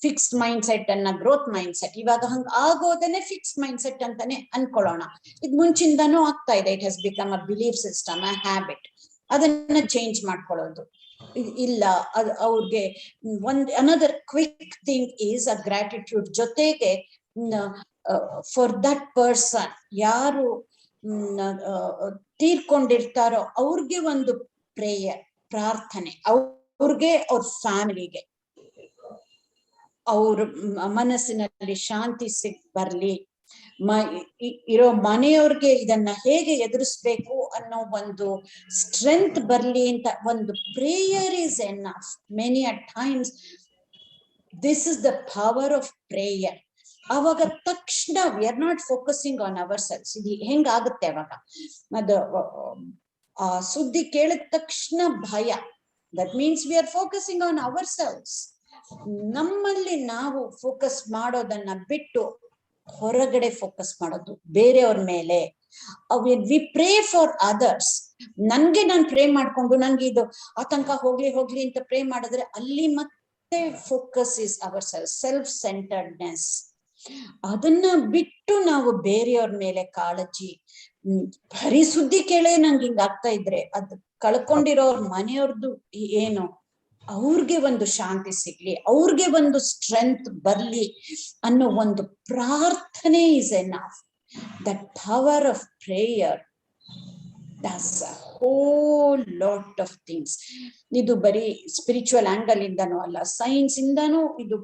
ಫಿಕ್ಸ್ಡ್ ಮೈಂಡ್ ಸೆಟ್ ಅನ್ನ ಗ್ರೋತ್ ಮೈಂಡ್ ಸೆಟ್, ಇವಾಗ ಹಂಗ ಆಗೋದನ್ನೇ ಫಿಕ್ಸ್ಡ್ ಮೈಂಡ್ ಸೆಟ್ ಅಂತಾನೆ ಅನ್ಕೊಳ್ಳೋಣ. ಇದು ಮುಂಚಿಂದಾನು ಆಗ್ತಾ ಇದೆ. It has become a belief system, a habit. ಅದನ್ನ ಚೇಂಜ್ ಮಾಡ್ಕೊಳ್ಳೋದು ಇಲ್ಲ. ಅವ್ರಿಗೆ another quick thing is a gratitude ಜೊತೆಗೆ for that person, ಯಾರು ತೀರ್ಕೊಂಡಿರ್ತಾರೋ ಅವ್ರಿಗೆ ಒಂದು ಪ್ರೇಯರ್, ಪ್ರಾರ್ಥನೆ, ಅವ್ರಿಗೆ, ಅವ್ರ ಫ್ಯಾಮಿಲಿಗೆ, ಅವ್ರ ಮನಸ್ಸಿನಲ್ಲಿ ಶಾಂತಿ ಬರ್ಲಿ, ಇರೋ ಮನೆಯವ್ರಿಗೆ ಇದನ್ನ ಹೇಗೆ ಎದುರಿಸ್ಬೇಕು ಅನ್ನೋ ಒಂದು ಸ್ಟ್ರೆಂತ್ ಬರ್ಲಿ ಅಂತ ಒಂದು prayer is enough. Many a times this is the power of prayer. ಅವಾಗ ತಕ್ಷಣ we are not focusing on ourselves. ಇದು ಹೆಂಗಾಗುತ್ತೆ ಅವಾಗ, ಅದು ಆ ಸುದ್ದಿ ಕೇಳಿದ ತಕ್ಷಣ ಭಯ, that means we are focusing on ourselves. ನಮ್ಮಲ್ಲಿ ನಾವು ಫೋಕಸ್ ಮಾಡೋದನ್ನ ಬಿಟ್ಟು ಹೊರಗಡೆ ಫೋಕಸ್ ಮಾಡೋದು, ಬೇರೆಯವ್ರ ಮೇಲೆ. We pray for others. ನನ್ಗೆ ನಾನು ಪ್ರೇ ಮಾಡ್ಕೊಂಡು ನನ್ಗೆ ಇದು ಆತಂಕ ಹೋಗ್ಲಿ ಅಂತ ಪ್ರೇ ಮಾಡಿದ್ರೆ ಅಲ್ಲಿ ಮತ್ತೆ focus is our self centredness. ಅದನ್ನ ಬಿಟ್ಟು ನಾವು ಬೇರೆಯವ್ರ ಮೇಲೆ ಕಾಳಜಿ, ಬರೀ ಸುದ್ದಿ ಕೇಳೇ ನಂಗೆ ಹಿಂಗ ಆಗ್ತಾ ಇದ್ರೆ ಅದು ಕಳ್ಕೊಂಡಿರೋರ್ ಮನೆಯವ್ರದ್ದು ಏನು, ಅವ್ರಿಗೆ ಒಂದು ಶಾಂತಿ ಸಿಗ್ಲಿ, ಅವ್ರಿಗೆ ಒಂದು ಸ್ಟ್ರೆಂತ್ ಬರ್ಲಿ ಅನ್ನೋ ಒಂದು ಪ್ರಾರ್ಥನೆ is enough. That power of prayer does a whole lot of things. ಇದು ಬರೀ ಸ್ಪಿರಿಚುವಲ್ ಆಂಗಲ್ ಇಂದನೂ ಅಲ್ಲ, ಸೈನ್ಸ್ ಇಂದನೂ ಇದು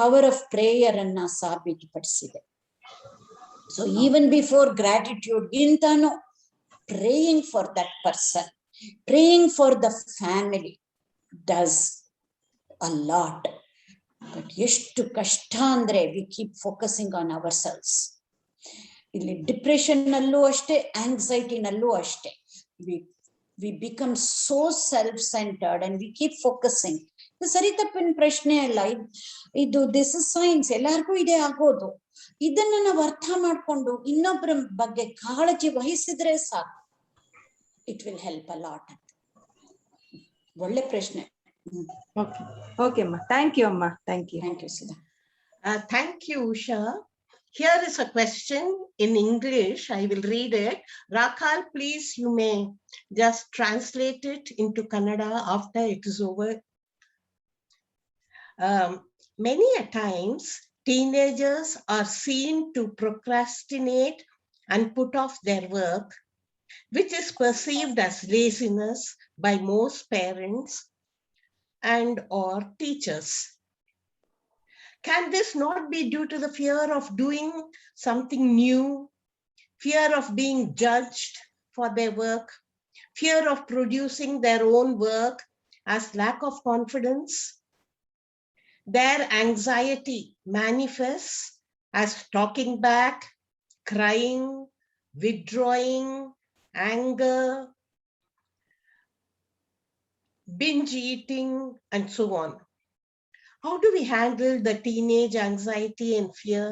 ಪವರ್ ಆಫ್ ಪ್ರೇಯರ್ ಅನ್ನ ಸಾಬೀತುಪಡಿಸಿದೆ. ಸೊ ಈವನ್ ಬಿಫೋರ್ ಗ್ರಾಟಿಟ್ಯೂಡ್ ಗಿಂತಾನು praying for that person, praying for the family does a lot. But ಎಷ್ಟು ಕಷ್ಟ ಅಂದ್ರೆ we keep focusing on ourselves. ಇಲ್ಲಿ ಡಿಪ್ರೆಷನ್ ನಲ್ಲೂ ಅಷ್ಟೇ, ಆಂಗ್ಸೈಟಿ ನಲ್ಲೂ ಅಷ್ಟೇ, we become so self-centered and we keep focusing. ಇದು ಸರಿ ತಪ್ಪಿನ ಪ್ರಶ್ನೆ ಅಲ್ಲ, ಇದು ದಿಸ್ ಇಸ್ ಸೈನ್ಸ್, ಎಲ್ಲರಿಗೂ ಇದೇ ಆಗೋದು. ಇದನ್ನ ನಾವು ಅರ್ಥ ಮಾಡ್ಕೊಂಡು ಇನ್ನೊಬ್ಬರ ಬಗ್ಗೆ ಕಾಳಜಿ ವಹಿಸಿದ್ರೆ ಸಾಕು, it will help a lot. ಒಳ್ಳೆ ಪ್ರಶ್ನೆ. Okay, ma. Thank you, Amma. Thank you. Thank you, Sudha. Thank you, Usha. Here is a question in English. I will read it. Rakal, please, you may just translate it into Kannada after it is over. Many a times, teenagers are seen to procrastinate and put off their work, which is perceived as laziness by most parents and or teachers. Can this not be due to the fear of doing something new, fear of being judged for their work, fear of producing their own work as lack of confidence? Their anxiety manifests as talking back, crying, withdrawing, anger, binge eating, and so on. How do we handle the teenage anxiety and fear,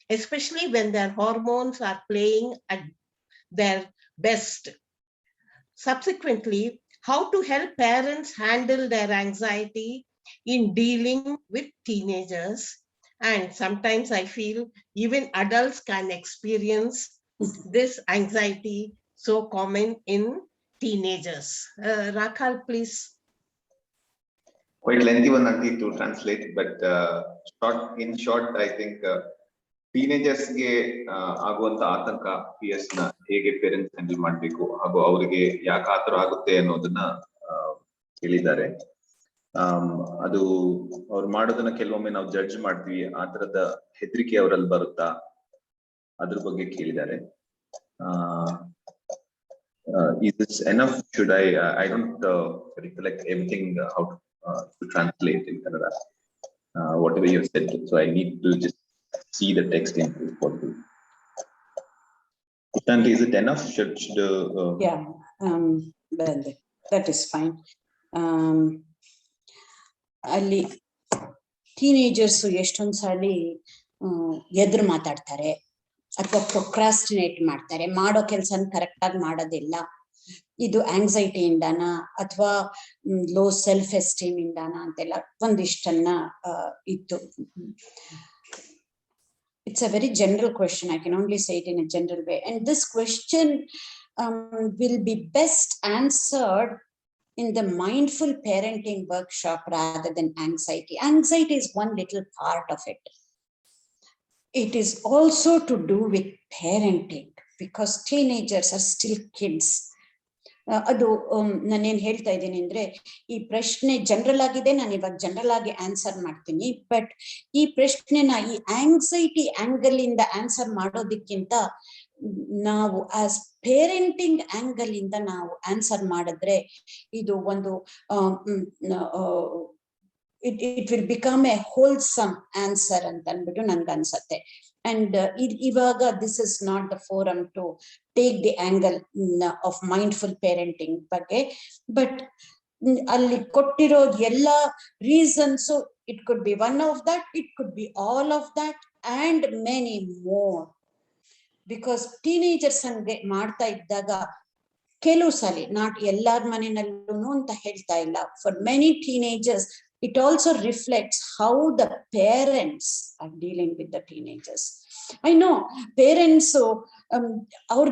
especially when their hormones are playing at their best? Subsequently, how to help parents handle their anxiety in dealing with teenagers. And sometimes I feel even adults can experience this anxiety so common in teenagers. Rakhal, please. Quite lengthy one, Auntie, to translate, but in short, I think teenagers ಗೆ ಆಗುವಂತ ಆತಂಕ PS ನ ಹೇಗೆ parents handle ಮಾಡಬೇಕು ಹಾಗೂ ಅವರಿಗೆ ಯಾಕೆ ಆತರ ಆಗುತ್ತೆ ಅನ್ನೋದನ್ನ ಹೇಳಿದ್ದಾರೆ. ಅದು ಅವ್ರು ಮಾಡೋದನ್ನ ಕೆಲವೊಮ್ಮೆ ನಾವು ಜಡ್ಜ್ ಮಾಡ್ತೀವಿ, ಆ ತರದ ಹೆದರಿಕೆ ಅವರಲ್ಲಿ ಬರುತ್ತಾ ಅದ್ರ ಬಗ್ಗೆ ಕೇಳಿದ್ದಾರೆ. Is this enough? Should I don't recollect everything how to translate in Kannada. Whatever you said, so I need to just see the text in Urdu. Is it enough? Should yeah, well, that is fine. ಅಲ್ಲಿ teenagers ಎಷ್ಟೊಂದ್ ಸಾರಿ ಎದುರು ಮಾತಾಡ್ತಾರೆ ಅಥವಾ procrastinate ಮಾಡ್ತಾರೆ, ಮಾಡೋ ಕೆಲ್ಸನ correct ಆಗಿ ಮಾಡೋದಿಲ್ಲ. ಇದು ಆಂಗ್ಸೈಟಿಯಿಂದಾನ ಅಥವಾ ಲೋ ಸೆಲ್ಫ್ ಎಸ್ಟೀಮ್ ಇಂದಾನ ಅಂತೆಲ್ಲ ಒಂದಿಷ್ಟನ್ನ ಇತ್ತು. It's a very general question. I can only say it in a general way. And this question will be best answered in the mindful parenting workshop rather than anxiety. Anxiety is one little part of it. It is also to do with parenting because teenagers are still kids. ಅದು ನಾನೇನ್ ಹೇಳ್ತಾ ಇದ್ದೀನಿ ಅಂದ್ರೆ, ಈ ಪ್ರಶ್ನೆ general ಆಗಿದೆ, ನಾನು ಇವಾಗ ಜನರಲ್ ಆಗಿ ಆನ್ಸರ್ ಮಾಡ್ತೀನಿ. ಬಟ್ ಈ ಪ್ರಶ್ನೆನ ಈ ಆಂಗ್ಸೈಟಿ ಆಂಗಲ್ ಇಂದ ಆನ್ಸರ್ ಮಾಡೋದಕ್ಕಿಂತ ನಾವು ಆಸ್ ಪೇರೆಂಟಿಂಗ್ ಆಂಗಲ್ ಇಂದ ನಾವು ಆನ್ಸರ್ ಮಾಡಿದ್ರೆ ಇದು ಒಂದು it will become a wholesome answer ಅಂತ ಅಂದ್ಬಿಟ್ಟು ನನ್ಗನ್ಸತ್ತೆ. And ivaga this is not the forum to take the angle of mindful parenting ಬಗ್ಗೆ, but ಅಲ್ಲಿ ಕೊಟ್ಟಿರೋದು ಎಲ್ಲ reasons, so it could be one of that, it could be all of that and many more. Because teenagers ಹಂಗೆ ಮಾಡ್ತಾ ಇದ್ದಾಗ ಕೆಲವು ಸಲ, not ಎಲ್ಲಾರ ಮನೆಯಲ್ಲೂ ಅಂತ ಹೇಳ್ತಾ ಇಲ್ಲ, for many teenagers it also reflects how the parents are dealing with the teenagers. I know parents,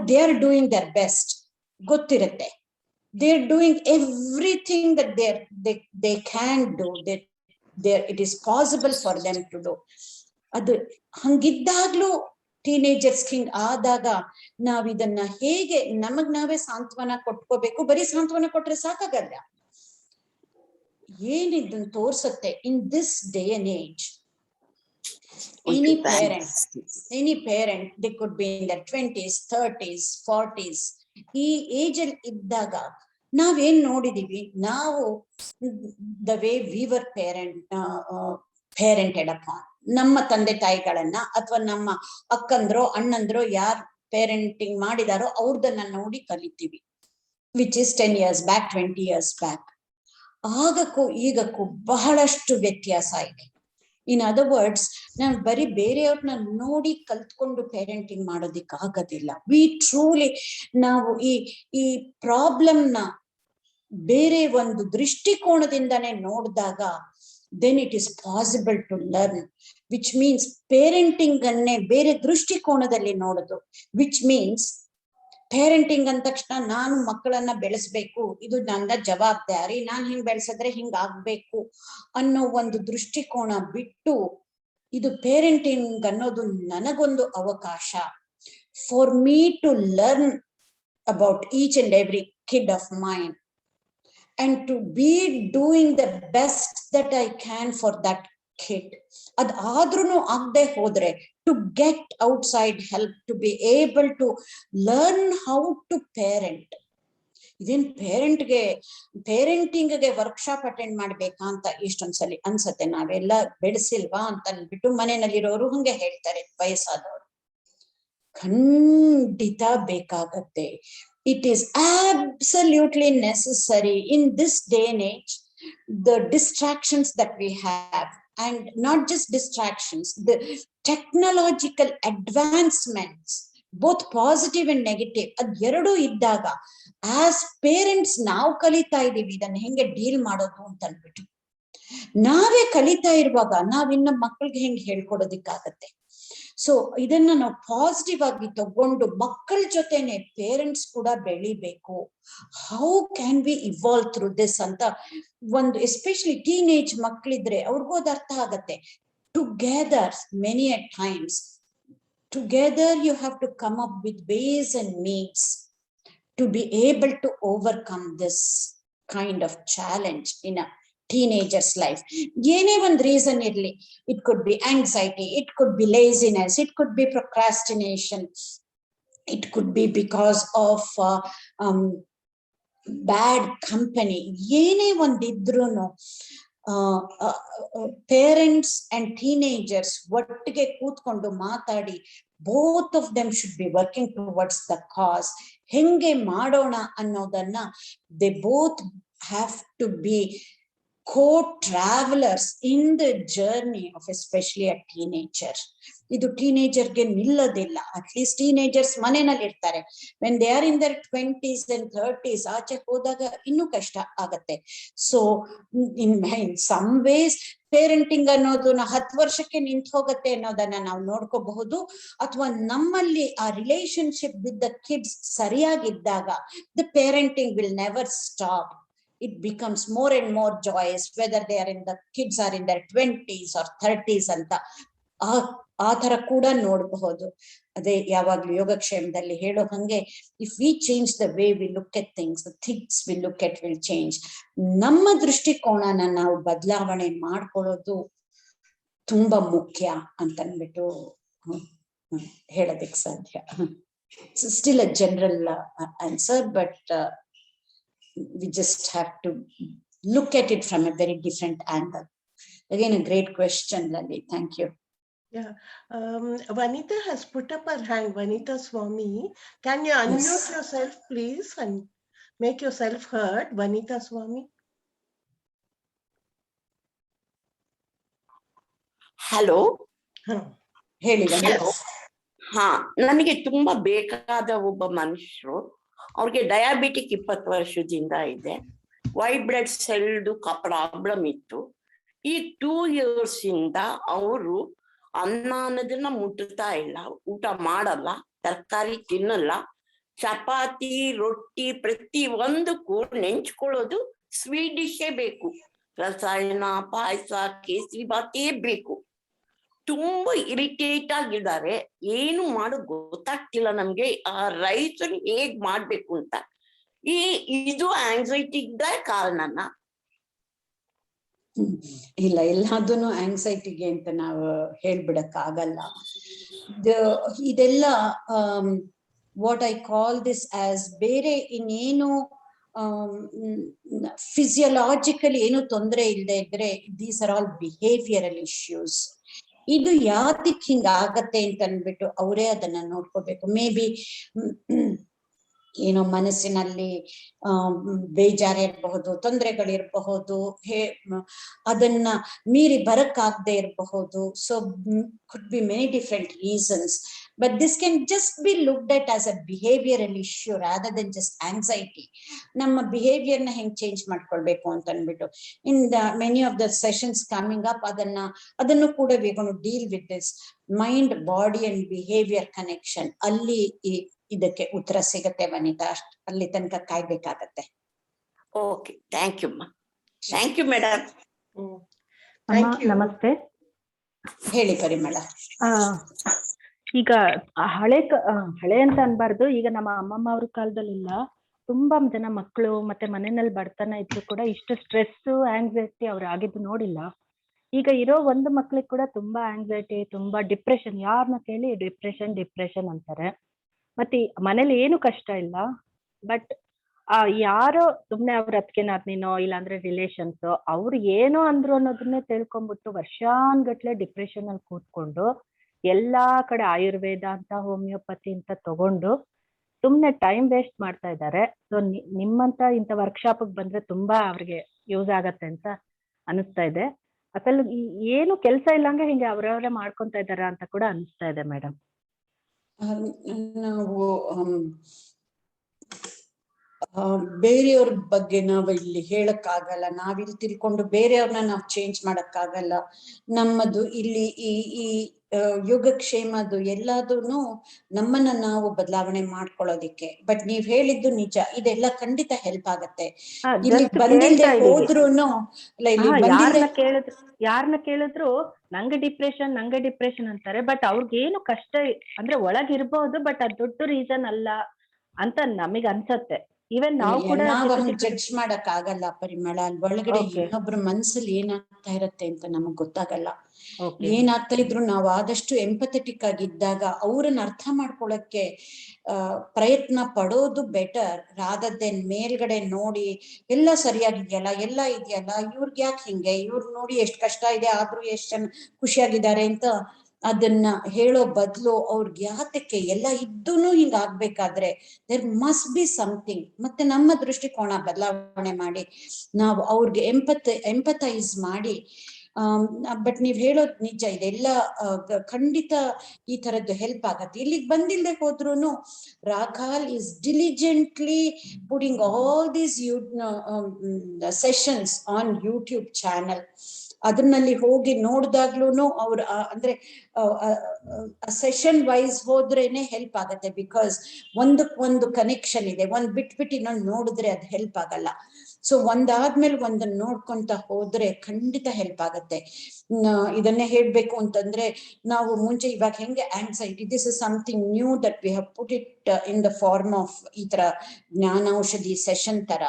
they are doing their best. Gottirutte. They are doing everything that they can do. It is possible for them to do. Adu hangiddaglu teenagers ಹಿಂಗ್ ಆದಾಗ ನಾವಿದನ್ನ ಹೇಗೆ ನಮಗ್ ನಾವೇ ಸಾಂತ್ವನ ಕೊಟ್ಕೋಬೇಕು. ಬರೀ ಸಾಂತ್ವನ ಕೊಟ್ರೆ ಸಾಕಾಗಲ್ಲ. ಏನಿದನ್ನ ತೋರ್ಸತ್ತೆ, in this day and age, any parent, they could be in their 20s, 30s, 40s, ಈ ಏಜ್ ಅಲ್ಲಿ ಇದ್ದಾಗ ನಾವೇನ್ ನೋಡಿದೀವಿ, ನಾವು the way we were parented upon, ನಮ್ಮ ತಂದೆ ತಾಯಿಗಳನ್ನ ಅಥವಾ ನಮ್ಮ ಅಕ್ಕಂದ್ರೋ ಅಣ್ಣಂದ್ರೋ ಯಾರ್ ಪೇರೆಂಟಿಂಗ್ ಮಾಡಿದಾರೋ ಅವ್ರದನ್ನ ನೋಡಿ ಕಲಿತೀವಿ, which is 10 years back, 20 years back. ಆಗಕ್ಕೂ ಈಗಕ್ಕೂ ಬಹಳಷ್ಟು ವ್ಯತ್ಯಾಸ ಇದೆ. ಇನ್ ಅದರ್ ವರ್ಡ್ಸ್, ನಾವು ಬರೀ ಬೇರೆಯವ್ರನ್ನ ನೋಡಿ ಕಲ್ತ್ಕೊಂಡು ಪೇರೆಂಟಿಂಗ್ ಮಾಡೋದಿಕ್ ಆಗೋದಿಲ್ಲ. ವಿ ಟ್ರೂಲಿ ನಾವು ಈ ಪ್ರಾಬ್ಲಮ್ನ ಬೇರೆ ಒಂದು ದೃಷ್ಟಿಕೋನದಿಂದಾನೇ ನೋಡಿದಾಗ then it is possible to learn, which means parenting ಅನ್ನೇ ಬೇರೆ ದೃಷ್ಟಿಕೋನದಲ್ಲಿ ನೋಡೋದು, which means ಪೇರೆಂಟಿಂಗ್ ಅಂದ ತಕ್ಷಣ ನಾನು ಮಕ್ಕಳನ್ನ ಬೆಳೆಸ್ಬೇಕು, ಇದು ನನ್ನ ಜವಾಬ್ದಾರಿ, ನಾನ್ ಹಿಂಗ್ ಬೆಳೆಸಿದ್ರೆ ಹಿಂಗ್ ಆಗ್ಬೇಕು ಅನ್ನೋ ಒಂದು ದೃಷ್ಟಿಕೋನ ಬಿಟ್ಟು, ಇದು ಪೇರೆಂಟಿಂಗ್ ಅನ್ನೋದು ನನಗೊಂದು ಅವಕಾಶ, for me to learn about each and every kid of mine and to be doing the best that I can for that kid. Ad ಆದ್ರೂನು ಆಗದೆ ಹೋದ್ರೆ to get outside help, to be able to learn how to parent. ಇದೇನ್ ಪೇರೆಂಟಿಂಗ್ಗೆ workshop attend ಮಾಡ್ಬೇಕಾ ಅಂತ ಎಷ್ಟೊಂದ್ಸಲಿ ಅನ್ಸತ್ತೆ. ನಾವೆಲ್ಲ ಬೆಳೆಸಿಲ್ವಾ ಅಂತ ಅಂದ್ಬಿಟ್ಟು ಮನೆಯಲ್ಲಿರೋರು ಹಂಗೆ ಹೇಳ್ತಾರೆ, ವಯಸ್ಸಾದವರು. ಖಂಡಿತ ಬೇಕಾಗತ್ತೆ. It is absolutely necessary in this day and age, the distractions that we have and not just distractions, the technological advancements, both positive and negative, ಅದ್ ಎರಡೂ ಇದ್ದಾಗ ಆಸ್ ಪೇರೆಂಟ್ಸ್ ನಾವು ಕಲಿತಾ ಇದೀವಿ ಇದನ್ನ ಹೆಂಗೆ ಡೀಲ್ ಮಾಡೋದು ಅಂತ ಅಂದ್ಬಿಟ್ಟು. ನಾವೇ ಕಲಿತಾ ಇರುವಾಗ ನಾವಿನ್ನ ಮಕ್ಕಳಿಗೆ ಹೆಂಗೆ ಹೇಳ್ಕೊಡೋದಿಕ್ಕಾಗತ್ತೆ? ಸೊ ಇದನ್ನ ನಾವು ಪಾಸಿಟಿವ್ ಆಗಿ ತಗೊಂಡು ಮಕ್ಕಳ ಜೊತೆನೆ ಪೇರೆಂಟ್ಸ್ ಕೂಡ ಬೆಳಿಬೇಕು. How can we evolve through this ಅಂತ ಒಂದು, ಎಸ್ಪೆಷಲಿ ಟೀನೇಜ್ ಮಕ್ಕಳಿದ್ರೆ ಅವ್ರಿಗೂ ಅದು ಅರ್ಥ ಆಗತ್ತೆ. Together many a times together you have to come up with ways and means to be able to overcome this kind of challenge in a teenager's life. Yene one reason irli, it could be anxiety, it could be laziness, it could be procrastination, it could be because of bad company. Yene one idruno parents and teenagers ಒಟ್ಟಿಗೆ ಕೂತ್ಕೊಂಡು ಮಾತಾಡಿ both of them should be working towards the cause. ಹೆಂಗೆ ಮಾಡೋಣ ಅನ್ನೋದನ್ನ they both have to be co-travelers in the journey of especially a teenager. ಇದು ಟೀನೇಜರ್ಗೆ ನಿಲ್ಲೋದಿಲ್ಲ. At least teenagers ಮನೆಯಲ್ಲಿ ಇರ್ತಾರೆ. when they are in their 20s and 30s ಆಚೆ ಹೋದಾಗ ಇನ್ನೂ ಕಷ್ಟ ಆಗತ್ತೆ. So in some ways parenting ಅನ್ನೋದು 10 ವರ್ಷಕ್ಕೆ ನಿಂತು ಹೋಗುತ್ತೆ ಅನ್ನೋದನ್ನ ನಾವು ನೋಡ್ಕೋಬಹುದು. ಅಥವಾ ನಮ್ಮಲ್ಲಿ ಆ ರಿಲೇಶನ್ಶಿಪ್ ವಿತ್ ದ ಕಿಡ್ಸ್ ಸರಿಯಾಗಿದ್ದಾಗ the parenting will never stop. It becomes more and more joyous, whether they are in the kids are in their 20s or 30s ಅಂತ ಆ ತರ ಕೂಡ ನೋಡಬಹುದು. ಅದೇ ಯಾವಾಗ್ಲೂ ಯೋಗಕ್ಷೇಮದಲ್ಲಿ ಹೇಳೋ ಹಂಗೆ, if we change the way we look at things, the things we look at will change. ನಮ್ಮ ದೃಷ್ಟಿಕೋನನ ನಾವು ಬದಲಾವಣೆ ಮಾಡ್ಕೊಳ್ಳೋದು ತುಂಬಾ ಮುಖ್ಯ ಅಂತನ್ಬಿಟ್ಟು ಹೇಳೋದಕ್ಕೆ ಸಾಧ್ಯ. Still a general answer, but we just have to look at it from a very different angle. Again, a great question, Lali. Thank you. Yeah, Vanita has put up her hand. Vanita Swami, can you unmute yourself, please, and make yourself heard? Vanita Swami. Hello. ಹೇಳಿ Vanita. ಹಾ, ನನಗೆ ತುಂಬಾ ಬೇಕಾದ ಒಬ್ಬ ಮನುಷ್ಯರು. ಅವ್ರಿಗೆ diabetic 20 ವರ್ಷದಿಂದ ಇದೆ. ವೈಟ್ ಬ್ಲಡ್ ಸೆಲ್ದು ಪ್ರಾಬ್ಲಮ್ ಇತ್ತು. ಈ 2 years ಇಂದ ಅವರು ಅನ್ನ ಅನ್ನೋದನ್ನ ಮುಟ್ಟುತ್ತಾ ಇಲ್ಲ, ಊಟ ಮಾಡಲ್ಲ, ತರಕಾರಿ ತಿನ್ನಲ್ಲ, ಚಪಾತಿ ರೊಟ್ಟಿ ಪ್ರತಿ ಒಂದಕ್ಕೂ ನೆಂಚ್ಕೊಳ್ಳೋದು ಸ್ವೀಟ್ ಡಿಶೇ ಬೇಕು. ರಸಾಯನ, ಪಾಯಸ, ಕೇಸರಿ ಬಾತೇ ಬೇಕು. ತುಂಬಾ ಇರಿಟೇಟ್ ಆಗಿದ್ದಾರೆ. ಏನು ಮಾಡೋದು ಗೊತ್ತಾಗ್ತಿಲ್ಲ ನಮ್ಗೆ. ಆ ರೈಸ್ ಹೇಗ್ ಮಾಡ್ಬೇಕು ಅಂತ. ಇದು ಆಂಗ್ಸೈಟಿ ಕಾರಣನ? ಇಲ್ಲ, ಎಲ್ಲದನ್ನು ಆಂಗ್ಸೈಟಿಗೆ ಅಂತ ನಾವು ಹೇಳ್ಬಿಡಕ್ ಆಗಲ್ಲ. ಇದೆಲ್ಲ what I call this as ಬೇರೆ ಇನ್ನೇನು ಫಿಸಿಯಲಾಜಿಕಲಿ ಏನು ತೊಂದರೆ ಇಲ್ಲದೆ ಇದ್ರೆ these are all behavioural issues. ಇದು ಯಾತಿಕ್ ಹಿಂಗ ಆಗತ್ತೆ ಅಂತ ಅಂದ್ಬಿಟ್ಟು ಅವರೇ ಅದನ್ನ ನೋಡ್ಕೋಬೇಕು. ಮೇ ಬಿ ಏನೋ ಮನಸ್ಸಿನಲ್ಲಿ ಬೇಜಾರಿರಬಹುದು, ತೊಂದರೆಗಳಿರಬಹುದು, ಅದನ್ನ ಮೀರಿ ಬರಕ್ಕಾಗದೆ ಇರಬಹುದು. So could be many different reasons, but this can just be looked at as a behavioral issue rather than just anxiety. ನಮ್ಮ ಬಿಹೇವಿಯರ್ ನ ಹೆಂಗ್ ಚೇಂಜ್ ಮಾಡ್ಕೊಳ್ಬೇಕು ಅಂತ ಅಂದ್ಬಿಟ್ಟು in the many of the sessions coming up ಅದನ್ನು ಕೂಡ we going to deal with this mind body and behavior connection. ಅಲ್ಲಿ ಇದಕ್ಕೆ ಉತ್ತರ ಸಿಗತ್ತೆ ವನಿತಾ. ಅಲ್ಲಿ ತನಕ ಕಾಯ್ಬೇಕಾಗತ್ತೆ. Okay, thank you. Thank you madam. ನಮಸ್ತೆ. ಹೇಳಿ ಪರಿಮಳ. ಈಗ ಹಳೆ ಅಂತ ಅನ್ಬಾರ್ದು, ಈಗ ನಮ್ಮ ಅಮ್ಮಮ್ಮ ಅವ್ರ ಕಾಲದಲ್ಲೆಲ್ಲ ತುಂಬಾ ಜನ ಮಕ್ಕಳು ಮತ್ತೆ ಮನೆಯಲ್ಲಿ ಬಡತನ ಇದ್ರು ಕೂಡ ಇಷ್ಟು ಸ್ಟ್ರೆಸ್ ಆಂಗ್ಸೈಟಿ ಅವ್ರು ಆಗಿದ್ದು ನೋಡಿಲ್ಲ. ಈಗ ಇರೋ ಒಂದು ಮಕ್ಳಿಗೆ ಕೂಡ ತುಂಬಾ ಆಂಗ್ಸೈಟಿ, ತುಂಬಾ ಡಿಪ್ರೆಷನ್. ಯಾರನ್ನ ಕೇಳಿ ಡಿಪ್ರೆಷನ್ ಅಂತಾರೆ. ಮತ್ತೆ ಮನೇಲಿ ಏನು ಕಷ್ಟ ಇಲ್ಲ, ಬಟ್ ಯಾರೋ ಸುಮ್ನೆ ಅವ್ರ ಅತ್ಕೆನಾದ್ನಿನೋ ಇಲ್ಲಾಂದ್ರೆ ರಿಲೇಷನ್ಸ್ ಅವ್ರು ಏನೋ ಅಂದ್ರು ಅನ್ನೋದನ್ನೇ ತಿಳ್ಕೊಂಡ್ಬಿಟ್ಟು ವರ್ಷಾನ್ಗಟ್ಲೆ ಡಿಪ್ರೆಷನ್ ಅಲ್ಲಿ ಕೂತ್ಕೊಂಡು ಎಲ್ಲಾ ಕಡೆ ಆಯುರ್ವೇದ ಅಂತ ಹೋಮಿಯೋಪತಿ ಅಂತ ತಗೊಂಡು ಸುಮ್ನೆ ಟೈಮ್ ವೇಸ್ಟ್ ಮಾಡ್ತಾ ಇದ್ದಾರೆ. ಸೊ ನಿಮ್ಮಂತ ಇಂಥ ವರ್ಕ್ಶಾಪ್ ಬಂದ್ರೆ ತುಂಬಾ ಅವ್ರಿಗೆ ಯೂಸ್ ಆಗತ್ತೆ ಅಂತ ಅನಿಸ್ತಾ ಇದೆ. ಅಸಲು ಏನು ಕೆಲಸ ಇಲ್ಲಂಗೆ ಹಿಂಗೆ ಅವ್ರವ್ರೆ ಮಾಡ್ಕೊಂತ ಇದಾರ ಅಂತ ಕೂಡ ಅನಿಸ್ತಾ ಇದೆ ಮೇಡಮ್. ನಾವು ಬೇರೆಯವ್ರ ಬಗ್ಗೆ ನಾವು ಇಲ್ಲಿ ಹೇಳಕ್ಕಾಗಲ್ಲ, ನಾವಿಲ್ಲಿ ತಿಳ್ಕೊಂಡು ಬೇರೆಯವ್ರನ್ನ ನಾವು ಚೇಂಜ್ ಮಾಡಕ್ಕಾಗಲ್ಲ. ನಮ್ಮದು ಇಲ್ಲಿ ಈ ಯೋಗಕ್ಷೇಮದು ಎಲ್ಲದೂನು ನಮ್ಮನ್ನ ನಾವು ಬದಲಾವಣೆ ಮಾಡ್ಕೊಳ್ಳೋದಿಕ್ಕೆ. ಬಟ್ ನೀವ್ ಹೇಳಿದ್ದು ನಿಜ, ಇದೆಲ್ಲ ಖಂಡಿತ ಹೆಲ್ಪ್ ಆಗತ್ತೆ. ಇಲ್ಲಿ ಬಂದಿಲ್ದೆ ಹೋದ್ರುನು ಯಾರನ್ನ ಕೇಳಿದ್ರು ನಂಗೆ ಡಿಪ್ರೆಷನ್ ಅಂತಾರೆ. ಬಟ್ ಅವ್ರಿಗೇನು ಕಷ್ಟ ಅಂದ್ರೆ ಒಳಗಿರ್ಬಹುದು, ಬಟ್ ಅದು ದೊಡ್ಡ ರೀಸನ್ ಅಲ್ಲ ಅಂತ ನಮಗ್ ಅನ್ಸತ್ತೆ. ಈವನ್ ನಾವು ಕೂಡ ಜಡ್ಜ್ ಮಾಡಕ್ ಆಗಲ್ಲ ಪರಿಮಳ. ಅಲ್ಲಿ ಒಳಗಡೆ ಇನ್ನೊಬ್ರ ಮನ್ಸಲ್ಲಿ ಏನಾಗ್ತಾ ಇರತ್ತೆ ಅಂತ ನಮಗ್ ಗೊತ್ತಾಗಲ್ಲ. ಏನಾಗ್ತಾ ಇದ್ರು ನಾವು ಆದಷ್ಟು ಎಂಪಥೆಟಿಕ್ ಆಗಿದ್ದಾಗ ಅವ್ರನ್ನ ಅರ್ಥ ಮಾಡ್ಕೊಳಕ್ಕೆ ಪ್ರಯತ್ನ ಪಡೋದು ಬೆಟರ್, ರಾದರ್ ದೆನ್ ಮೇಲ್ಗಡೆ ನೋಡಿ ಎಲ್ಲ ಸರಿಯಾಗಿದ್ಯಲ್ಲ, ಎಲ್ಲ ಇದೆಯಲ್ಲ, ಇವ್ರಿಗೆ ಯಾಕೆ ಹಿಂಗೆ, ಇವ್ರು ನೋಡಿ ಎಷ್ಟ್ ಕಷ್ಟ ಇದೆ ಆದ್ರೂ ಎಷ್ಟ್ ಜನ ಖುಷಿಯಾಗಿದ್ದಾರೆ ಅಂತ ಅದನ್ನ ಹೇಳೋ ಬದಲು ಅವ್ರಿಗೆ ಯಾತಕ್ಕೆ ಎಲ್ಲ ಇದ್ದೂನು ಹಿಂಗ ಆಗ್ಬೇಕಾದ್ರೆ ದೇರ್ ಮಸ್ಟ್ ಬಿ ಸಮಥಿಂಗ್. ಮತ್ತೆ ನಮ್ಮ ದೃಷ್ಟಿಕೋನ ಬದಲಾವಣೆ ಮಾಡಿ ನಾವು ಅವ್ರಿಗೆ ಎಂಪಥೈಸ್ ಮಾಡಿ. ಬಟ್ ನೀವ್ ಹೇಳೋದ್ ನಿಜ, ಇದೆಲ್ಲ ಖಂಡಿತ ಈ ತರದ್ದು ಹೆಲ್ಪ್ ಆಗತ್ತೆ. ಇಲ್ಲಿಗೆ ಬಂದಿಲ್ಲದೆ ಹೋದ್ರುನು Rakhal is diligently putting all these sessions on YouTube channel. ಅದನ್ನಲ್ಲಿ ಹೋಗಿ ನೋಡ್ದಾಗ್ಲೂನು ಅವ್ರ ಅಂದ್ರೆ ಸೆಷನ್ ವೈಸ್ ಹೋದ್ರೇನೆ ಹೆಲ್ಪ್ ಆಗತ್ತೆ. ಬಿಕಾಸ್ ಒಂದಕ್ಕೊಂದು ಕನೆಕ್ಷನ್ ಇದೆ, ಒಂದ್ ಬಿಟ್ಬಿಟ್ಟು ಇನ್ನೊಂದು ನೋಡಿದ್ರೆ ಅದು ಹೆಲ್ಪ್ ಆಗಲ್ಲ. ಸೊ ಒಂದಾದ್ಮೇಲೆ ಒಂದನ್ನ ನೋಡ್ಕೊಂತ ಹೋದ್ರೆ ಖಂಡಿತ ಹೆಲ್ಪ್ ಆಗತ್ತೆ. ಇದನ್ನೇ ಹೇಳ್ಬೇಕು ಅಂತಂದ್ರೆ ನಾವು ಮುಂಚೆ ಇವಾಗ ಹೆಂಗೆ anxiety, this is something new that we have put it in the form of ಈ ತರ ಜ್ಞಾನೌಷಧಿ ಸೆಷನ್ ತರ.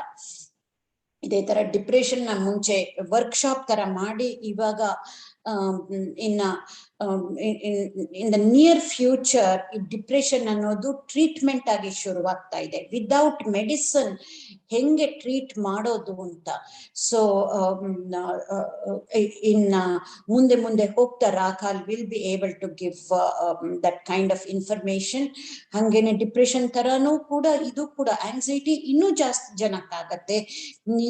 ಇದೇ ತರ ಡಿಪ್ರೆಷನ್ ನ ಮುಂಚೆ ವರ್ಕ್ಶಾಪ್ ತರ ಮಾಡಿ, ಇವಾಗ ಇನ್ ದ ನಿಯರ್ ಫ್ಯೂಚರ್ ಈ ಡಿಪ್ರೆಷನ್ ಅನ್ನೋದು ಟ್ರೀಟ್ಮೆಂಟ್ ಆಗಿ ಶುರುವಾಗ್ತಾ ಇದೆ. ವಿದೌಟ್ ಮೆಡಿಸಿನ್ ಹೆಂಗೆ ಟ್ರೀಟ್ ಮಾಡೋದು ಅಂತ. ಸೊ ಇನ್ನ ಮುಂದೆ ಹೋಗ್ತಾ Rakhal will be able to give that kind of information. ಹಂಗೇನೆ ಡಿಪ್ರೆಷನ್ ತರಾನು ಕೂಡ ಇದು ಕೂಡ ಆಂಗ್ಸೈಟಿ ಇನ್ನೂ ಜಾಸ್ತಿ ಜನಕ್ಕಾಗತ್ತೆ.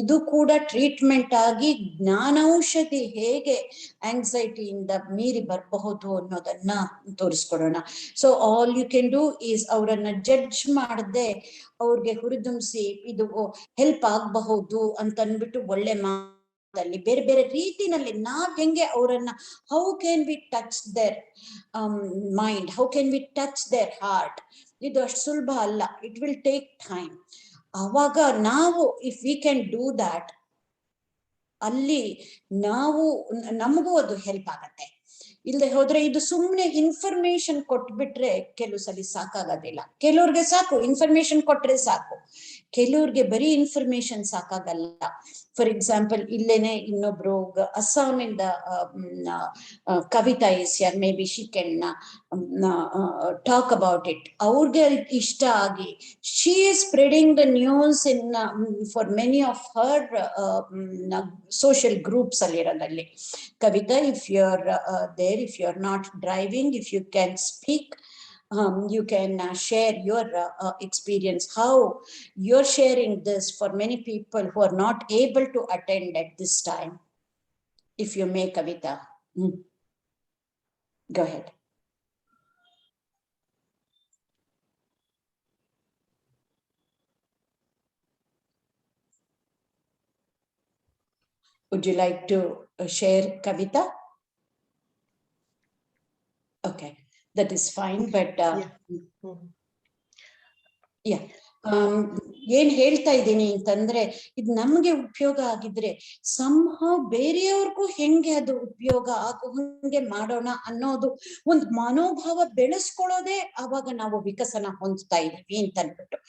ಇದು ಕೂಡ ಟ್ರೀಟ್ಮೆಂಟ್ ಆಗಿ ಜ್ಞಾನೌಷಧಿ ಹೇಗೆ ಆಂಗ್ಸೈಟಿಯಿಂದ ಮೀರಿ ಬರಬಹುದು ಅನ್ನೋದನ್ನ ತೋರಿಸ್ಕೊಡೋಣ. So all you can do is ಅವರನ್ನ ಜಡ್ಜ್ ಮಾಡದೆ ಅವ್ರಿಗೆ ಹುರಿದುಂಬಿಸಿ ಇದು ಹೆಲ್ಪ್ ಆಗಬಹುದು ಅಂತ ಅಂದ್ಬಿಟ್ಟು ಒಳ್ಳೆ ಮಾತಲ್ಲಿ ಬೇರೆ ಬೇರೆ ರೀತಿನಲ್ಲಿ ನಾವ್ ಹೆಂಗೆ ಅವರನ್ನ how can we touch their mind, how can we touch there heart, ಇದು ಅಷ್ಟು ಸುಲಭ ಅಲ್ಲ. It will take time. ಅವಾಗ ನಾವು if we can do that, ಅಲ್ಲಿ ನಾವು ನಮಗೂ ಅದು ಹೆಲ್ಪ್ ಆಗತ್ತೆ. ಇಲ್ಲದೆ ಹೋದ್ರೆ ಇದು ಸುಮ್ಮನೆ ಇನ್ಫಾರ್ಮೇಶನ್ ಕೊಟ್ಬಿಟ್ರೆ ಕೆಲವು ಸಲ ಸಾಕಾಗೋದಿಲ್ಲ. ಕೆಲವ್ರಿಗೆ ಸಾಕು ಇನ್ಫಾರ್ಮೇಶನ್ ಕೊಟ್ರೆ ಸಾಕು, ಕೆಲವ್ರಿಗೆ ಬರೀ ಇನ್ಫಾರ್ಮೇಶನ್ ಸಾಕಾಗಲ್ಲ. ಫಾರ್ ಎಕ್ಸಾಂಪಲ್ ಇಲ್ಲೇನೆ ಇನ್ನೊಬ್ರು ಅಸ್ಸಾಮಿಂದ Kavitha is here, maybe she can talk about it. ಅವ್ರಿಗೆ ಇಷ್ಟ ಆಗಿ she is spreading the news in for many of her social groups aliradalli. Kavita, if you're there, if you're not driving, if you can speak, you can share your experience, how you're sharing this for many people who are not able to attend at this time. If you may, Kavita. Go ahead. Would you like to share, Kavita? Okay, that is fine, but yeah. ಏನ್ ಹೇಳ್ತಾ ಇದ್ದೀನಿ ಅಂತಂದ್ರೆ, ಇದು ನಮ್ಗೆ ಉಪಯೋಗ ಆಗಿದ್ರೆ somehow ಬೇರೆಯವ್ರಿಗೂ ಹೆಂಗೆ ಅದು ಉಪಯೋಗ ಆಗೋ ಹಂಗೆ ಮಾಡೋಣ ಅನ್ನೋದು ಒಂದು ಮನೋಭಾವ ಬೆಳೆಸ್ಕೊಳ್ಳೋದೇ ಆವಾಗ ನಾವು ವಿಕಸನ ಹೊಂದ್ತಾ ಇದೀವಿ ಅಂತ ಅನ್ಬಿಟ್ಟು.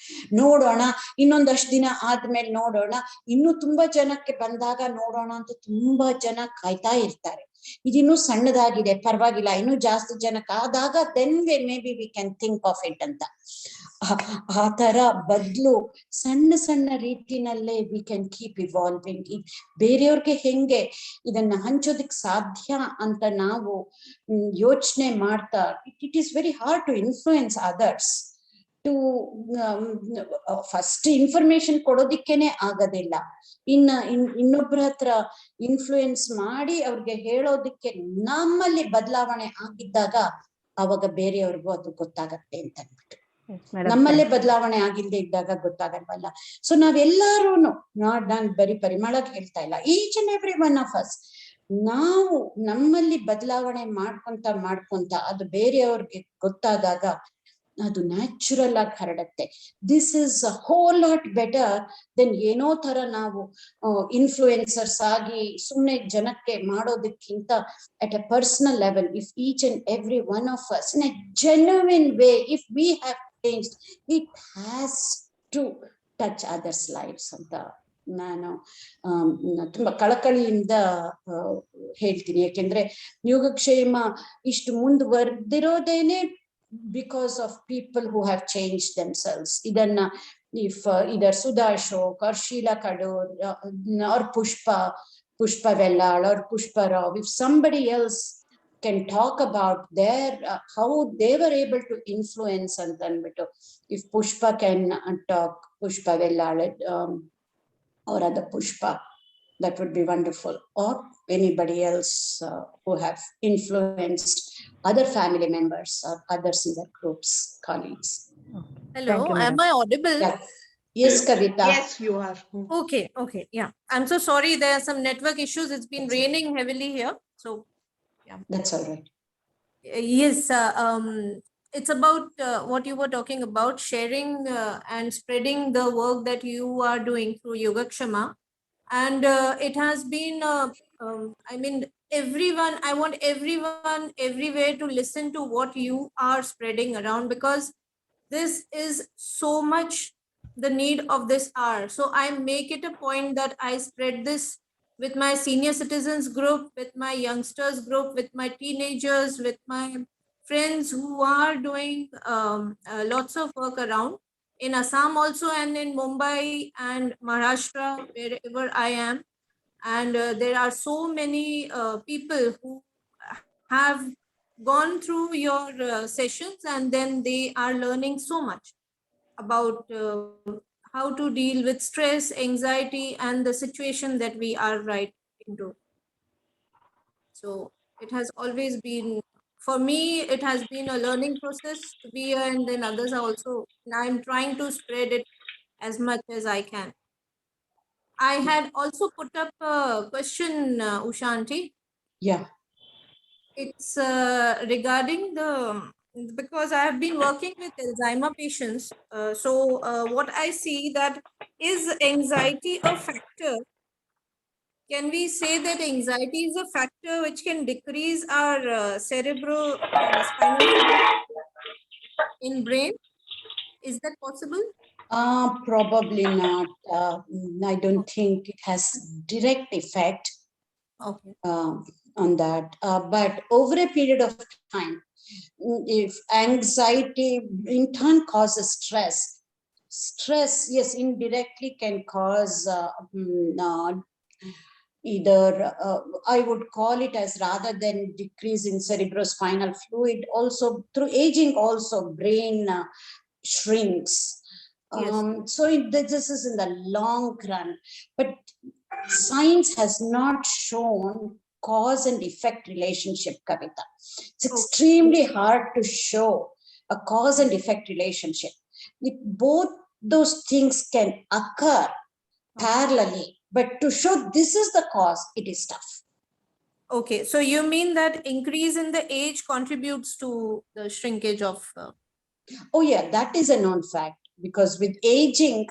ನೋಡೋಣ, ಇನ್ನೊಂದಷ್ಟು ದಿನ ಆದ್ಮೇಲೆ ನೋಡೋಣ, ಇನ್ನು ತುಂಬಾ ಜನಕ್ಕೆ ಬಂದಾಗ ನೋಡೋಣ ಅಂತ ತುಂಬಾ ಜನ ಕಾಯ್ತಾ ಇರ್ತಾರೆ. ಇದಿನ್ನೂ ಸಣ್ಣದಾಗಿದೆ, ಪರವಾಗಿಲ್ಲ, ಇನ್ನೂ ಜಾಸ್ತಿ ಜನಕ್ಕಾದಾಗ then maybe we can think of it ಅಂತ. ಆ ತರ ಬದ್ಲು ಸಣ್ಣ ಸಣ್ಣ ರೀತಿನಲ್ಲೇ ವಿ ಕ್ಯಾನ್ ಕೀಪ್ ಇವಾಲ್ವಿಂಗ್. ಬೇರೆಯವ್ರಿಗೆ ಹೆಂಗೆ ಇದನ್ನ ಹಂಚೋದಕ್ ಸಾಧ್ಯ ಅಂತ ನಾವು ಯೋಚನೆ ಮಾಡ್ತಾ, it is very hard to influence others. To first information ಕೊಡೋದಿಕ್ಕೇನೆ ಆಗೋದಿಲ್ಲ. ಇನ್ನೊಬ್ಬರ ಹತ್ರ ಇನ್ಫ್ಲೂಯೆನ್ಸ್ ಮಾಡಿ ಅವ್ರಿಗೆ ಹೇಳೋದಿಕ್ಕೆ ನಮ್ಮಲ್ಲಿ ಬದಲಾವಣೆ ಆಗಿದ್ದಾಗ ಅವಾಗ ಬೇರೆಯವ್ರಿಗೂ ಅದು ಗೊತ್ತಾಗತ್ತೆ ಅಂತ ಅಂದ್ಬಿಟ್ಟು. ನಮ್ಮಲ್ಲೇ ಬದಲಾವಣೆ ಆಗಿಲ್ದೆ ಇದ್ದಾಗ ಗೊತ್ತಾಗಲ್ವಲ್ಲ. ಸೊ ನಾವೆಲ್ಲಾರು ನಾನ್ ಬರೀ ಪರಿಮಳಗ್ ಹೇಳ್ತಾ ಇಲ್ಲ, each and every one of us, ನಾವು ನಮ್ಮಲ್ಲಿ ಬದಲಾವಣೆ ಮಾಡ್ಕೊಂತ ಅದು ಬೇರೆಯವ್ರಿಗೆ ಗೊತ್ತಾದಾಗ ಅದು ನ್ಯಾಚುರಲ್ ಆಗಿ ಹರಡತ್ತೆ. This is a whole lot better then ಏನೋ ತರ ನಾವು ಇನ್ಫ್ಲೂಯೆನ್ಸರ್ಸ್ ಆಗಿ ಸುಮ್ನೆ ಜನಕ್ಕೆ ಮಾಡೋದಕ್ಕಿಂತ at a personal level, if each and every one of us in a genuine way, if we have changed, it has to touch others' lives ಅಂತ ನಾನು ತುಂಬಾ ಕಳಕಳಿಯಿಂದ ಹೇಳ್ತೀನಿ. ಯಾಕೆಂದ್ರೆ ಯೋಗಕ್ಷೇಮ ಇಷ್ಟು ಮುಂದುವರೆದಿರೋದೇನೆ because of people who have changed themselves. Idanna if either Sudha Ashok or Sheila Kadur or Pushpa Vellal or Pushpa Rao, if somebody else can talk about their how they were able to influence and then if Pushpa can talk, Pushpa Vellal or other Pushpa, that would be wonderful. Or anybody else who have influenced other family members or others in their groups, colleagues. Hello, am I audible? Yeah. Yes, Kavita. Yes, you are. Okay, yeah. I'm so sorry, there are some network issues. It's been raining heavily here, so yeah. That's all right. Yes, it's about what you were talking about, sharing and spreading the work that you are doing through Yogakshama. And it has been, I mean, I want everyone everywhere to listen to what you are spreading around, because this is so much the need of this hour. So I make it a point that I spread this with my senior citizens group, with my youngsters group, with my teenagers, with my friends who are doing lots of work around in Assam also, and in Mumbai and Maharashtra, wherever I am. And there are so many people who have gone through your sessions, and then they are learning so much about how to deal with stress, anxiety, and the situation that we are right into. So it has always been, for me, it has been a learning process to be here, and then others are also, I'm trying to spread it as much as I can. I had also put up a question, Ushanti. Yeah. It's regarding because I have been working with Alzheimer patients. So what I see, that is anxiety a factor? Can we say that anxiety is a factor which can decrease our cerebrospinal in brain? Is that possible? Probably not. I don't think it has direct effect Okay. on that. But over a period of time, if anxiety in turn causes stress, yes, indirectly can cause either I would call it as, rather than decrease in cerebrospinal fluid, also through aging also brain shrinks. Yes. So this is in the long run, but science has not shown cause and effect relationship, Kavita. It's extremely hard to show a cause and effect relationship. If both those things can occur parallelly, but to show this is the cause, it is tough. Okay, so you mean that increase in the age contributes to the shrinkage of Oh yeah, that is a known fact, because with aging,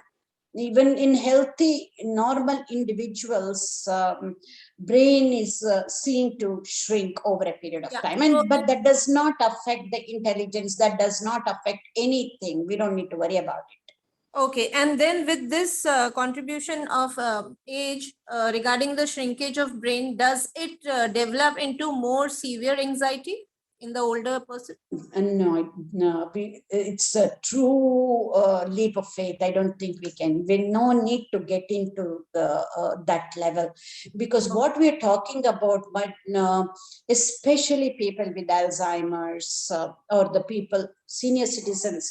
even in healthy normal individuals, brain is seen to shrink over a period of time, and but that does not affect the intelligence, that does not affect anything. We don't need to worry about it. Okay, and then with this contribution of age regarding the shrinkage of brain, does it develop into more severe anxiety in the older person? No, it's a true leap of faith. I don't think we no need to get into that level, because what we're talking about, but especially people with Alzheimer's or the people, senior citizens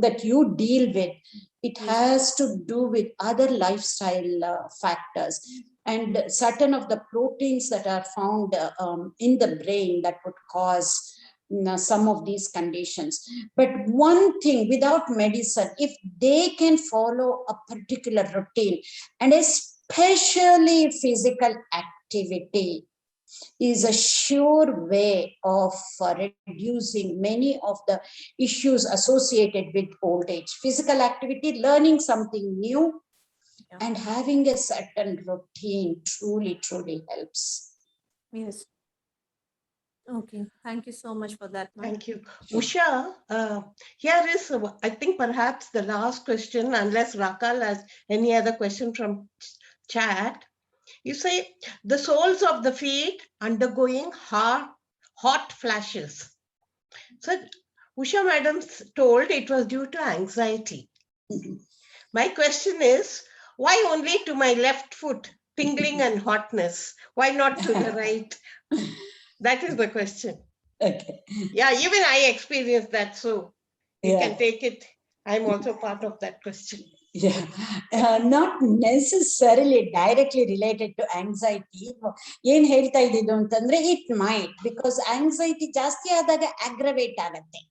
that you deal with, it has to do with other lifestyle factors and certain of the proteins that are found in the brain that would cause some of these conditions. But one thing, without medicine, if they can follow a particular routine, and especially physical activity is a sure way of reducing many of the issues associated with old age. Physical activity, learning something new, and having a certain routine truly helps. Yes. Okay, thank you so much for that, ma'am. Thank you. Usha, here is, I think perhaps the last question, unless Rakal has any other question from chat. You say, the soles of the feet undergoing hot flashes. So Usha madam told it was due to anxiety. My question is, why only to my left foot, tingling and hotness? Why not to the right? That is the question. Okay. Yeah, even I experienced that. So you Yeah. can take it. I'm also part of that question. Yeah, not necessarily directly related to anxiety. ಏನ್ ಹೇಳ್ತಾ ಇದ್ದಿದ್ದು ಅಂತಂದ್ರೆ it might, because anxiety ಜಾಸ್ತಿ ಆದಾಗ aggravate ಆಗತ್ತೆ.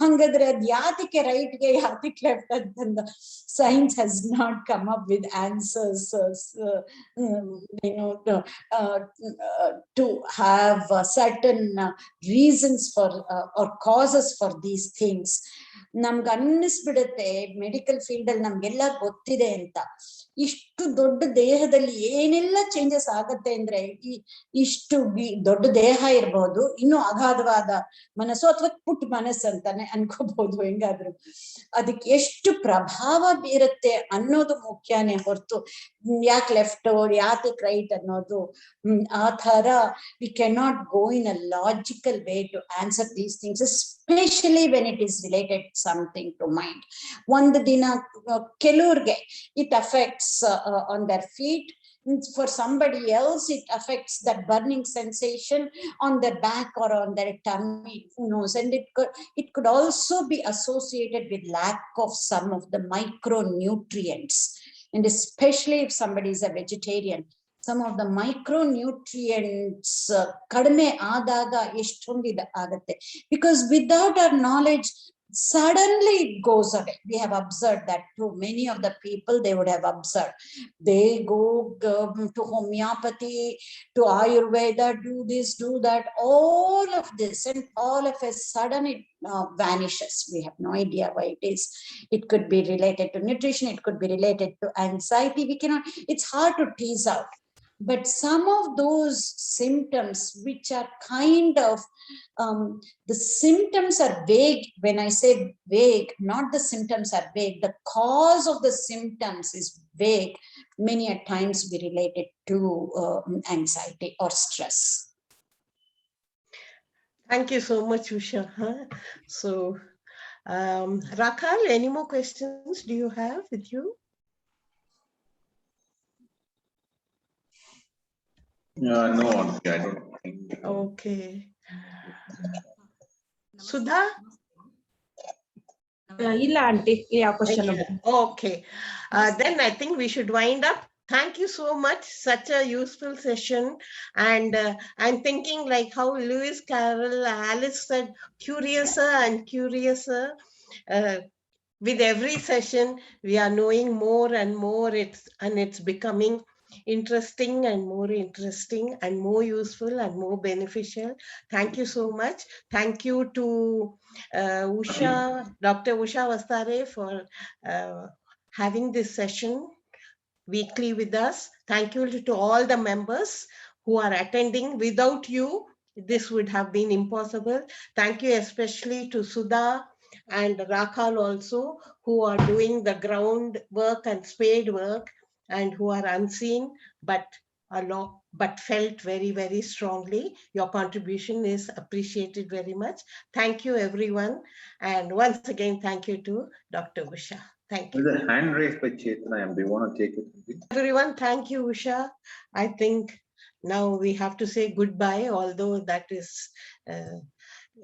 ಹಂಗಾದ್ರೆ ಅದ್ ಯಾತಕ್ಕೆ ರೈಟ್ಗೆ ಯಾತಕ್ಕೆ ಲೆಫ್ಟ್ ಅಂತಂದ science has not come up with answers, to have certain reasons for or causes for these things. ನಮ್ಗೆ ಅನ್ನಿಸ್ಬಿಡುತ್ತೆ ಮೆಡಿಕಲ್ ಫೀಲ್ಡ್ ಅಲ್ಲಿ ನಮ್ಗೆಲ್ಲ ಗೊತ್ತಿದೆ ಅಂತ. ಇಷ್ಟು ದೊಡ್ಡ ದೇಹದಲ್ಲಿ ಏನೆಲ್ಲ ಚೇಂಜಸ್ ಆಗತ್ತೆ ಅಂದ್ರೆ, ಇಷ್ಟು ದೊಡ್ಡ ದೇಹ ಇರ್ಬೋದು, ಇನ್ನು ಅಗಾಧವಾದ ಮನಸ್ಸು ಅಥವಾ ಪುಟ್ಟ ಮನಸ್ಸು ಅಂತಾನೆ ಅನ್ಕೋಬಹುದು, ಹೆಂಗಾದ್ರು ಅದಕ್ಕೆ ಎಷ್ಟು ಪ್ರಭಾವ ಬೀರುತ್ತೆ ಅನ್ನೋದು ಮುಖ್ಯನೇ ಹೊರತು ಯಾಕೆ ಲೆಫ್ಟ್ ಯಾತಕ್ಕೆ ರೈಟ್ ಅನ್ನೋದು ಆ ತರ we cannot go in a logical way to answer these things, especially when it is related something to mind. ಒಂದು ದಿನ ಕೆಲವ್ರಿಗೆ it affects on their feet, for somebody else it affects that burning sensation on their back or on their tummy, who knows. And it could also be associated with lack of some of the micronutrients, and especially if somebody is a vegetarian, some of the micronutrients kadme aadaga eshtondida agate, because without our knowledge suddenly it goes away. We have observed that too. Many of the people, they would have observed, they go to homeopathy, to Ayurveda, do this, do that, all of this, and all of a sudden it vanishes. We have no idea why it is. It could be related to nutrition, it could be related to anxiety. We cannot, it's hard to tease out. But some of those symptoms, which are kind of, the symptoms are vague. When I say vague, not the symptoms are vague, the cause of the symptoms is vague. Many a times we relate it to anxiety or stress. Thank you so much, Usha. So, Rakal, any more questions do you have with you? No, I don't think. Okay. Sudha? ಇಲ್ಲ aunty, ಯಾವ question? Okay. Then I think we should wind up. Thank you so much. Such a useful session. And I'm thinking like how Lewis Carroll, Alice said, curiouser and curiouser. With every session, we are knowing more and more. It's becoming interesting and more interesting and more useful and more beneficial. Thank you so much. Thank you to Usha, Dr. Usha Vastare, for having this session weekly with us. Thank you to all the members who are attending. Without you, this would have been impossible. Thank you especially to Sudha and Rakal also, who are doing the ground work and spade work, and who are unseen but felt very, very strongly. Your contribution is appreciated very much. Thank you, everyone. And once again, thank you to Dr. Usha. Thank you. There's a hand raised by Chetna. Do you want to take it? Everyone, thank you, Usha. I think now we have to say goodbye, although that is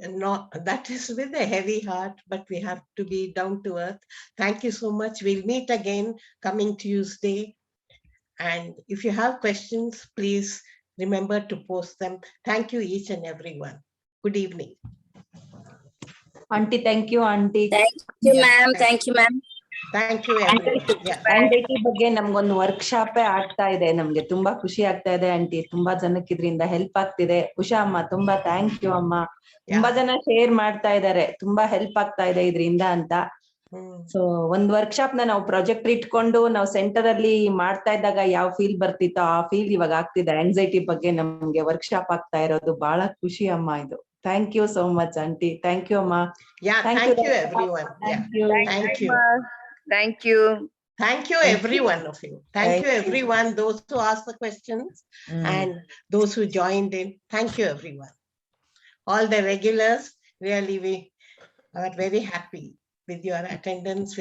not, that is with a heavy heart, but we have to be down to earth. Thank you so much. We'll meet again coming Tuesday. And if you have questions, please remember to post them. Thank you, each and everyone. Good evening. Aunty thank you aunty. Thank you, Yeah, ma'am. thank- Thank you, ma'am. Thank you, everyone. Yeah. Aunty ಬಗ್ಗೆ ನಮ್ಗೊಂದು ವರ್ಕ್ಶಾಪೇ ಆಗ್ತಾ ಇದೆ. ನಮ್ಗೆ ತುಂಬಾ ಖುಷಿ ಆಗ್ತಾ ಇದೆ aunty. ತುಂಬಾ ಜನಕ್ಕೆ ಇದರಿಂದ ಹೆಲ್ಪ್ ಆಗ್ತಿದೆ. ಉಷಾ ಅಮ್ಮ ತುಂಬಾ ಥ್ಯಾಂಕ್ ಯು ಅಮ್ಮ. ತುಂಬಾ ಜನ ಶೇರ್ ಮಾಡ್ತಾ ಇದ್ದಾರೆ, ತುಂಬಾ ಹೆಲ್ಪ್ ಆಗ್ತಾ ಇದೆ ಇದರಿಂದ ಅಂತ. ಸೊ ಒಂದ್ ವರ್ಕ್ಶಾಪ್ ನಾವು ಪ್ರಾಜೆಕ್ಟ್ ಇಟ್ಕೊಂಡು ನಾವು ಸೆಂಟರ್ ಅಲ್ಲಿ ಮಾಡ್ತಾ ಇದ್ದಾಗ ಯಾವ ಫೀಲ್ ಬರ್ತಿತ್ತೋ ಆ ಫೀಲ್ ಇವಾಗ ಆಗ್ತಿದೆ. ಆಂಗ್ಸೈಟಿ ಬಗ್ಗೆ ನಮ್ಗೆ ವರ್ಕ್ಶಾಪ್ ಆಗ್ತಾ ಇರೋದು ಬಹಳ ಖುಷಿ ಅಮ್ಮ ಇದು. Thank you so much, auntie. Thank you, Amma. Yeah, thank you, everyone. Thank Yeah. you. Thank you. Thank you. Thank you, every one of you. Thank you, everyone, those who asked the questions and those who joined in. Thank you, everyone. All the regulars, really, we are very happy with your attendance, with